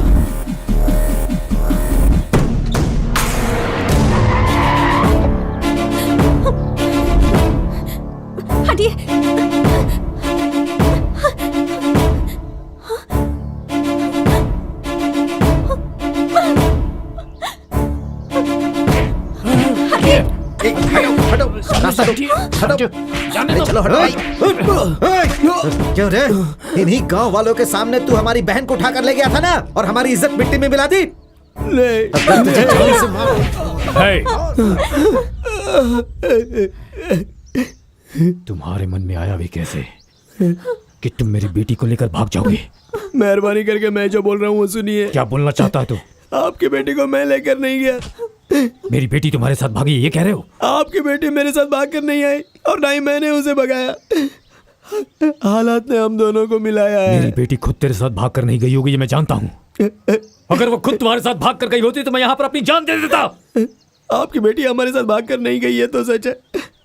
हटिए। चलो हटो। क्यों रे? इन्हीं गांव वालों के सामने तू हमारी बहन को उठाकर ले गया था ना, और हमारी इज्जत मिट्टी में मिला दी। तुम्हारे मन में आया भी कैसे कि तुम मेरी बेटी को लेकर भाग जाओगे? मेहरबानी करके मैं जो बोल रहा हूँ वो सुनिए। क्या बोलना चाहता है तू? आपकी बेटी को मैं लेकर नहीं गया। मेरी बेटी तुम्हारे साथ भागी, ये कह रहे हो? आपकी बेटी मेरे साथ भाग कर नहीं आई और ना ही मैंने उसे भगाया। हालात ने हम दोनों को मिलाया है। मेरी बेटी खुद तेरे साथ भाग कर नहीं गई होगी, ये मैं जानता हूँ। अगर वो खुद तुम्हारे साथ भाग कर गई होती तो मैं यहाँ पर अपनी जान दे देता। आपकी बेटी हमारे साथ भाग कर नहीं गई है तो सच है,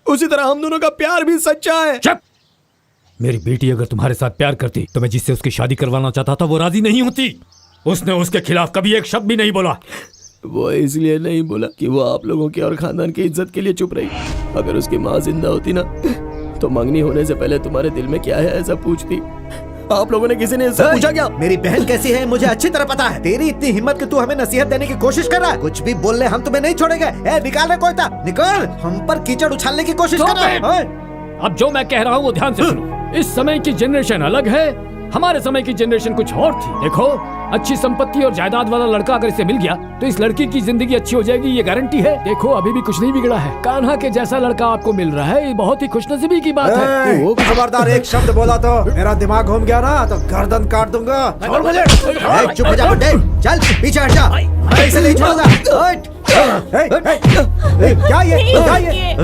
उसी तरह हम दोनों का प्यार भी सच्चा है। चुप! मेरी बेटी अगर तुम्हारे साथ प्यार करती तो मैं जिससे उसकी शादी करवाना चाहता था वो राजी नहीं होती। उसने उसके खिलाफ कभी एक शब्द भी नहीं बोला। वो इसलिए नहीं बोला कि वो आप लोगों की और खानदान की इज्जत के लिए चुप रही। अगर उसकी माँ जिंदा होती ना तो मंगनी होने से पहले तुम्हारे दिल में क्या है ऐसा पूछती। आप लोगों ने किसी ने इससे पूछा क्या? मेरी बहन कैसी है मुझे अच्छी तरह पता है। तेरी इतनी हिम्मत कि तू हमें नसीहत देने की कोशिश कर रहा है। कुछ भी बोल ले, हम तुम्हें नहीं छोड़ेंगे। ए, निकाल रे कोयता, निकाल। हम पर कीचड़ उछालने की कोशिश कर रहा है। अब जो मैं कह रहा हूँ वो ध्यान से सुनो। इस समय की जनरेशन अलग है, हमारे समय की जनरेशन कुछ और थी। देखो, अच्छी संपत्ति और जायदाद वाला लड़का अगर इसे मिल गया तो इस लड़की की जिंदगी अच्छी हो जाएगी, ये गारंटी है। देखो, अभी भी कुछ नहीं बिगड़ा है। कान्हा के जैसा लड़का आपको मिल रहा है, ये बहुत ही खुशनसीबी की बात है। खबरदार, एक शब्द बोला तो मेरा दिमाग घूम गया ना तो गर्दन काट दूंगा। छोड़ मुझे। चुप हो जा बुड्ढे, चल पीछे हट जा। मैं इसे नहीं छोड़ूंगा। क्या ये?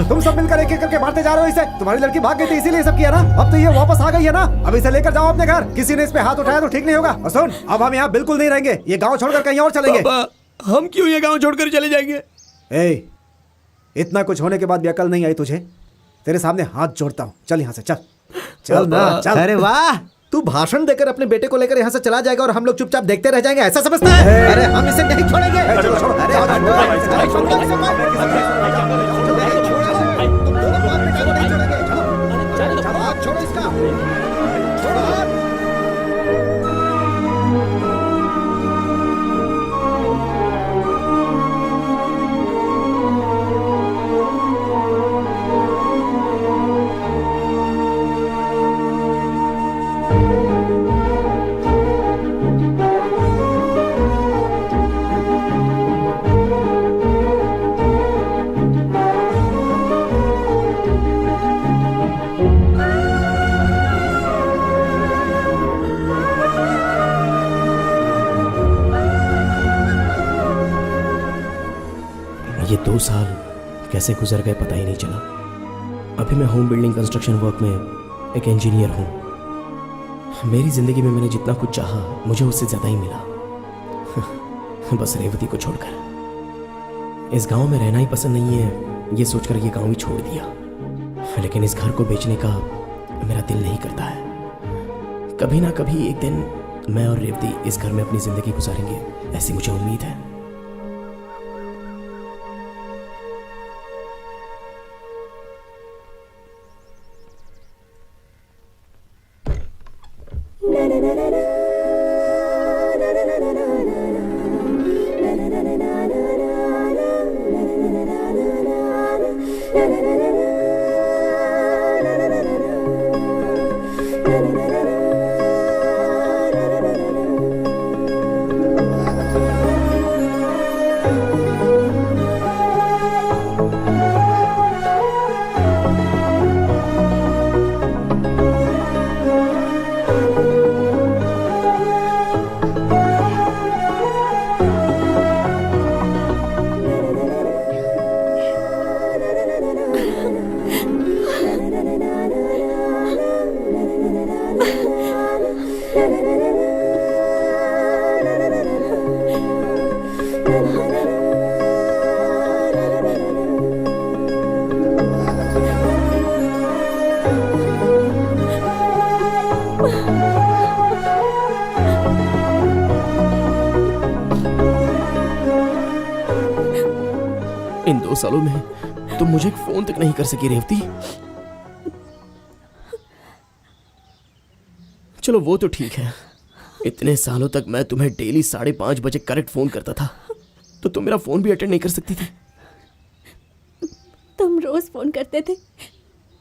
तुम सब मिलकर एक एक करके मारते जा रहे हो इसे। तुम्हारी लड़की भाग गई थी इसीलिए सब किया ना। अब तो ये वापस आ गई है ना, अब इसे लेकर जाओ अपने घर। किसी ने इस पे हाथ उठाया तो ठीक नहीं होगा। और सुन, अब हम यहाँ बिल्कुल नहीं रहेंगे। ये गांव छोड़कर कहीं और चलेंगे। हम क्यों ये गांव छोड़कर चले जाएंगे? इतना कुछ होने के बाद भी अकल नहीं आई तुझे? तेरे सामने हाथ जोड़ता हूँ, चल यहाँ से, चल चल ना, चल। अरे वाह, तू भाषण देकर अपने बेटे को लेकर यहाँ से चला जाएगा और हम लोग चुपचाप देखते रह जाएंगे, ऐसा समझता है? अरे हम इसे नहीं छोड़ेंगे। छोड़ो इसका। 2 साल कैसे गुजर गए पता ही नहीं चला। अभी मैं होम बिल्डिंग कंस्ट्रक्शन वर्क में एक इंजीनियर हूँ। मेरी जिंदगी में मैंने जितना कुछ चाहा मुझे उससे ज्यादा ही मिला, बस रेवती को छोड़कर। इस गांव में रहना ही पसंद नहीं है ये सोचकर ये गांव ही छोड़ दिया, लेकिन इस घर को बेचने का मेरा दिल नहीं करता है। कभी ना कभी एक दिन मैं और रेवती इस घर में अपनी जिंदगी गुजारेंगे, ऐसी मुझे उम्मीद है। इन 2 सालों में तुम मुझे एक फोन तक नहीं कर सकी रेवती। चलो वो तो ठीक है, इतने सालों तक मैं तुम्हें डेली 5:30 बजे करेक्ट फोन करता था, तो तुम मेरा फोन भी अटेंड नहीं कर सकती थी। तुम रोज फोन करते थे,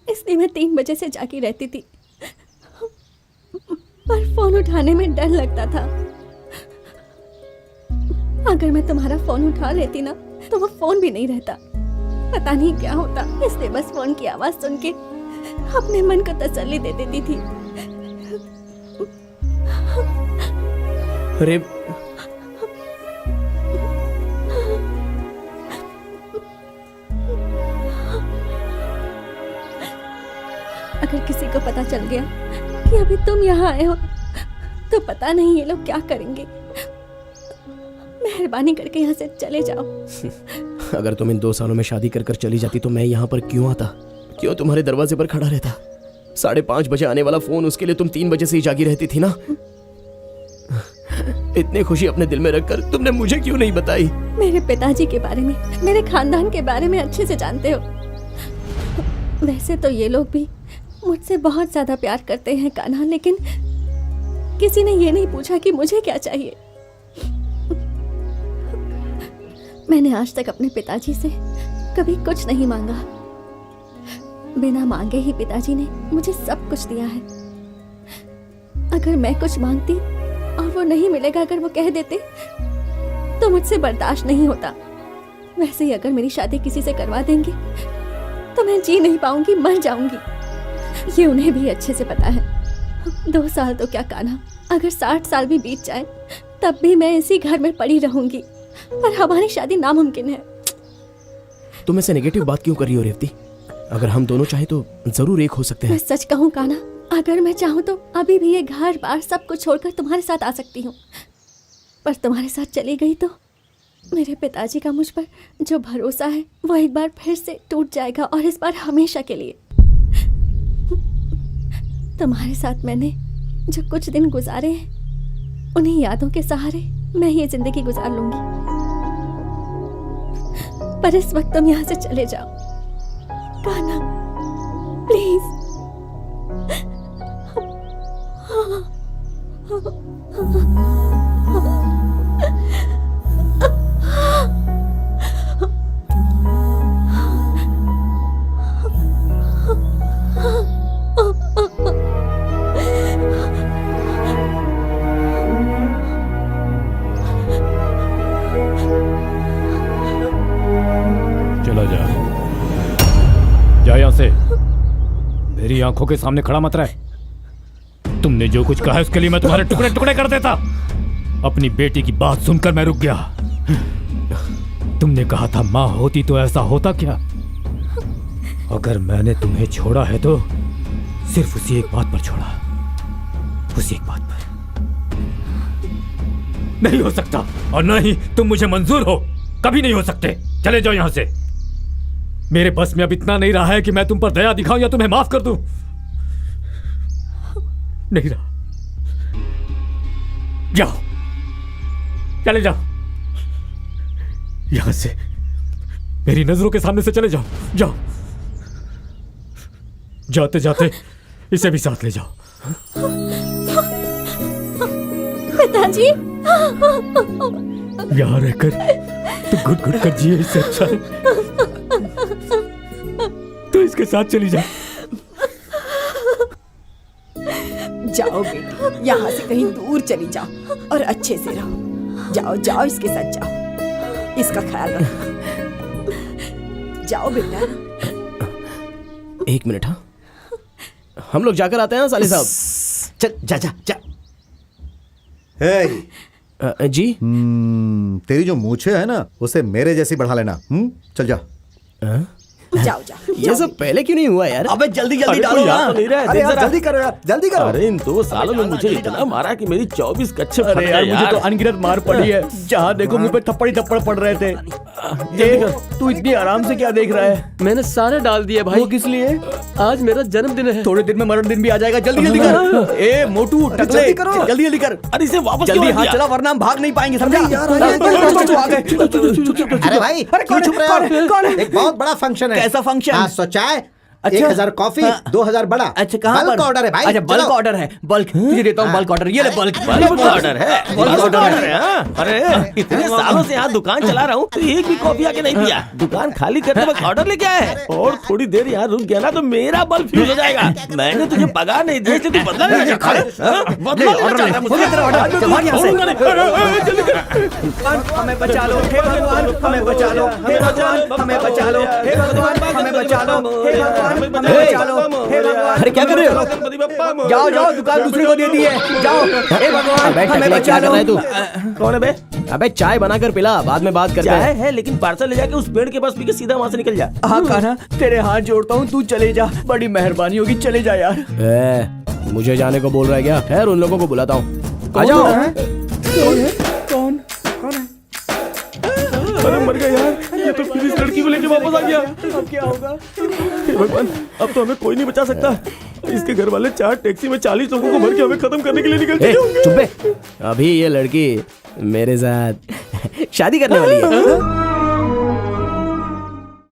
इसलिए मैं 3 बजे से जागी रहती थी, पर फोन उठाने में डर लगता था। अगर मैं तुम्हारा फोन उठा लेती ना तो वो फोन भी नहीं रहता, पता नहीं क्या होता। इसलिए बस फोन की आवाज सुन के अपने मन को तसल्ली दे देती थी। अरे अगर किसी को पता चल गया कि अभी तुम यहाँ आए हो तो पता नहीं ये लोग क्या करेंगे। मेहरबानी करके यहाँ से चले जाओ। अगर तुम इन 2 सालों में शादी कर कर चली जाती तो मैं यहाँ पर क्यों आता, क्यों तुम्हारे दरवाजे पर खड़ा रहता? 5:30 बजे आने वाला फोन, उसके लिए तुम 3 बजे से ही जागी रहती थी ना। इतनी खुशी अपने दिल में रखकर तुमने मुझे क्यों नहीं बताई? मेरे पिताजी के बारे में, मेरे खानदान के बारे में अच्छे से जानते हो। वैसे तो ये लोग भी मुझसे बहुत ज्यादा प्यार करते हैं कान्हा, लेकिन किसी ने ये नहीं पूछा कि मुझे क्या चाहिए। मैंने आज तक अपने पिताजी से कभी कुछ नहीं मांगा। बिना मांगे ही पिताजी ने मुझे सब कुछ दिया है। अगर मैं कुछ मांगती और वो नहीं मिलेगा, अगर वो कह देते, तो मुझसे बर्दाश्त नहीं होता। वैसे ही अगर मेरी शादी किसी से करवा देंगे तो मैं जी नहीं पाऊंगी, मर जाऊंगी। ये उन्हें भी अच्छे से पता है। 2 साल तो क्या कान्हा, अगर 60 साल भी बीत जाए तब भी मैं इसी घर में पड़ी रहूंगी, पर हमारी शादी नामुमकिन है। तुम ऐसे नेगेटिव बात क्यों कर रही हो रेवती? अगर हम दोनों चाहे तो जरूर एक हो सकते हैं। मैं सच कहूँ कान्हा, अगर मैं चाहूँ तो अभी भी ये घर बार सब कुछ छोड़कर तुम्हारे साथ आ सकती हूँ, पर तुम्हारे साथ चली गई तो मेरे पिताजी का मुझ पर जो भरोसा है वो एक बार फिर से टूट जाएगा, और इस बार हमेशा के लिए। तुम्हारे साथ मैंने जो कुछ दिन गुजारे हैं, उन्हीं यादों के सहारे मैं ये जिंदगी गुजार लूंगी। पर इस वक्त तुम यहाँ से चले जाओ कान्हा, प्लीज। चला जा, जा यहाँ से। मेरी आंखों के सामने खड़ा मत रहे। तुमने जो कुछ कहा उसके लिए मैं तुम्हारे टुकड़े टुकड़े कर देता। अपनी बेटी की बात सुनकर मैं रुक गया। तुमने कहा था माँ होती तो ऐसा होता क्या? अगर मैंने तुम्हें छोड़ा है तो सिर्फ उसी एक बात पर छोड़ा, उसी एक बात पर। नहीं हो सकता, और ना ही तुम मुझे मंजूर हो, कभी नहीं हो सकते। चले जाओ यहां से। मेरे बस में अब इतना नहीं रहा है कि मैं तुम पर दया दिखाऊं या तुम्हें माफ कर दूं। नहीं रहा। जाओ, चले जाओ यहां से, मेरी नजरों के सामने से चले जाओ। जाओ, जाते जाते इसे भी साथ ले जाओ। पिताजी, यहां रहकर तो घुट घुट कर जिए, इससे अच्छा है तो इसके साथ चली जा। जाओ बेटी, यहाँ से कहीं दूर चली जाओ और अच्छे से रहो। जाओ जाओ, इसके साथ जाओ, इसका ख्याल रखो। जाओ बेटा। एक मिनट, हाँ हम लोग जाकर आते हैं साले साहब। चल जा जा जा। जी तेरी जो मूछें है ना, उसे मेरे जैसी बढ़ा लेना। चल जा। जाओ जाओ। ये सब पहले क्यों नहीं हुआ यार? अबे जल्दी जल्दी अरे डालो कोई याद ना। तो नहीं रहा है, अरे देख यार जरा। जल्दी करो यार, जल्दी करो। अरे इन 2 सालों में मुझे इतना मारा कि मेरी 24 कच्चे फट अरे गए यार मुझे तो यार। अनगिनत मार पड़ी है। जहाँ देखो मुंह पे थप्पड़ ही थप्पड़ पड़ रहे थे। तू इतनी आराम से क्या देख रहा है? मैंने सारे डाल दिए भाई। वो किस लिए? आज मेरा जन्मदिन है। थोड़े दिन में मरण दिन भी आ जाएगा। जल्दी जल्दी कर। ए मोटू टकले, जल्दी करो। जल्दी जल्दी कर। अरे इसे वापस जल्दी क्यों हाथ दिया? चला वरना हम भाग नहीं पाएंगे, समझा? यार, आ गए। अरे भाई क्यों छुप रहे हो? एक बहुत बड़ा फंक्शन है। कैसा function? हाँ, सोचा है। अच्छा। 1000 कॉफी, 2000 बड़ा। अच्छा कहाँ बल्क पर? ऑर्डर है भाई। अच्छा बल्क चलो। ऑर्डर है। बल्क तुझे देता हूँ बल्क ऑर्डर। ये ले बल्क बल्क ऑर्डर है। बल्क ऑर्डर है। हाँ? अरे इतने सालों से यहाँ दुकान चला रहा हूँ तो एक भी कॉफी आके नहीं पिया। दुकान खाली करते वक्त ऑर्डर लेके आया है, और थोड़ी देर यहाँ रुक गया ना तो मेरा बल्ब फ्यूज हो जाएगा। मैंने तुझे पगार नहीं दी, इसलिए तू बदला लेना चाहता है? हाँ? बदला लेना चाहता है मुझसे? चल भाग यहाँ से। छोड़ूंगा नहीं। जल्दी कर। हमें बचा लो हे भगवान, हमें बचा लो हे भगवान, हमें बचा लो हे भगवान, हमें बचा लो हे भगवान, हमें बचा लो हे भगवान। अरे क्या कर रहे हो? जाओ जाओ, दुकान दूसरे को दे दी है। जाओ हे भगवान, हमें बचा लो। तू कौन है बे? अबे चाय बनाकर पिला, बाद में बात करते चाय हैं। है लेकिन पार्सल ले जाके उस पेड़ के पास पी के सीधा वहाँ से निकल जा। हाँ कान्हा, तेरे हाथ जोड़ता हूँ, तू चले जा। बड़ी मेहरबानी होगी, चले जा यार। मुझे जाने को बोल रहा है क्या? खैर उन लोगों को बुलाता हूँ। आ जाओ। कौन? अरे मर गया यार, ये तो फिर इस लड़की को लेके वापस आ गया। अब क्या होगा? हे भगवान, अब तो हमें कोई नहीं बचा सकता। इसके घर वाले 4 टैक्सी में 40 लोगों को भर के हमें खत्म करने के लिए निकल चुके होंगे। चुप बे। अभी ये लड़की मेरे साथ शादी करने वाली है।